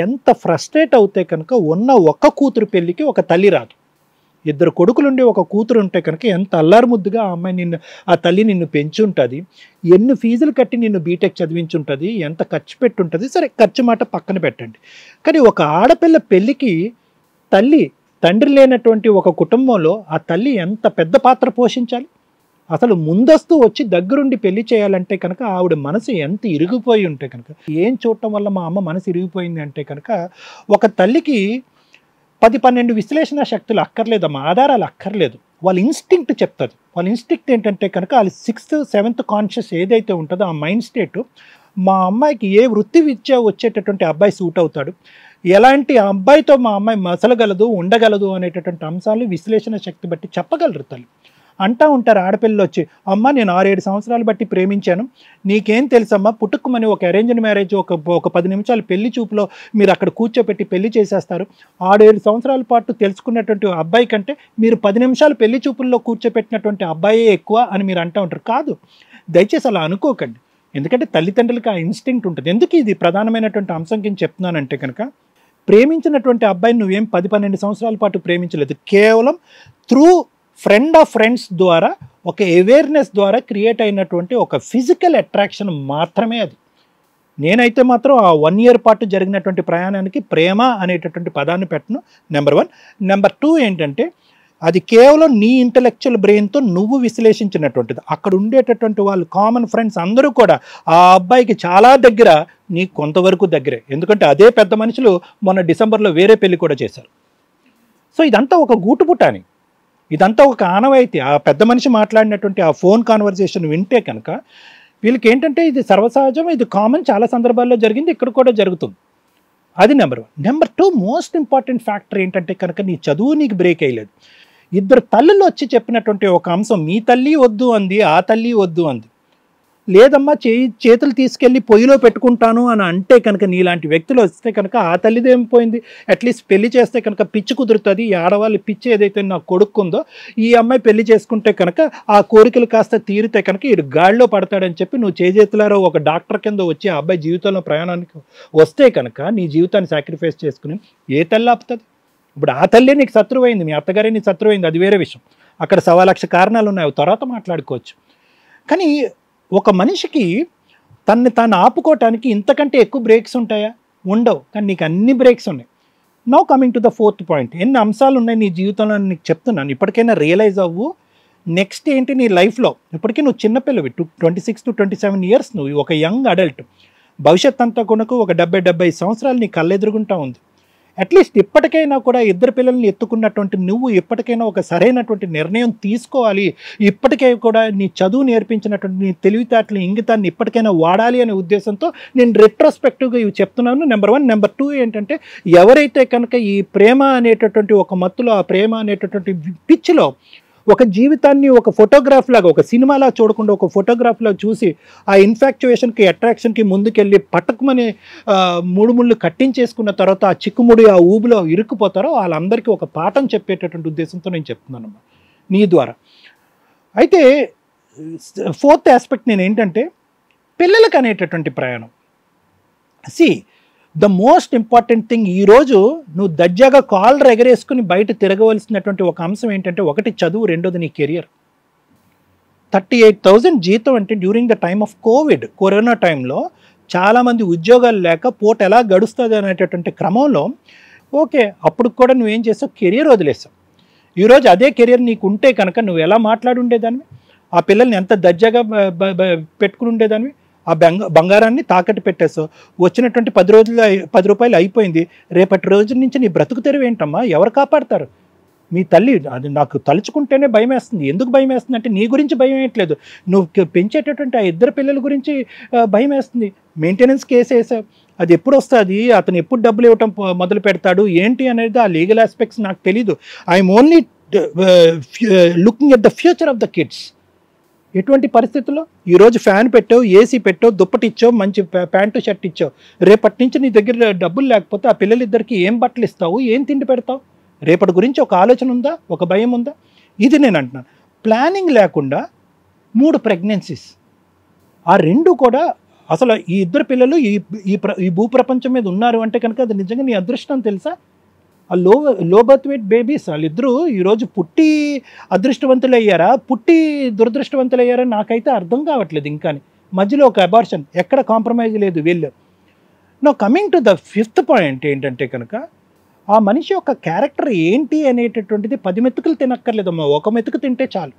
Speaker 4: ఎంత ఫ్రస్ట్రేట్ అవుతే కనుక ఉన్న ఒక్క కూతురు పెళ్ళికి ఒక తల్లి రాదు. 2 కొడుకులుండి ఒక కూతురు ఉంటే కనుక ఎంత అల్లారు ముద్దుగా ఆ అమ్మాయి ఆ తల్లి నిన్ను పెంచుంటుంది, ఎన్ని ఫీజులు కట్టి నిన్ను బీటెక్ చదివించుంటుంది, ఎంత ఖర్చు పెట్టుంటుంది. సరే, ఖర్చు మాట పక్కన పెట్టండి. కానీ ఒక ఆడపిల్ల పెళ్ళికి తండ్రి లేనటువంటి ఒక కుటుంబంలో ఆ తల్లి ఎంత పెద్ద పాత్ర పోషించాలి. అసలు ముందస్తు వచ్చి దగ్గరుండి పెళ్లి చేయాలంటే కనుక ఆవిడ మనసు ఎంత ఇరిగిపోయి ఉంటే కనుక, ఏం చూడటం వల్ల మా అమ్మ మనసు ఇరిగిపోయింది అంటే కనుక, ఒక తల్లికి 10-12 విశ్లేషణ శక్తులు అక్కర్లేదమ్మా, ఆధారాలు అక్కర్లేదు. వాళ్ళ ఇన్స్టింక్ట్ చెప్తుంది. వాళ్ళ ఇన్స్టింక్ట్ ఏంటంటే కనుక వాళ్ళ 6th 7th కాన్షియస్ ఏదైతే ఉంటుందో ఆ మైండ్ స్టేట్, మా అమ్మాయికి ఏ వృత్తి విద్య వచ్చేటటువంటి అబ్బాయి సూట్ అవుతాడు, ఎలాంటి అబ్బాయితో మా అమ్మాయి మసలగలదు, ఉండగలదు అనేటటువంటి అంశాలు విశ్లేషణ శక్తి బట్టి చెప్పగలరు తల్లి. అంటూ ఉంటారు ఆడపిల్లలు వచ్చి, అమ్మ నేను 6-7 సంవత్సరాలు బట్టి ప్రేమించాను, నీకేం తెలుసమ్మా, పుట్టుకుమని ఒక అరేంజ్డ్ మ్యారేజ్ ఒక 10 నిమిషాలు పెళ్లి చూపులో మీరు అక్కడ కూర్చోపెట్టి పెళ్లి చేసేస్తారు. 6-7 సంవత్సరాల పాటు తెలుసుకున్నటువంటి అబ్బాయి కంటే మీరు 10 నిమిషాలు పెళ్లి చూపుల్లో కూర్చోపెట్టినటువంటి అబ్బాయే ఎక్కువ అని మీరు అంటూ ఉంటారు. కాదు, దయచేసి అలా అనుకోకండి. ఎందుకంటే తల్లిదండ్రులకి ఆ ఇన్స్టింక్ట్ ఉంటుంది. ఎందుకు ఇది ప్రధానమైనటువంటి అంశం కింద చెప్తున్నానంటే కనుక, ప్రేమించినటువంటి అబ్బాయిని నువ్వేం 10-12 సంవత్సరాల పాటు ప్రేమించలేదు. కేవలం త్రూ ఫ్రెండ్ ఆఫ్ ఫ్రెండ్స్ ద్వారా, ఒక అవేర్నెస్ ద్వారా క్రియేట్ అయినటువంటి ఒక ఫిజికల్ అట్రాక్షన్ మాత్రమే అది. నేనైతే మాత్రం ఆ 1 year పాటు జరిగినటువంటి ప్రయాణానికి ప్రేమ అనేటటువంటి పదాన్ని పెట్టను, నెంబర్ 1. నెంబర్ 2 ఏంటంటే, అది కేవలం నీ ఇంటలెక్చువల్ బ్రెయిన్తో నువ్వు విశ్లేషించినటువంటిది. అక్కడ ఉండేటటువంటి వాళ్ళు కామన్ ఫ్రెండ్స్ అందరూ కూడా ఆ అబ్బాయికి చాలా దగ్గర, నీకు కొంతవరకు దగ్గరే. ఎందుకంటే అదే పెద్ద మనుషులు మొన్న డిసెంబర్లో వేరే పెళ్లి కూడా చేశారు. సో ఇదంతా ఒక గూటుపుటాని, ఇదంతా ఒక ఆనవాయితీ. ఆ పెద్ద మనిషి మాట్లాడినటువంటి ఆ ఫోన్ కాన్వర్జేషన్ వింటే కనుక వీళ్ళకి ఏంటంటే ఇది సర్వసహజం, ఇది కామన్, చాలా సందర్భాల్లో జరిగింది, ఇక్కడ కూడా జరుగుతుంది. అది number 1. Number 2 most important factor ఏంటంటే కనుక, నీ చదువు నీకు బ్రేక్ అయ్యలేదు. 2 తల్లులు వచ్చి చెప్పినటువంటి ఒక అంశం, మీ తల్లి వద్దు అంది, ఆ తల్లి వద్దు అంది. లేదమ్మా చేతులు తీసుకెళ్ళి పొయ్యిలో పెట్టుకుంటాను అని అంటే కనుక, నీలాంటి వ్యక్తులు వస్తే కనుక ఆ తల్లిదేం పోయింది, అట్లీస్ట్ పెళ్లి చేస్తే కనుక పిచ్చి కుదురుతుంది. ఈ ఆడవాళ్ళ పిచ్చి ఏదైతే నాకు కొడుకుందో, ఈ అమ్మాయి పెళ్లి చేసుకుంటే కనుక ఆ కోరికలు కాస్త తీరితే కనుక ఈడు గాడిలో పడతాడని చెప్పి నువ్వు చేతులారో ఒక డాక్టర్ కింద వచ్చి ఆ అబ్బాయి జీవితంలో ప్రయాణానికి వస్తే కనుక నీ జీవితాన్ని సాక్రిఫైస్ చేసుకుని ఏ తల్లి ఆపుతుంది? ఇప్పుడు ఆ తల్లి నీకు శత్రువైంది, మీ అత్తగారే నీకు శత్రువైంది, అది వేరే విషయం. అక్కడ 1,00,000 కారణాలు ఉన్నాయి, తర్వాత మాట్లాడుకోవచ్చు. కానీ ఒక మనిషికి తాను ఆపుకోవటానికి ఇంతకంటే ఎక్కువ బ్రేక్స్ ఉంటాయా? ఉండవు. కానీ నీకు అన్ని బ్రేక్స్ ఉన్నాయి. Now coming to the 4th point. ఎన్ని అంశాలు ఉన్నాయి నీ జీవితంలో నీకు చెప్తున్నాను, ఇప్పటికైనా రియలైజ్ అవ్వు. నెక్స్ట్ ఏంటి నీ లైఫ్లో? ఇప్పటికీ నువ్వు చిన్నపిల్లవి, 26 to 27 years, నువ్వు ఒక యంగ్ అడల్ట్. భవిష్యత్ అంతా కొనకు ఒక 70-75 సంవత్సరాలు నీ కళ్ళెదురుగుంటా ఉంది. అట్లీస్ట్ ఇప్పటికైనా కూడా 2 పిల్లల్ని ఎత్తుకున్నటువంటి నువ్వు ఇప్పటికైనా ఒక సరైనటువంటి నిర్ణయం తీసుకోవాలి. ఇప్పటికే కూడా నీ చదువు నేర్పించినటువంటి నీ తెలివితేటలు, ఇంగితాన్ని ఇప్పటికైనా వాడాలి అనే ఉద్దేశంతో నేను రెట్రోస్పెక్టివ్గా ఇవి చెప్తున్నాను. నెంబర్ 1. నెంబర్ 2 ఏంటంటే, ఎవరైతే కనుక ఈ ప్రేమ అనేటటువంటి ఒక మత్తులో, ఆ ప్రేమ అనేటటువంటి పిచ్చిలో ఒక జీవితాన్ని ఒక ఫోటోగ్రాఫ్ లాగా, ఒక సినిమాలా చూడకుండా ఒక ఫోటోగ్రాఫ్ లాగా చూసి ఆ ఇన్ఫాక్చుయేషన్కి, అట్రాక్షన్కి ముందుకెళ్ళి పట్టకమని 3 ముళ్ళు కట్టించేసుకున్న తర్వాత ఆ చిక్కుముడి ఆ ఊబిలో ఇరుక్కుపోతారో వాళ్ళందరికీ ఒక పాఠం చెప్పేటటువంటి ఉద్దేశంతో నేను చెప్తున్నానమ్మా నీ ద్వారా. అయితే 4th ఆస్పెక్ట్ నేను ఏంటంటే, పిల్లలకు అనేటటువంటి ప్రయాణం. ద మోస్ట్ ఇంపార్టెంట్ థింగ్, ఈరోజు నువ్వు దర్జాగా కాలర్ ఎగరేసుకుని బయట తిరగవలసినటువంటి ఒక అంశం ఏంటంటే, 1 చదువు, 2ది నీ కెరియర్. 38,000 జీతం అంటే during the time of Covid, corona టైంలో చాలామంది ఉద్యోగాలు లేక పూట ఎలా గడుస్తుంది అనేటటువంటి క్రమంలో ఓకే అప్పుడు కూడా నువ్వేం చేసావు, కెరియర్ వదిలేసావు. ఈరోజు అదే కెరియర్ నీకు ఉంటే కనుక నువ్వు ఎలా మాట్లాడి ఉండేదానివి, ఆ పిల్లల్ని ఎంత దర్జాగా పెట్టుకుని ఉండేదానివి. ఆ బంగారాన్ని తాకట్టు పెట్టేసావు. వచ్చినటువంటి 10 రూపాయలు అయిపోయింది. రేపటి రోజు నుంచి నీ బ్రతుకు తెరువు ఏంటమ్మా, ఎవరు కాపాడతారు? మీ తల్లి. అది నాకు తలుచుకుంటేనే భయం వేస్తుంది. ఎందుకు భయం వేస్తుంది అంటే నీ గురించి భయం వేయట్లేదు, నువ్వు పెంచేటటువంటి ఆ 2 పిల్లల గురించి భయం వేస్తుంది. మెయింటెనెన్స్ కేసు వేసావు, అది ఎప్పుడు వస్తుంది, అతను ఎప్పుడు డబ్బులు ఇవ్వటం మొదలు పెడతాడు ఏంటి అనేది ఆ లీగల్ ఆస్పెక్ట్స్ నాకు తెలీదు. I'm only looking at the future of the kids. ఎటువంటి పరిస్థితుల్లో ఈరోజు ఫ్యాన్ పెట్టావు, ఏసీ పెట్టావు, దుప్పటి ఇచ్చావు, మంచి ప్యాంటు షర్ట్ ఇచ్చావు. రేపటి నుంచి నీ దగ్గర డబ్బులు లేకపోతే ఆ పిల్లలిద్దరికి ఏం బట్టలు ఇస్తావు, ఏం తిండి పెడతావు? రేపటి గురించి ఒక ఆలోచన ఉందా, ఒక భయం ఉందా? ఇది నేను అంటున్నాను. ప్లానింగ్ లేకుండా 3 ప్రెగ్నెన్సీస్, ఆ 2 కూడా అసలు ఈ 2 పిల్లలు ఈ భూప్రపంచం మీద ఉన్నారు అంటే కనుక అది నిజంగా నీ అదృష్టం తెలుసా? ఆ లో బర్త్ వెయిట్ బేబీస్ వాళ్ళిద్దరూ ఈరోజు పుట్టి అదృష్టవంతులు అయ్యారా, పుట్టి దురదృష్టవంతులు అయ్యారా నాకైతే అర్థం కావట్లేదు. ఇంకా మధ్యలో ఒక అబార్షన్, ఎక్కడ కాంప్రమైజ్ లేదు వీళ్ళు. No coming to the 5th point ఏంటంటే కనుక ఆ మనిషి యొక్క క్యారెక్టర్ ఏంటి అనేటటువంటిది 10 మెతుకులు తినక్కర్లేదమ్మా, 1 మెతుకు తింటే చాలు.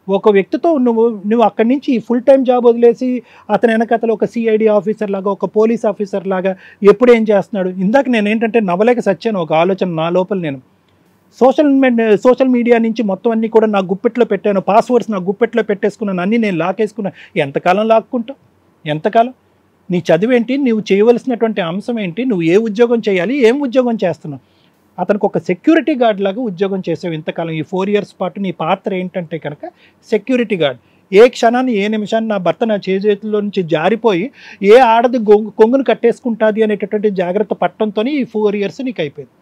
Speaker 4: ఒక వ్యక్తితో నువ్వు అక్కడి నుంచి ఫుల్ టైం జాబ్ వదిలేసి అతని వెనకతలు ఒక సిఐడి ఆఫీసర్ లాగా, ఒక పోలీస్ ఆఫీసర్ లాగా ఎప్పుడు ఏం చేస్తున్నాడు? ఇందాక నేను ఏంటంటే నవ్వలేక సచ్చాను, ఒక ఆలోచన నా లోపల. నేను సోషల్ మీడియా నుంచి మొత్తం అన్నీ కూడా నా గుప్పెట్లో పెట్టాను, పాస్వర్డ్స్ నా గుప్పెట్లో పెట్టేసుకున్నాను, అన్నీ నేను లాకేసుకున్నాను. ఎంతకాలం లాక్కుంటావు? ఎంతకాలం? నీ చదివేంటి, నువ్వు చేయవలసినటువంటి అంశం ఏంటి, నువ్వు ఏ ఉద్యోగం చేయాలి, ఏం ఉద్యోగం చేస్తున్నావు? అతనికి ఒక సెక్యూరిటీ గార్డ్ లాగా ఉద్యోగం చేసావు ఇంతకాలం. ఈ 4 years పాటు నీ పాత్ర ఏంటంటే కనుక సెక్యూరిటీ గార్డ్. ఏ క్షణాన్ని ఏ నిమిషాన్ని నా భర్త నా చేతుల్లో నుంచి జారిపోయి ఏ ఆడది కొంగును కట్టేసుకుంటుంది అనేటటువంటి జాగ్రత్త పట్టడంతో ఈ 4 years నీకు అయిపోయింది.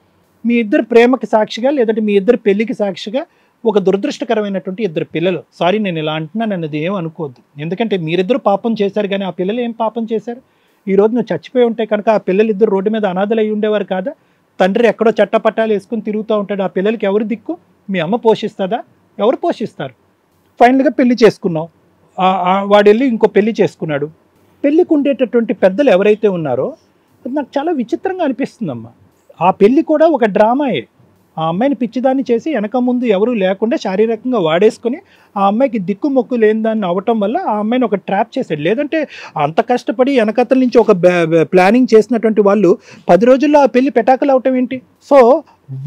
Speaker 4: మీ ఇద్దరు ప్రేమకి సాక్షిగా లేదంటే మీ ఇద్దరు పెళ్లికి సాక్షిగా ఒక దురదృష్టకరమైనటువంటి 2 పిల్లలు. సారీ నేను ఇలా అంటున్నాను అన్నది ఏం అనుకోవద్దు, ఎందుకంటే మీరిద్దరు పాపం చేశారు కానీ ఆ పిల్లలు ఏం పాపం చేశారు? ఈరోజు నువ్వు చచ్చిపోయి ఉంటే కనుక ఆ పిల్లలు ఇద్దరు రోడ్డు మీద అనాథలు అయి ఉండేవారు కాదా? తండ్రి ఎక్కడో చట్టపట్టాలు వేసుకుని తిరుగుతూ ఉంటాడు. ఆ పిల్లలకి ఎవరు దిక్కు? మీ అమ్మ పోషిస్తుందా? ఎవరు పోషిస్తారు? ఫైనల్గా పెళ్లి చేసుకున్నావు, వాడు వెళ్ళి ఇంకో పెళ్లి చేసుకున్నాడు. పెళ్లికి ఉండేటటువంటి పెద్దలు ఎవరైతే ఉన్నారో అది నాకు చాలా విచిత్రంగా అనిపిస్తుందమ్మా. ఆ పెళ్లి కూడా ఒక డ్రామాయే. ఆ అమ్మాయిని పిచ్చిదాన్ని చేసి వెనక ముందు ఎవరూ లేకుండా శారీరకంగా వాడేసుకొని ఆ అమ్మాయికి దిక్కు మొక్కు లేని దాన్ని అవ్వటం వల్ల ఆ అమ్మాయిని ఒక ట్రాప్ చేశాడు. లేదంటే అంత కష్టపడి వెనకతల నుంచి ఒక ప్లానింగ్ చేసినటువంటి వాళ్ళు 10 రోజుల్లో ఆ పెళ్లి పెటాకులు అవటం ఏంటి? సో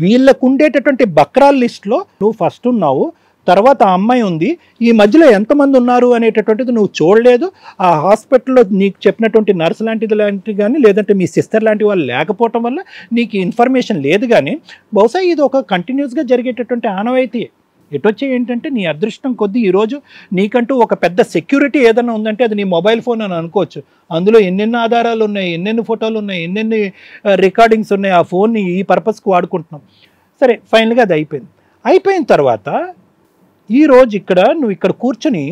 Speaker 4: వీళ్ళకు ఉండేటటువంటి బక్రాల లిస్ట్లో నువ్వు ఫస్ట్ ఉన్నావు, తర్వాత ఆ అమ్మాయి ఉంది, ఈ మధ్యలో ఎంతమంది ఉన్నారు అనేటటువంటిది నువ్వు చూడలేదు. ఆ హాస్పిటల్లో నీకు చెప్పినటువంటి నర్స్ లాంటిది కానీ లేదంటే మీ సిస్టర్ లాంటి వాళ్ళు లేకపోవటం వల్ల నీకు ఇన్ఫర్మేషన్ లేదు. కానీ బహుశా ఇది ఒక కంటిన్యూస్గా జరిగేటటువంటి ఆనవాయితీ. ఎటొచ్చే ఏంటంటే నీ అదృష్టం కొద్దీ ఈరోజు నీకంటూ ఒక పెద్ద సెక్యూరిటీ ఏదైనా ఉందంటే అది నీ మొబైల్ ఫోన్ అని అనుకోవచ్చు. అందులో ఎన్నెన్ని ఆధారాలు ఉన్నాయి, ఎన్నెన్ని ఫోటోలు ఉన్నాయి, ఎన్నెన్ని రికార్డింగ్స్ ఉన్నాయి. ఆ ఫోన్ని ఈ పర్పస్కి వాడుకుంటున్నాం. సరే ఫైనల్గా అది అయిపోయిన తర్వాత ఈరోజు నువ్వు ఇక్కడ కూర్చొని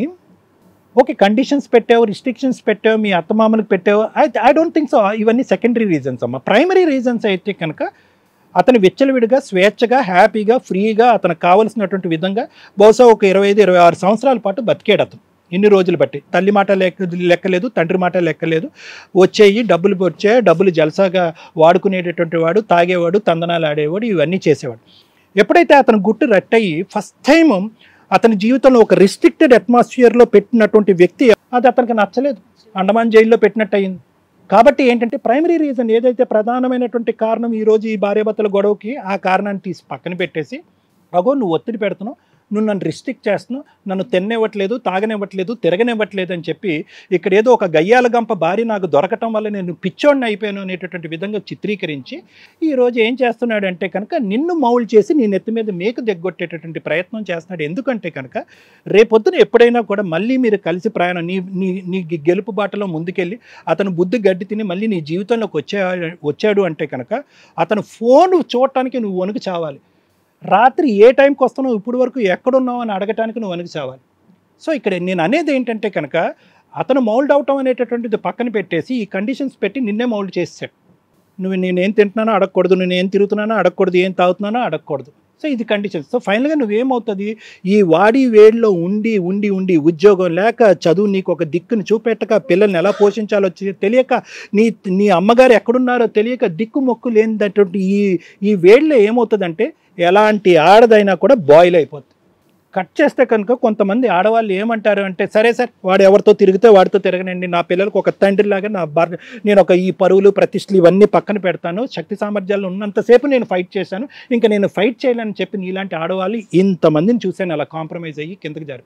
Speaker 4: ఓకే కండిషన్స్ పెట్టావు, రిస్ట్రిక్షన్స్ పెట్టావు, మీ అత్తమామలకు పెట్టావు. I don't think so. ఇవన్నీ సెకండరీ రీజన్స్ అమ్మ. ప్రైమరీ రీజన్స్ అయితే కనుక అతను విచ్చలవిడిగా స్వేచ్ఛగా హ్యాపీగా ఫ్రీగా అతనికి కావలసినటువంటి విధంగా బహుశా ఒక 25-26 సంవత్సరాల పాటు బతికాడు అతను. ఇన్ని రోజులు బట్టి తల్లి మాట లెక్కలేదు, తండ్రి మాట లెక్కలేదు. డబ్బులు జలసాగా వాడుకునేటటువంటి వాడు, తాగేవాడు, తందనాలు ఆడేవాడు, ఇవన్నీ చేసేవాడు. ఎప్పుడైతే అతను గుట్టు రట్టయి ఫస్ట్ టైం అతని జీవితంలో ఒక రిస్ట్రిక్టెడ్ అట్మాస్ఫియర్లో పెట్టినటువంటి వ్యక్తి అది అతనికి నచ్చలేదు, అండమాన్ జైల్లో పెట్టినట్టు అయింది. కాబట్టి ఏంటంటే ప్రైమరీ రీజన్ ఏదైతే ప్రధానమైనటువంటి కారణం ఈరోజు ఈ భార్యాభర్తల గొడవకి, ఆ కారణాన్ని తీసి పక్కన పెట్టేసి అగో నువ్వు ఒత్తిడి పెడుతున్నావు, నువ్వు నన్ను రిస్ట్రిక్ట్ చేస్తున్నావు, నన్ను తిననివ్వట్లేదు, తాగనివ్వట్లేదు, తిరగనివ్వట్లేదు అని చెప్పి ఇక్కడ ఏదో ఒక గయ్యాల గంప భార్య నాకు దొరకటం వల్ల నేను పిచ్చోడిని అయిపోయాను అనేటటువంటి విధంగా చిత్రీకరించి ఈరోజు ఏం చేస్తున్నాడు అంటే కనుక నిన్ను మౌల్డ్ చేసి నీ నెత్తి మీద మేకు దిగ్గొట్టేటటువంటి ప్రయత్నం చేస్తున్నాడు. ఎందుకంటే కనుక రేపొద్దున ఎప్పుడైనా కూడా మళ్ళీ మీరు కలిసి ప్రయాణం నీ గెలుపు బాటలో ముందుకెళ్ళి అతను బుద్ధి గడ్డి తిని మళ్ళీ నీ జీవితంలోకి వచ్చాడు అంటే కనుక అతను ఫోన్ చూడటానికి నువ్వు వణుకు చావాలి. రాత్రి ఏ టైంకి వస్తున్నావు, ఇప్పుడు వరకు ఎక్కడున్నావు అని అడగటానికి నువ్వు వణుకు చావాలి. సో ఇక్కడ నేను అనేది ఏంటంటే కనుక అతను మౌల్డ్ అవటం అనేటటువంటిది పక్కన పెట్టేసి ఈ కండిషన్స్ పెట్టి నిన్నే మౌల్డ్ చేసాడు. నేనేం తింటున్నానో అడగకూడదు, నేనేం తిరుగుతున్నానో అడగకూడదు, ఏం తాగుతున్నానో అడగకూడదు. సో ఇది కండిషన్. సో ఫైనల్గా నువ్వేమవుతుంది, ఈ వాడి వేడిలో ఉండి ఉండి ఉండి ఉద్యోగం లేక, చదువు నీకు ఒక దిక్కుని చూపెట్టక, పిల్లల్ని ఎలా పోషించాలో తెలియక, నీ అమ్మగారు ఎక్కడున్నారో తెలియక, దిక్కు మొక్కు లేనిదటువంటి ఈ వేడిలో ఏమవుతుందంటే ఎలాంటి ఆడదైనా కూడా బాయిల్ అయిపోతుంది. కట్ చేస్తే కనుక కొంతమంది ఆడవాళ్ళు ఏమంటారు అంటే, సరే సార్ వాడు ఎవరితో తిరిగితే వాడితో తిరగనండి, నా పిల్లలకు ఒక తండ్రిలాగా నేను ఒక ఈ పరువులు ప్రతిష్టలు ఇవన్నీ పక్కన పెడతాను, శక్తి సామర్థ్యాలు ఉన్నంతసేపు నేను ఫైట్ చేశాను, ఇంకా నేను ఫైట్ చేయాలని చెప్పి నీలాంటి ఆడవాళ్ళు ఇంతమందిని చూశాను అలా కాంప్రమైజ్ అయ్యి కిందకి జారి.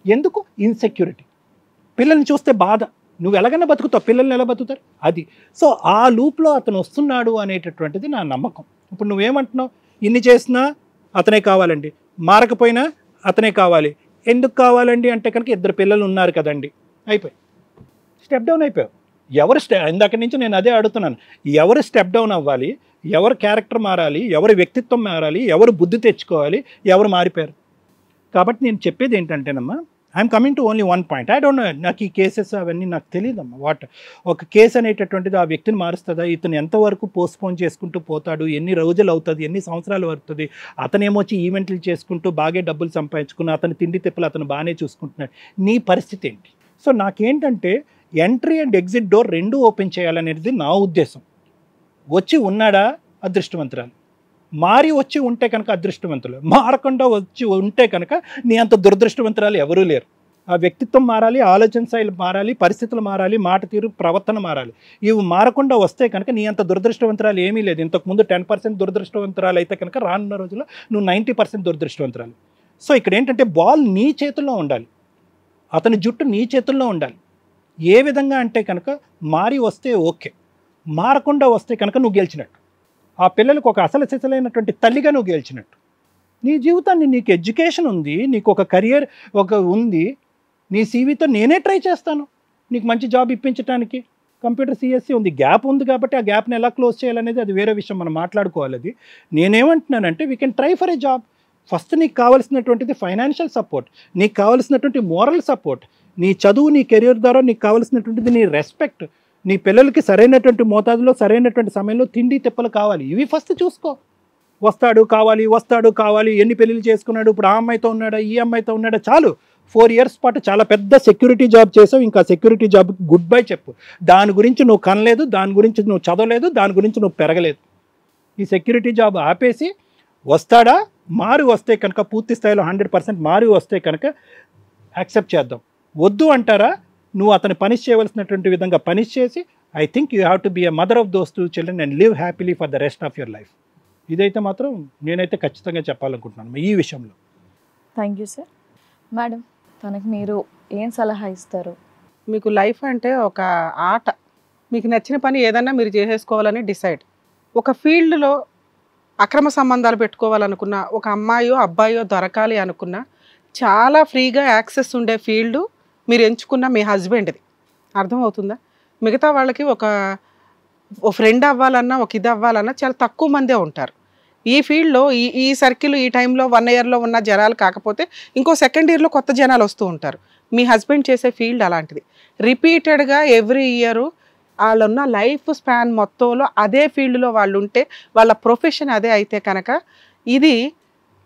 Speaker 4: ఎందుకు? ఇన్సెక్యూరిటీ. పిల్లల్ని చూస్తే బాధ, నువ్వు ఎలాగైనా బతుకుతావు, పిల్లల్ని ఎలా బతుకుతారు అది. సో ఆ లూప్లో అతను వస్తున్నాడు అనేటటువంటిది నా నమ్మకం. ఇప్పుడు నువ్వేమంటున్నావు, ఇన్ని చేసినా అతనే కావాలండి, మారకపోయినా అతనే కావాలి. ఎందుకు కావాలండి అంటే కనుక 2 పిల్లలు ఉన్నారు కదండి, అయిపోయి స్టెప్ డౌన్ అయిపోయావు. ఎవరు ఇందాక నుంచి నేను అదే అడుగుతున్నాను, ఎవరు స్టెప్ డౌన్ అవ్వాలి, ఎవరు క్యారెక్టర్ మారాలి, ఎవరి వ్యక్తిత్వం మారాలి, ఎవరు బుద్ధి తెచ్చుకోవాలి, ఎవరు మారిపోయారు. కాబట్టి నేను చెప్పేది ఏంటంటేనమ్మా, I'm coming to only one point. I don't know, నాకు ఈ కేసెస్ అవన్నీ నాకు తెలియదమ్మా. ఒక కేసు అనేటటువంటిది ఆ వ్యక్తిని మారుస్తుందా, ఇతను ఎంతవరకు పోస్ట్పోన్ చేసుకుంటూ పోతాడు, ఎన్ని రోజులు అవుతుంది, ఎన్ని సంవత్సరాలు పడుతుంది, అతనేమొచ్చి ఈవెంట్లు చేసుకుంటూ బాగా డబ్బులు సంపాదించుకుని అతను తిండి తిప్పలు అతను బాగానే చూసుకుంటున్నాడు, నీ పరిస్థితి ఏంటి? సో నాకేంటంటే entry and exit door 2 open చేయాలనేది నా ఉద్దేశం. వచ్చి ఉన్నాడా అదృష్టవంతురాలు, మారి వచ్చి ఉంటే కనుక అదృష్టవంతులు, మారకుండా వచ్చి ఉంటే కనుక నీ అంత దురదృష్టవంతురాలు ఎవరూ లేరు. ఆ వ్యక్తిత్వం మారాలి, ఆలోచన శైలి మారాలి, పరిస్థితులు మారాలి, మాట తీరు ప్రవర్తన మారాలి. ఇవి మారకుండా వస్తే కనుక నీ అంత దురదృష్టవంతురాలు ఏమీ లేదు. ఇంతకుముందు 10% దురదృష్టవంతురాలు అయితే కనుక రానున్న రోజుల్లో నువ్వు 90% దురదృష్టవంతురాలు. సో ఇక్కడ ఏంటంటే బాల్ నీ చేతుల్లో ఉండాలి, అతని జుట్టు నీ చేతుల్లో ఉండాలి. ఏ విధంగా అంటే కనుక మారి వస్తే ఓకే, మారకుండా వస్తే కనుక నువ్వు గెలిచినట్టు, ఆ పిల్లలకు ఒక అసలు సిసలైనటువంటి తల్లిగా నువ్వు గెలిచినట్టు. నీ జీవితాన్ని, నీకు ఎడ్యుకేషన్ ఉంది, నీకు ఒక కెరియర్ ఉంది, నీ సీవీతో నేనే ట్రై చేస్తాను నీకు మంచి జాబ్ ఇప్పించడానికి. కంప్యూటర్ సిఎస్సి ఉంది, గ్యాప్ ఉంది కాబట్టి ఆ గ్యాప్ని ఎలా క్లోజ్ చేయాలనేది అది వేరే విషయం, మనం మాట్లాడుకోవాలి. అది నేనేమంటున్నానంటే we can try for a job. First నీకు కావాల్సినటువంటిది ఫైనాన్షియల్ సపోర్ట్, నీకు కావాల్సినటువంటి మోరల్ సపోర్ట్, నీ చదువు, నీ కెరియర్ ద్వారా నీకు కావాల్సినటువంటిది నీ రెస్పెక్ట్, నీ పిల్లలకి సరైనటువంటి మోతాదులో సరైనటువంటి సమయంలో తిండి తిప్పలు కావాలి. ఇవి ఫస్ట్ చూసుకో. వస్తాడు కావాలి, ఎన్ని పెళ్ళిళ్ళు చేసుకున్నాడు, ఇప్పుడు ఆ అమ్మాయితో ఉన్నాడా, ఈ అమ్మాయితో ఉన్నాడా, చాలు. 4 years పాటు చాలా పెద్ద సెక్యూరిటీ జాబ్ చేసావు, ఇంకా సెక్యూరిటీ జాబ్కి గుడ్ బై చెప్పు. దాని గురించి నువ్వు కనలేదు, దాని గురించి నువ్వు చదవలేదు, దాని గురించి నువ్వు పెరగలేదు. ఈ సెక్యూరిటీ జాబ్ ఆపేసి వస్తాడా, మారి వస్తే కనుక పూర్తి స్థాయిలో 100% మారి వస్తే కనుక యాక్సెప్ట్ చేద్దాం. వద్దు అంటారా, నువ్వు అతను పనిష్ చేయవలసినటువంటి విధంగా పనిష్ చేసి, I think you have to be a mother of those 2 children and live happily for the rest of your life. ఇదైతే మాత్రం నేనైతే ఖచ్చితంగా చెప్పాలనుకుంటున్నాను ఈ విషయంలో.
Speaker 1: Thank you sir. మేడం, తనకి మీరు ఏం సలహా ఇస్తారు?
Speaker 3: మీకు లైఫ్ అంటే ఒక ఆట, మీకు నచ్చిన పని ఏదన్నా మీరు చేసేసుకోవాలని డిసైడ్. ఒక ఫీల్డ్లో అక్రమ సంబంధాలు పెట్టుకోవాలనుకున్న ఒక అమ్మాయో అబ్బాయో దొరకాలి అనుకున్న చాలా ఫ్రీగా యాక్సెస్ ఉండే ఫీల్డ్ మీరు ఎంచుకున్న మీ హస్బెండ్ది. అర్థమవుతుందా? మిగతా వాళ్ళకి ఒక ఫ్రెండ్ అవ్వాలన్నా, ఒక ఇది అవ్వాలన్నా చాలా తక్కువ మందే ఉంటారు. ఈ ఫీల్డ్లో ఈ సర్కిల్ ఈ టైంలో 1 yearలో ఉన్న జనాలు కాకపోతే ఇంకో 2nd yearలో కొత్త జనాలు వస్తూ ఉంటారు. మీ హస్బెండ్ చేసే ఫీల్డ్ అలాంటిది. రిపీటెడ్గా ఎవ్రీ ఇయర్ వాళ్ళున్న లైఫ్ స్పాన్ మొత్తంలో అదే ఫీల్డ్లో వాళ్ళు ఉంటే, వాళ్ళ ప్రొఫెషన్ అదే అయితే కనుక ఇది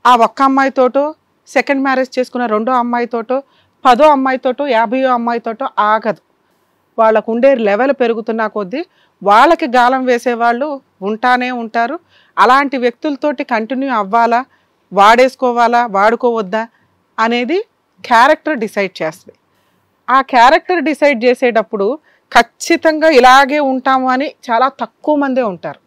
Speaker 3: ఆ ఒక్క అమ్మాయితోటో, సెకండ్ మ్యారేజ్ చేసుకున్న 2వ అమ్మాయితోటో, 10వ అమ్మాయితోటో, 50వ అమ్మాయితోటో ఆగదు. వాళ్ళకు ఉండే లెవెల్ పెరుగుతున్న కొద్దీ వాళ్ళకి గాలం వేసేవాళ్ళు ఉంటానే ఉంటారు. అలాంటి వ్యక్తులతోటి కంటిన్యూ అవ్వాలా, వాడేసుకోవాలా, వాడుకోవద్దా అనేది క్యారెక్టర్ డిసైడ్ చేస్తుంది. ఆ క్యారెక్టర్ డిసైడ్ చేసేటప్పుడు ఖచ్చితంగా ఇలాగే ఉంటాము అని చాలా తక్కువ మందే ఉంటారు.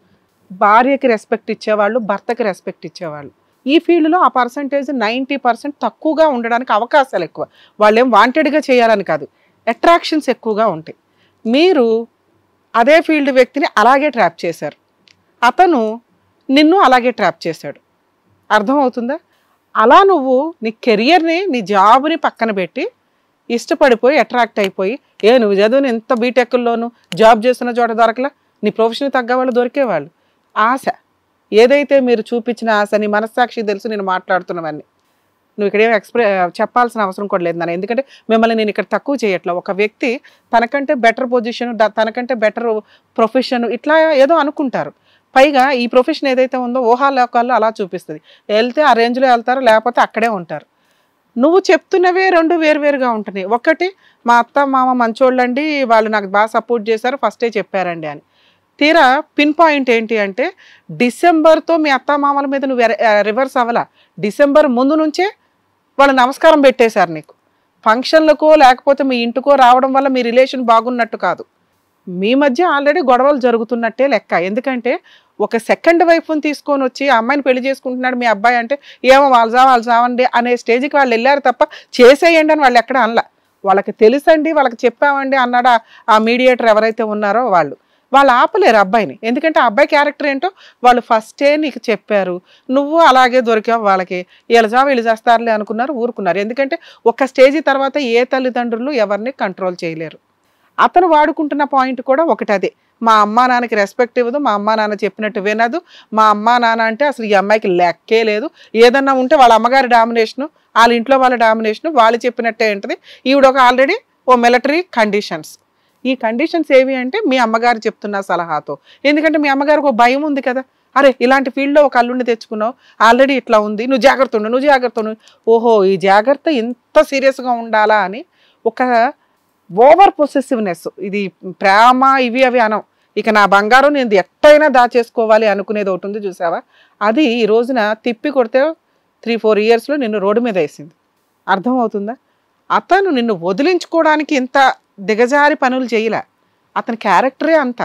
Speaker 3: భార్యకి రెస్పెక్ట్ ఇచ్చేవాళ్ళు, భర్తకి రెస్పెక్ట్ ఇచ్చేవాళ్ళు. ఈ ఫీల్డ్లో ఆ పర్సంటేజ్ 90% తక్కువగా ఉండడానికి అవకాశాలు ఎక్కువ. వాళ్ళు ఏం వాంటెడ్గా చేయాలని కాదు, అట్రాక్షన్స్ ఎక్కువగా ఉంటాయి. మీరు అదే ఫీల్డ్ వ్యక్తిని అలాగే ట్రాప్ చేశారు, అతను నిన్ను అలాగే ట్రాప్ చేశాడు. అర్థమవుతుందా? అలా నువ్వు నీ కెరియర్ని, నీ జాబ్ని పక్కన పెట్టి ఇష్టపడిపోయి అట్రాక్ట్ అయిపోయి, నువ్వు చదువుని ఎంత బీటెక్లోను జాబ్ చేస్తున్న చోట దొరకలా, నీ ప్రొఫెషన్ తగ్గ వాళ్ళు దొరికేవాళ్ళు. ఆశ, ఏదైతే మీరు చూపించిన ఆశ, నీ మనస్సాక్షి తెలుసు నేను మాట్లాడుతున్నవన్నీ. నువ్వు ఇక్కడేమో చెప్పాల్సిన అవసరం కూడా లేదు నాన్న, ఎందుకంటే మిమ్మల్ని నేను ఇక్కడ తక్కువ చేయట్లా. ఒక వ్యక్తి తనకంటే బెటర్ పొజిషన్, తనకంటే బెటర్ ప్రొఫెషన్ ఇట్లా ఏదో అనుకుంటారు. పైగా ఈ ప్రొఫెషన్ ఏదైతే ఉందో ఊహాలోకాల్లో అలా చూపిస్తుంది. వెళ్తే ఆ రేంజ్లో వెళ్తారు, లేకపోతే అక్కడే ఉంటారు. నువ్వు చెప్తున్నవే రెండు వేరువేరుగా ఉంటున్నాయి. ఒకటి మా అత్త మామ మంచోళ్ళండి, వాళ్ళు నాకు బాగా సపోర్ట్ చేశారు, ఫస్టే చెప్పారండి అని. తీరా పిన్ పాయింట్ ఏంటి అంటే డిసెంబర్తో మీ అత్త మామల మీద నువ్వు రివర్స్ అవ్వాల. డిసెంబర్ ముందు నుంచే వాళ్ళు నమస్కారం పెట్టేశారు నీకు. ఫంక్షన్లకో లేకపోతే మీ ఇంటికో రావడం వల్ల మీ రిలేషన్ బాగున్నట్టు కాదు, మీ మధ్య ఆల్రెడీ గొడవలు జరుగుతున్నట్టే లెక్క. ఎందుకంటే ఒక సెకండ్ వైఫ్ని తీసుకొని వచ్చి ఆ అమ్మాయిని పెళ్లి చేసుకుంటున్నాడు మీ అబ్బాయి అంటే ఏమో వాళ్ళు చావండి అనే స్టేజ్కి వాళ్ళు వెళ్ళారు తప్ప చేసేయండి అని వాళ్ళు ఎక్కడ అనలా. వాళ్ళకి తెలుసండి, వాళ్ళకి చెప్పామండి అన్నాడు ఆ మీడియేటర్ ఎవరైతే ఉన్నారో వాళ్ళు ఆపలేరు అబ్బాయిని. ఎందుకంటే ఆ అబ్బాయి క్యారెక్టర్ ఏంటో వాళ్ళు ఫస్టే నీకు చెప్పారు, నువ్వు అలాగే దొరికావు వాళ్ళకి. వీళ్ళు చేస్తారులే అనుకున్నారు, ఊరుకున్నారు. ఎందుకంటే ఒక స్టేజీ తర్వాత ఏ తల్లిదండ్రులు ఎవరిని కంట్రోల్ చేయలేరు. అతను వాడుకుంటున్న పాయింట్ కూడా ఒకటి అదే, మా అమ్మా నాన్నకి రెస్పెక్ట్ ఇవ్వదు, మా అమ్మా నాన్న చెప్పినట్టు వినదు, మా అమ్మా నాన్న అంటే అసలు ఈ అమ్మాయికి లెక్కే లేదు, ఏదన్నా ఉంటే వాళ్ళ అమ్మగారి డామినేషను, వాళ్ళ ఇంట్లో వాళ్ళ డామినేషను, వాళ్ళు చెప్పినట్టే ఉంటుంది. ఈవిడ ఒక ఆల్రెడీ ఓ మిలిటరీ కండిషన్స్. ఈ కండిషన్స్ ఏవి అంటే మీ అమ్మగారు చెప్తున్న సలహాతో. ఎందుకంటే మీ అమ్మగారికి ఒక భయం ఉంది కదా, అరే ఇలాంటి ఫీల్డ్లో ఒక అల్లుడిని తెచ్చుకున్నావు, ఆల్రెడీ ఇట్లా ఉంది, నువ్వు జాగ్రత్త ఉండు. ఓహో ఈ జాగ్రత్త ఇంత సీరియస్గా ఉండాలా అని ఒక ఓవర్ పొసెసివ్నెస్. ఇది ప్రేమ ఇవి అవి అనం. ఇక నా బంగారం నేను ఎట్టయినా దాచేసుకోవాలి అనుకునేది ఒకటి ఉంది చూసావా, అది ఈ రోజున తిప్పి కొడితే 3-4 ఇయర్స్లో నిన్ను రోడ్డు మీద వేసింది. అర్థమవుతుందా? అతను నిన్ను వదిలించుకోవడానికి ఇంత దిగజారి పనులు చేయలే, అతని క్యారెక్టరే అంత.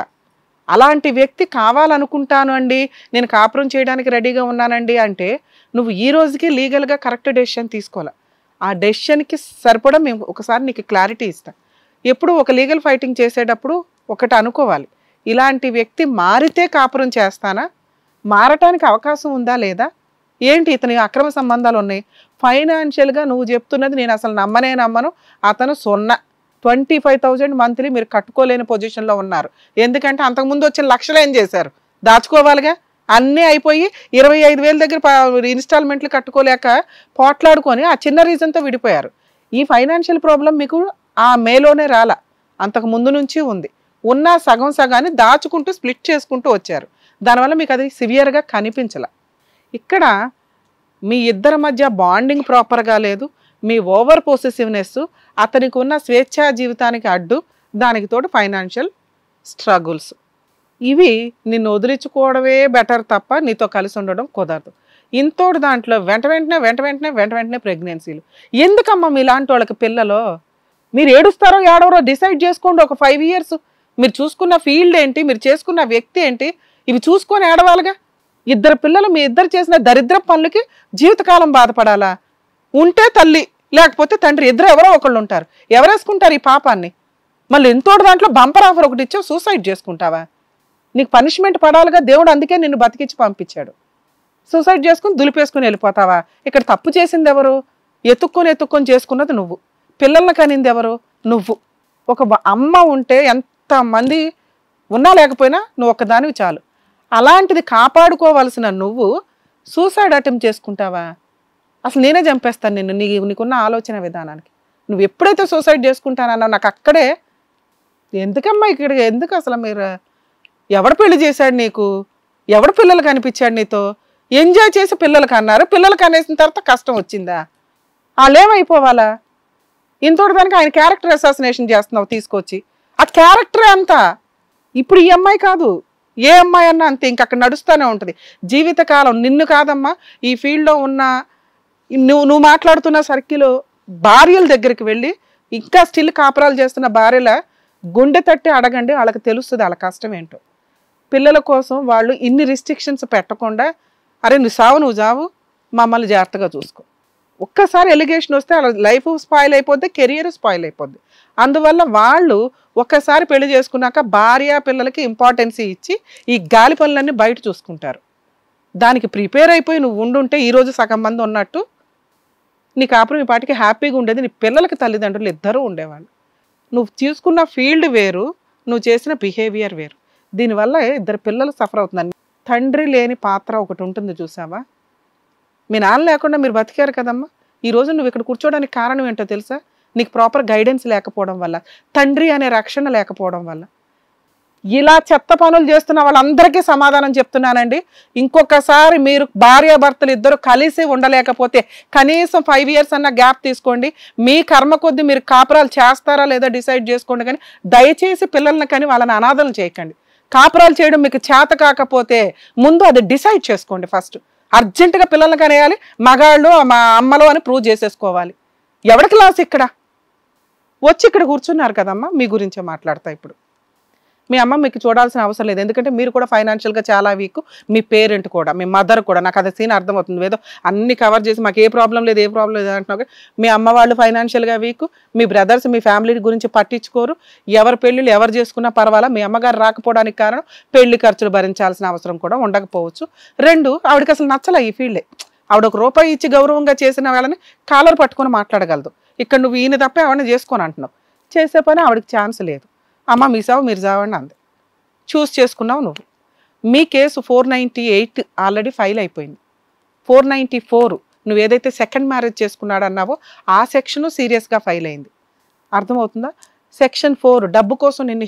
Speaker 3: అలాంటి వ్యక్తి కావాలనుకుంటాను అండి, నేను కాపురం చేయడానికి రెడీగా ఉన్నానండి అంటే నువ్వు ఈ రోజుకి లీగల్గా కరెక్ట్ డెసిషన్ తీసుకోవాలి. ఆ డెసిషన్కి సరిపడా మేము ఒకసారి నీకు క్లారిటీ ఇస్తాం. ఎప్పుడు ఒక లీగల్ ఫైటింగ్ చేసేటప్పుడు ఒకటి అనుకోవాలి, ఇలాంటి వ్యక్తి మారితే కాపురం చేస్తానా, మారటానికి అవకాశం ఉందా లేదా, ఏంటి ఇతని అక్రమ సంబంధాలు ఉన్నాయి, ఫైనాన్షియల్గా నువ్వు చెప్తున్నది నేను అసలు నమ్మను. అతను 25,000 మంత్లీ మీరు కట్టుకోలేని పొజిషన్లో ఉన్నారు. ఎందుకంటే అంతకుముందు వచ్చిన లక్షలు ఏం చేశారు, దాచుకోవాలిగా. అన్నీ అయిపోయి 25,000 దగ్గర ఇన్స్టాల్మెంట్లు కట్టుకోలేక పోట్లాడుకొని ఆ చిన్న రీజన్తో విడిపోయారు. ఈ ఫైనాన్షియల్ ప్రాబ్లం మీకు ఆ మేలోనే రాలా, అంతకు ముందు నుంచి ఉంది. ఉన్న సగం సగాన్ని దాచుకుంటూ స్ప్లిట్ చేసుకుంటూ వచ్చారు. దానివల్ల మీకు అది సివియర్గా కనిపించలే. ఇక్కడ మీ ఇద్దరి మధ్య బాండింగ్ ప్రాపర్గా లేదు, మీ ఓవర్ పొసెసివ్నెస్, అతనికి ఉన్న స్వేచ్ఛా జీవితానికి అడ్డు, దానికి తోడు ఫైనాన్షియల్ స్ట్రగుల్స్, ఇవి నిన్ను వదిలించుకోవడమే బెటర్ తప్ప నీతో కలిసి ఉండడం కుదరదు. ఇంతోటి దాంట్లో వెంట వెంటనే ప్రెగ్నెన్సీలు. ఎందుకమ్మా మీలాంటి వాళ్ళకి పిల్లలు? మీరు ఏడుస్తారో ఏడవరో డిసైడ్ చేసుకోండి. ఒక 5 ఇయర్స్ మీరు చూసుకున్న ఫీల్డ్ ఏంటి, మీరు చేసుకున్న వ్యక్తి ఏంటి, ఇవి చూసుకొని ఏడవాలిగా. ఇద్దరు పిల్లలు మీ ఇద్దరు చేసిన దరిద్ర పనులకి జీవితకాలం బాధపడాలా? ఉంటే తల్లి లేకపోతే తండ్రి, ఇద్దరు ఎవరో ఒకళ్ళు ఉంటారు. ఎవరేసుకుంటారు ఈ పాపాన్ని? మళ్ళీ ఇంతోటి దాంట్లో బంపర్ ఆఫర్ ఒకటి ఇచ్చావు, సూసైడ్ చేసుకుంటావా? నీకు పనిష్మెంట్ పడాలిగా, దేవుడు అందుకే నిన్ను బతికించి పంపించాడు. సూసైడ్ చేసుకుని దులిపేసుకుని వెళ్ళిపోతావా? ఇక్కడ తప్పు చేసింది ఎవరు? ఎత్తుక్కొని చేసుకున్నది నువ్వు. పిల్లల్ని కనింది ఎవరు? నువ్వు. ఒక అమ్మ ఉంటే ఎంతమంది ఉన్నా లేకపోయినా నువ్వు ఒక్కదానివి చాలు. అలాంటిది కాపాడుకోవాల్సిన నువ్వు సూసైడ్ అటెంప్ట్ చేసుకుంటావా? అసలు నేనే చంపేస్తాను నిన్ను, నీకున్న ఆలోచన విధానానికి. నువ్వు ఎప్పుడైతే సూసైడ్ చేసుకుంటానన్నావు నాకు అక్కడే ఎందుకమ్మా ఇక్కడ ఎందుకు అసలు మీరు ఎవడు పెళ్లి చేశాడు నీకు, ఎవడు పిల్లలు కనిపించాడు నీతో, ఎంజాయ్ చేసి పిల్లలకి అన్నారు, పిల్లలకి అనేసిన తర్వాత కష్టం వచ్చిందా? వాళ్ళేమైపోవాలా? ఇంతటి దానికి ఆయన క్యారెక్టర్ అసాసినేషన్ చేస్తున్నావు తీసుకొచ్చి. ఆ క్యారెక్టరే అంతా. ఇప్పుడు ఈ అమ్మాయి కాదు, ఏ అమ్మాయి అన్నా అంతే, ఇంకక్కడ నడుస్తూనే ఉంటుంది జీవితకాలం. నిన్ను కాదమ్మా, ఈ ఫీల్డ్లో ఉన్న నువ్వు మాట్లాడుతున్న సర్కిల్ భార్యల దగ్గరికి వెళ్ళి ఇంకా స్టిల్ కాపురాలు చేస్తున్న భార్యల గుండె తట్టి అడగండి, వాళ్ళకి తెలుస్తుంది వాళ్ళ కష్టం ఏంటో. పిల్లల కోసం వాళ్ళు ఇన్ని రిస్ట్రిక్షన్స్ పెట్టకుండా, అరే నువ్వు చావు మమ్మల్ని జాగ్రత్తగా చూసుకో. ఒక్కసారి ఎలిగేషన్ వస్తే వాళ్ళ లైఫ్ స్పాయిల్ అయిపోద్ది, కెరియర్ స్పాయిల్ అయిపోద్ది. అందువల్ల వాళ్ళు ఒక్కసారి పెళ్లి చేసుకున్నాక భార్య పిల్లలకి ఇంపార్టెన్స్ ఇచ్చి ఈ గాలి పనులన్నీ బయట చూసుకుంటారు. దానికి ప్రిపేర్ అయిపోయి నువ్వు ఉండుంటే ఈరోజు సగం మంది ఉన్నట్టు నీ కాపురం ఈ పాటికి హ్యాపీగా ఉండేది. నీ పిల్లలకి తల్లిదండ్రులు ఇద్దరూ ఉండేవాళ్ళు. నువ్వు తీసుకున్న ఫీల్డ్ వేరు, నువ్వు చేసిన బిహేవియర్ వేరు. దీనివల్ల ఇద్దరు పిల్లలు సఫర్ అవుతున్నారు. తండ్రి లేని పాత్ర ఒకటి ఉంటుంది చూసావా? మీ నాన్న లేకుండా మీరు బతికారు కదమ్మా. ఈరోజు నువ్వు ఇక్కడ కూర్చోడానికి కారణం ఏంటో తెలుసా? నీకు ప్రాపర్ గైడెన్స్ లేకపోవడం వల్ల, తండ్రి అనే రక్షణ లేకపోవడం వల్ల. ఇలా చెత్త పనులు చేస్తున్న వాళ్ళందరికీ సమాధానం చెప్తున్నానండి. ఇంకొకసారి మీరు భార్యాభర్తలు ఇద్దరు కలిసి ఉండలేకపోతే కనీసం 5 years అన్న గ్యాప్ తీసుకోండి. మీ కర్మ కొద్దీ మీరు కాపురాలు చేస్తారా లేదా డిసైడ్ చేసుకోండి. కానీ దయచేసి పిల్లల్ని కానీ వాళ్ళని అనాథలు చేయకండి. కాపురాలు చేయడం మీకు చేత కాకపోతే ముందు అది డిసైడ్ చేసుకోండి. ఫస్ట్ అర్జెంటుగా పిల్లల్ని కనేయాలి, మగాళ్ళు మా అమ్మలో అని ప్రూవ్ చేసేసుకోవాలి. ఎవరికి లాస్ ఇక్కడ? వచ్చి ఇక్కడ కూర్చున్నారు కదమ్మా, మీ గురించే మాట్లాడతా. ఇప్పుడు మీ అమ్మ మీకు చూడాల్సిన అవసరం లేదు, ఎందుకంటే మీరు కూడా ఫైనాన్షియల్గా చాలా వీక్, మీ పేరెంట్ కూడా, మీ మదర్ కూడా. నాకు అది సీన్ అర్థమవుతుంది, ఏదో అన్ని కవర్ చేసి మాకు ఏ ప్రాబ్లం లేదు అంటున్నావు. మీ అమ్మ వాళ్ళు ఫైనాన్షియల్గా వీక్, మీ బ్రదర్స్ మీ ఫ్యామిలీ గురించి పట్టించుకోరు, ఎవరి పెళ్ళిళ్ళు ఎవరు చేసుకున్నా పర్వాలా. మీ అమ్మగారు రాకపోవడానికి కారణం పెళ్లి ఖర్చులు భరించాల్సిన అవసరం కూడా ఉండకపోవచ్చు. 2, ఆవిడకి అసలు నచ్చలే ఈ ఫీల్డే. ఆవిడ ₹1 ఇచ్చి గౌరవంగా చేసిన వాళ్ళని కాలర్ పట్టుకొని మాట్లాడగలదు. ఇక్కడ నువ్వు ఈయన తప్ప ఎవరైనా చేసుకొని అంటున్నావు. చేసే పని ఆవిడకి ఛాన్స్ లేదు. అమ్మ మీ సావు మీరు చావండి అంది. చూస్ చేసుకున్నావు నువ్వు. మీ కేసు 498 ఆల్రెడీ ఫైల్ అయిపోయింది. 494 నువ్వు ఏదైతే సెకండ్ మ్యారేజ్ చేసుకున్నాడు అన్నావో ఆ సెక్షన్ సీరియస్గా ఫైల్ అయింది. అర్థమవుతుందా? సెక్షన్ 4 డబ్బు కోసం నిన్ను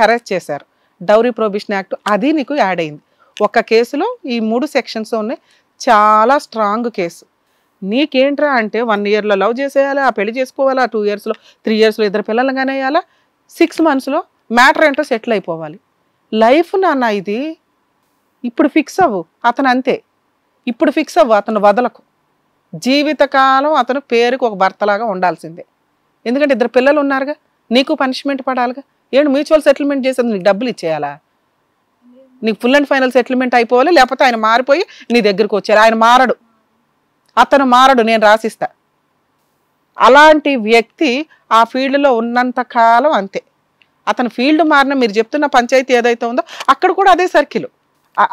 Speaker 3: హెరాస్ చేశారు, డౌరీ ప్రొహిబిషన్ యాక్ట్, అది నీకు యాడ్ అయింది. ఒక కేసులో ఈ 3 సెక్షన్స్ ఉన్నాయి. చాలా స్ట్రాంగ్ కేసు. నీకేంట్రా అంటే 1 yearలో లవ్ చేసేయాలా, ఆ పెళ్లి చేసుకోవాలా, 2 yearsలో 3 yearsలో ఇద్దరు పిల్లలు కానేయాలా, 6 monthsలో మ్యాటర్ ఏంటో సెటిల్ అయిపోవాలి. లైఫ్ నాన్న ఇది. ఇప్పుడు ఫిక్స్ అవ్వు, అతను అంతే. ఇప్పుడు ఫిక్స్ అవ్వు, అతను వదలకు. జీవితకాలం అతను పేరుకు ఒక భర్తలాగా ఉండాల్సిందే. ఎందుకంటే ఇద్దరు పిల్లలు ఉన్నారుగా, నీకు పనిష్మెంట్ పడాలిగా. ఏంటి మ్యూచువల్ సెటిల్మెంట్ చేసేది, నీకు డబ్బులు ఇచ్చేయాలా? నీకు ఫుల్ అండ్ ఫైనల్ సెటిల్మెంట్ అయిపోవాలి, లేకపోతే ఆయన మారిపోయి నీ దగ్గరకు వచ్చేయాలి. ఆయన మారడు, అతను మారడు, నేను రాసిస్తా. అలాంటి వ్యక్తి ఆ ఫీల్డ్లో ఉన్నంత కాలం అంతే. అతను ఫీల్డ్ మారిన మీరు చెప్తున్న పంచాయతీ ఏదైతే ఉందో అక్కడ కూడా అదే సర్కిల్.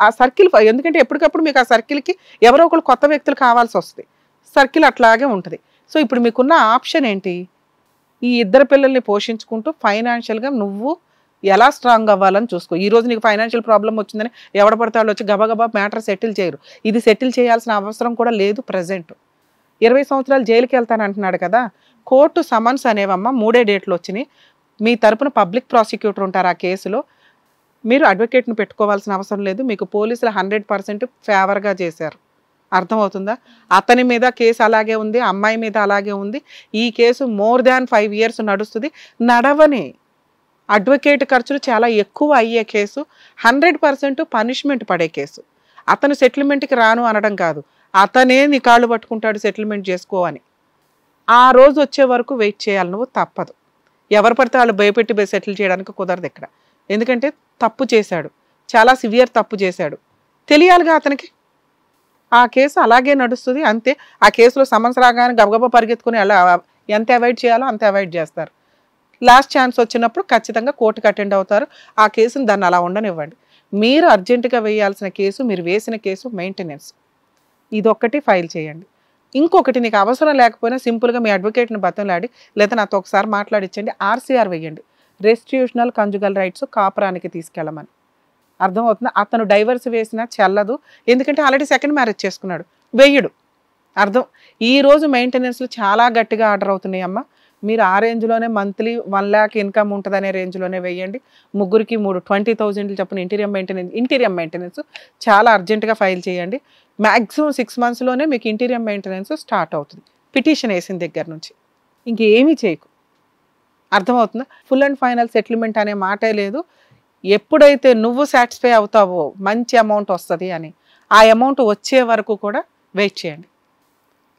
Speaker 3: ఆ సర్కిల్ ఎందుకంటే ఎప్పటికప్పుడు మీకు ఆ సర్కిల్కి ఎవరో ఒకరు కొత్త వ్యక్తులు కావాల్సి వస్తుంది. సర్కిల్ అట్లాగే ఉంటుంది. సో ఇప్పుడు మీకున్న ఆప్షన్ ఏంటి? ఈ ఇద్దరు పిల్లల్ని పోషించుకుంటూ ఫైనాన్షియల్గా నువ్వు ఎలా స్ట్రాంగ్ అవ్వాలని చూసుకో. ఈ రోజు నీకు ఫైనాన్షియల్ ప్రాబ్లం వచ్చిందని ఎవడ పడితే వాళ్ళు వచ్చి గబగబా మ్యాటర్ సెటిల్ చేయరు. ఇది సెటిల్ చేయాల్సిన అవసరం కూడా లేదు. ప్రజెంట్ 20 సంవత్సరాలు జైలుకి వెళ్తాను అంటున్నాడు కదా. కోర్టు సమన్స్ అనేవమ్మా 3 డేట్లు వచ్చినాయి. మీ తరపున పబ్లిక్ ప్రాసిక్యూటర్ ఉంటారు ఆ కేసులో. మీరు అడ్వకేట్ని పెట్టుకోవాల్సిన అవసరం లేదు. మీకు పోలీసులు 100% ఫేవర్గా చేశారు. అర్థమవుతుందా? అతని మీద కేసు అలాగే ఉంది, అమ్మాయి మీద అలాగే ఉంది. ఈ కేసు more than 5 years నడుస్తుంది. నడవని అడ్వకేట్ ఖర్చులు చాలా ఎక్కువ అయ్యే కేసు, 100% పనిష్మెంట్ పడే కేసు. అతను సెటిల్మెంట్కి రాను అనడం కాదు, అతనే నీ కాళ్ళు పట్టుకుంటాడు సెటిల్మెంట్ చేసుకో అని. ఆ రోజు వచ్చే వరకు వెయిట్ చేయాలి నువ్వు, తప్పదు. ఎవరు పడితే వాళ్ళు భయపెట్టి సెటిల్ చేయడానికి కుదరదు ఇక్కడ. ఎందుకంటే తప్పు చేశాడు, చాలా సివియర్ తప్పు చేశాడు, తెలియాలిగా అతనికి. ఆ కేసు అలాగే నడుస్తుంది అంతే. ఆ కేసులో సమన్స్ రాగానే గబగబా పరిగెత్తుకుని అలా ఎంత అవాయిడ్ చేయాలో అంత అవాయిడ్ చేస్తారు. లాస్ట్ ఛాన్స్ వచ్చినప్పుడు ఖచ్చితంగా కోర్టుకి అటెండ్ అవుతారు. ఆ కేసుని దాన్ని అలా ఉండనివ్వండి. మీరు అర్జెంటుగా వేయాల్సిన కేసు, మీరు వేసిన కేసు మెయింటెనెన్స్, ఇదొక్కటి ఫైల్ చేయండి. ఇంకొకటి నీకు అవసరం లేకపోయినా సింపుల్గా మీ అడ్వకేట్ని బతంలాడి లేదా నాతో ఒకసారి మాట్లాడించండి, RCR వేయండి, రెస్టిట్యూషనల్ కంజుగల్ రైట్స్ కాపురానికి తీసుకెళ్ళమని. అర్థమవుతుంది? అతను డైవర్స్ వేసినా చెల్లదు, ఎందుకంటే ఆల్రెడీ సెకండ్ మ్యారేజ్ చేసుకున్నాడు, వెయ్యడు. అర్థం? ఈరోజు మెయింటెనెన్స్లు చాలా గట్టిగా ఆర్డర్ అవుతున్నాయి అమ్మ. మీరు ఆ రేంజ్లోనే మంత్లీ 1 lakh ఇన్కమ్ ఉంటుంది అనే రేంజ్లోనే వేయండి. ముగ్గురికి 20,000 చెప్పిన ఇంటీరియం మెయింటెనెన్స్ చాలా అర్జెంటుగా ఫైల్ చేయండి. మ్యాక్సిమం 6 monthsలోనే మీకు ఇంటీరియం మెయింటెనెన్స్ స్టార్ట్ అవుతుంది పిటిషన్ వేసిన దగ్గర నుంచి. ఇంకేమీ చేయకు. అర్థమవుతుందా? ఫుల్ అండ్ ఫైనల్ సెటిల్మెంట్ అనే మాటే లేదు. ఎప్పుడైతే నువ్వు సాటిస్ఫై అవుతావో మంచి అమౌంట్ వస్తుంది అని, ఆ అమౌంట్ వచ్చే వరకు కూడా వెయిట్ చేయండి.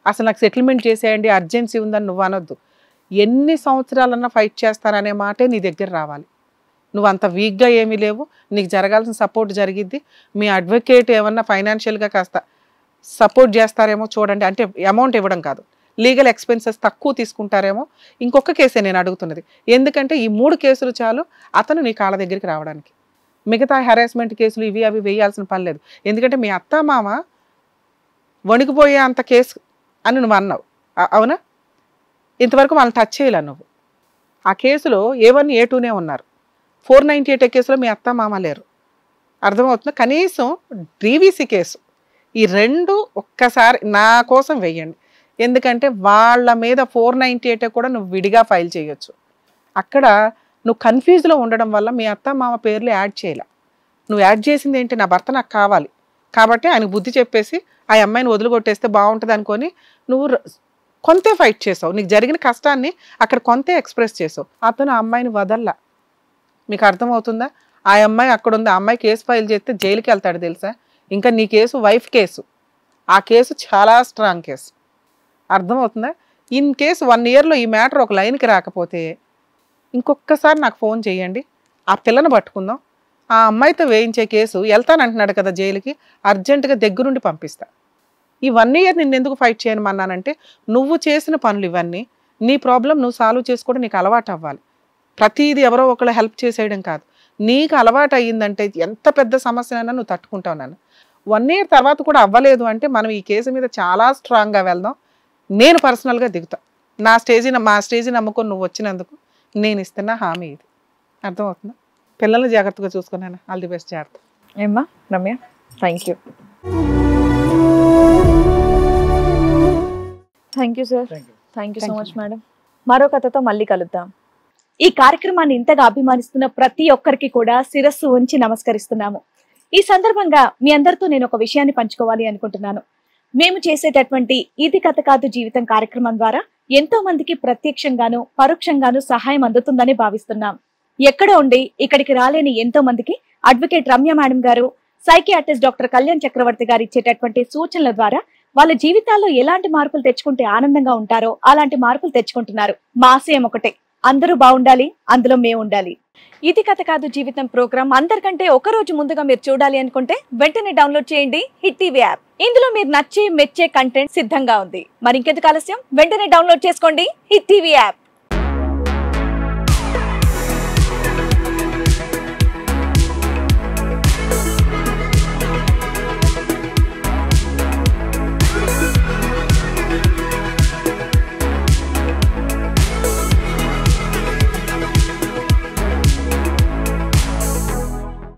Speaker 3: అసలు నాకు సెటిల్మెంట్ చేసేయండి, అర్జెన్సీ ఉందని నువ్వు అనొద్దు. ఎన్ని సంవత్సరాలన్నా ఫైట్ చేస్తాననే మాటే నీ దగ్గర రావాలి. నువ్వు అంత వీక్గా ఏమీ లేవు, నీకు జరగాల్సిన సపోర్ట్ జరిగిద్ది. మీ అడ్వకేట్ ఏమన్నా ఫైనాన్షియల్గా కాస్త సపోర్ట్ చేస్తారేమో చూడండి. అంటే అమౌంట్ ఇవ్వడం కాదు, లీగల్ ఎక్స్పెన్సెస్ తక్కువ తీసుకుంటారేమో. ఇంకొక కేసే నేను అడుగుతున్నది, ఎందుకంటే ఈ 3 కేసులు చాలు అతను నీ కాళ్ళ దగ్గరికి రావడానికి. మిగతా హెరాస్మెంట్ కేసులు ఇవి అవి వేయాల్సిన పని లేదు. ఎందుకంటే మీ అత్త మామ వణికిపోయే అంత కేసు అని నువ్వు అన్నావు, అవునా? ఇంతవరకు వాళ్ళని టచ్ చేయలే నువ్వు. ఆ కేసులో A1 A2నే ఉన్నారు. 498 కేసులో మీ అత్త మామ లేరు. అర్థమవుతుందా? కనీసం DVC కేసు ఈ 2 ఒక్కసారి నా కోసం వెయ్యండి. ఎందుకంటే వాళ్ళ మీద 498 కూడా నువ్వు విడిగా ఫైల్ చేయొచ్చు. అక్కడ నువ్వు కన్ఫ్యూజ్లో ఉండడం వల్ల మీ అత్త మామ పేర్లు యాడ్ చేయలే. నువ్వు యాడ్ చేసింది ఏంటి, నా భర్త నాకు కావాలి కాబట్టి ఆయనకు బుద్ధి చెప్పేసి ఆ అమ్మాయిని వదిలికొట్టేస్తే బాగుంటుంది అనుకొని నువ్వు కొంతే ఫైట్ చేసావు. నీకు జరిగిన కష్టాన్ని అక్కడ కొంతే ఎక్స్ప్రెస్ చేసావు. అతను ఆ అమ్మాయిని వదల్లా. మీకు అర్థమవుతుందా? ఆ అమ్మాయి అక్కడ ఉంది. ఆ అమ్మాయి కేసు ఫైల్ చేస్తే జైలుకి వెళ్తాడు తెలుసా. ఇంకా నీ కేసు వైఫ్ కేసు. ఆ కేసు చాలా స్ట్రాంగ్ కేసు. అర్థమవుతుందా? ఇన్ కేసు 1 ఇయర్లో ఈ మ్యాటర్ ఒక లైన్కి రాకపోతే ఇంకొకసారి నాకు ఫోన్ చేయండి, ఆ పిల్లని పట్టుకుందాం. ఆ అమ్మాయితో వేయించే కేసు వెళ్తానంటున్నాడు కదా జైలుకి, అర్జెంటుగా దగ్గరుండి పంపిస్తా. ఈ 1 ఇయర్ నిన్ను ఎందుకు ఫైట్ చేయమన్నానంటే నువ్వు చేసిన పనులు ఇవన్నీ, నీ ప్రాబ్లం నువ్వు సాల్వ్ చేసుకోవడం నీకు అలవాటు అవ్వాలి. ప్రతిదీ ఎవరో ఒకళ్ళు హెల్ప్ చేసేయడం కాదు. నీకు అలవాటు అయ్యిందంటే ఎంత పెద్ద సమస్యనైనా నువ్వు తట్టుకుంటావు. నాన్న 1 ఇయర్ తర్వాత కూడా అవ్వలేదు అంటే మనం ఈ కేసు మీద చాలా స్ట్రాంగ్గా వెళ్దాం. నేను పర్సనల్గా దిగుతా. మా స్టేజీ నమ్ముకొని నువ్వు వచ్చినందుకు నేను ఇస్తున్న హామీ ఇది. అర్థమవుతుందా? పిల్లల్ని జాగ్రత్తగా చూసుకున్నాను. All the best. జాగ్రత్త.
Speaker 1: ఏమ్మా Ramya, thank you. Thank you sir. Thank you so much madam. మరో కథతో మళ్ళీ కలుద్దాం. ఈ కార్యక్రమాన్ని ఇంతగా అభిమానిస్తున్న ప్రతి ఒక్కరికి కూడా శిరస్సు ఉంచి నమస్కరిస్తున్నాము. ఈ సందర్భంగా మీ అందరితో నేను ఒక విషయాన్ని పంచుకోవాలి అనుకుంటున్నాను. మేము చేసేటటువంటి ఇది కథ కాదు జీవితం కార్యక్రమం ద్వారా ఎంతో మందికి ప్రత్యక్షంగాను పరోక్షంగాను సహాయం అందుతుందని భావిస్తున్నాం. ఎక్కడ ఉండి ఇక్కడికి రాలేని ఎంతో మందికి అడ్వకేట్ రమ్య మేడం గారు, సైకియాట్రిస్ట్ డాక్టర్ కళ్యాణ్ చక్రవర్తి గారు ఇచ్చేటటువంటి సూచనల ద్వారా వాళ్ళ జీవితాల్లో ఎలాంటి మార్పులు తెచ్చుకుంటే ఆనందంగా ఉంటారో అలాంటి మార్పులు తెచ్చుకుంటున్నారు. మా ఆశయం ఒకటే, అందరూ బాగుండాలి, అందులో మేము ఉండాలి. ఇది కథ కాదు జీవితం ప్రోగ్రామ్ అందరికంటే ఒక రోజు ముందుగా మీరు చూడాలి అనుకుంటే వెంటనే డౌన్లోడ్ చేయండి హిట్ టీవీ యాప్. ఇందులో మీరు నచ్చే మెచ్చే కంటెంట్ సిద్ధంగా ఉంది. మరి ఇంకెందుకు ఆలస్యం, వెంటనే డౌన్లోడ్ చేసుకోండి హిట్ టీవీ యాప్.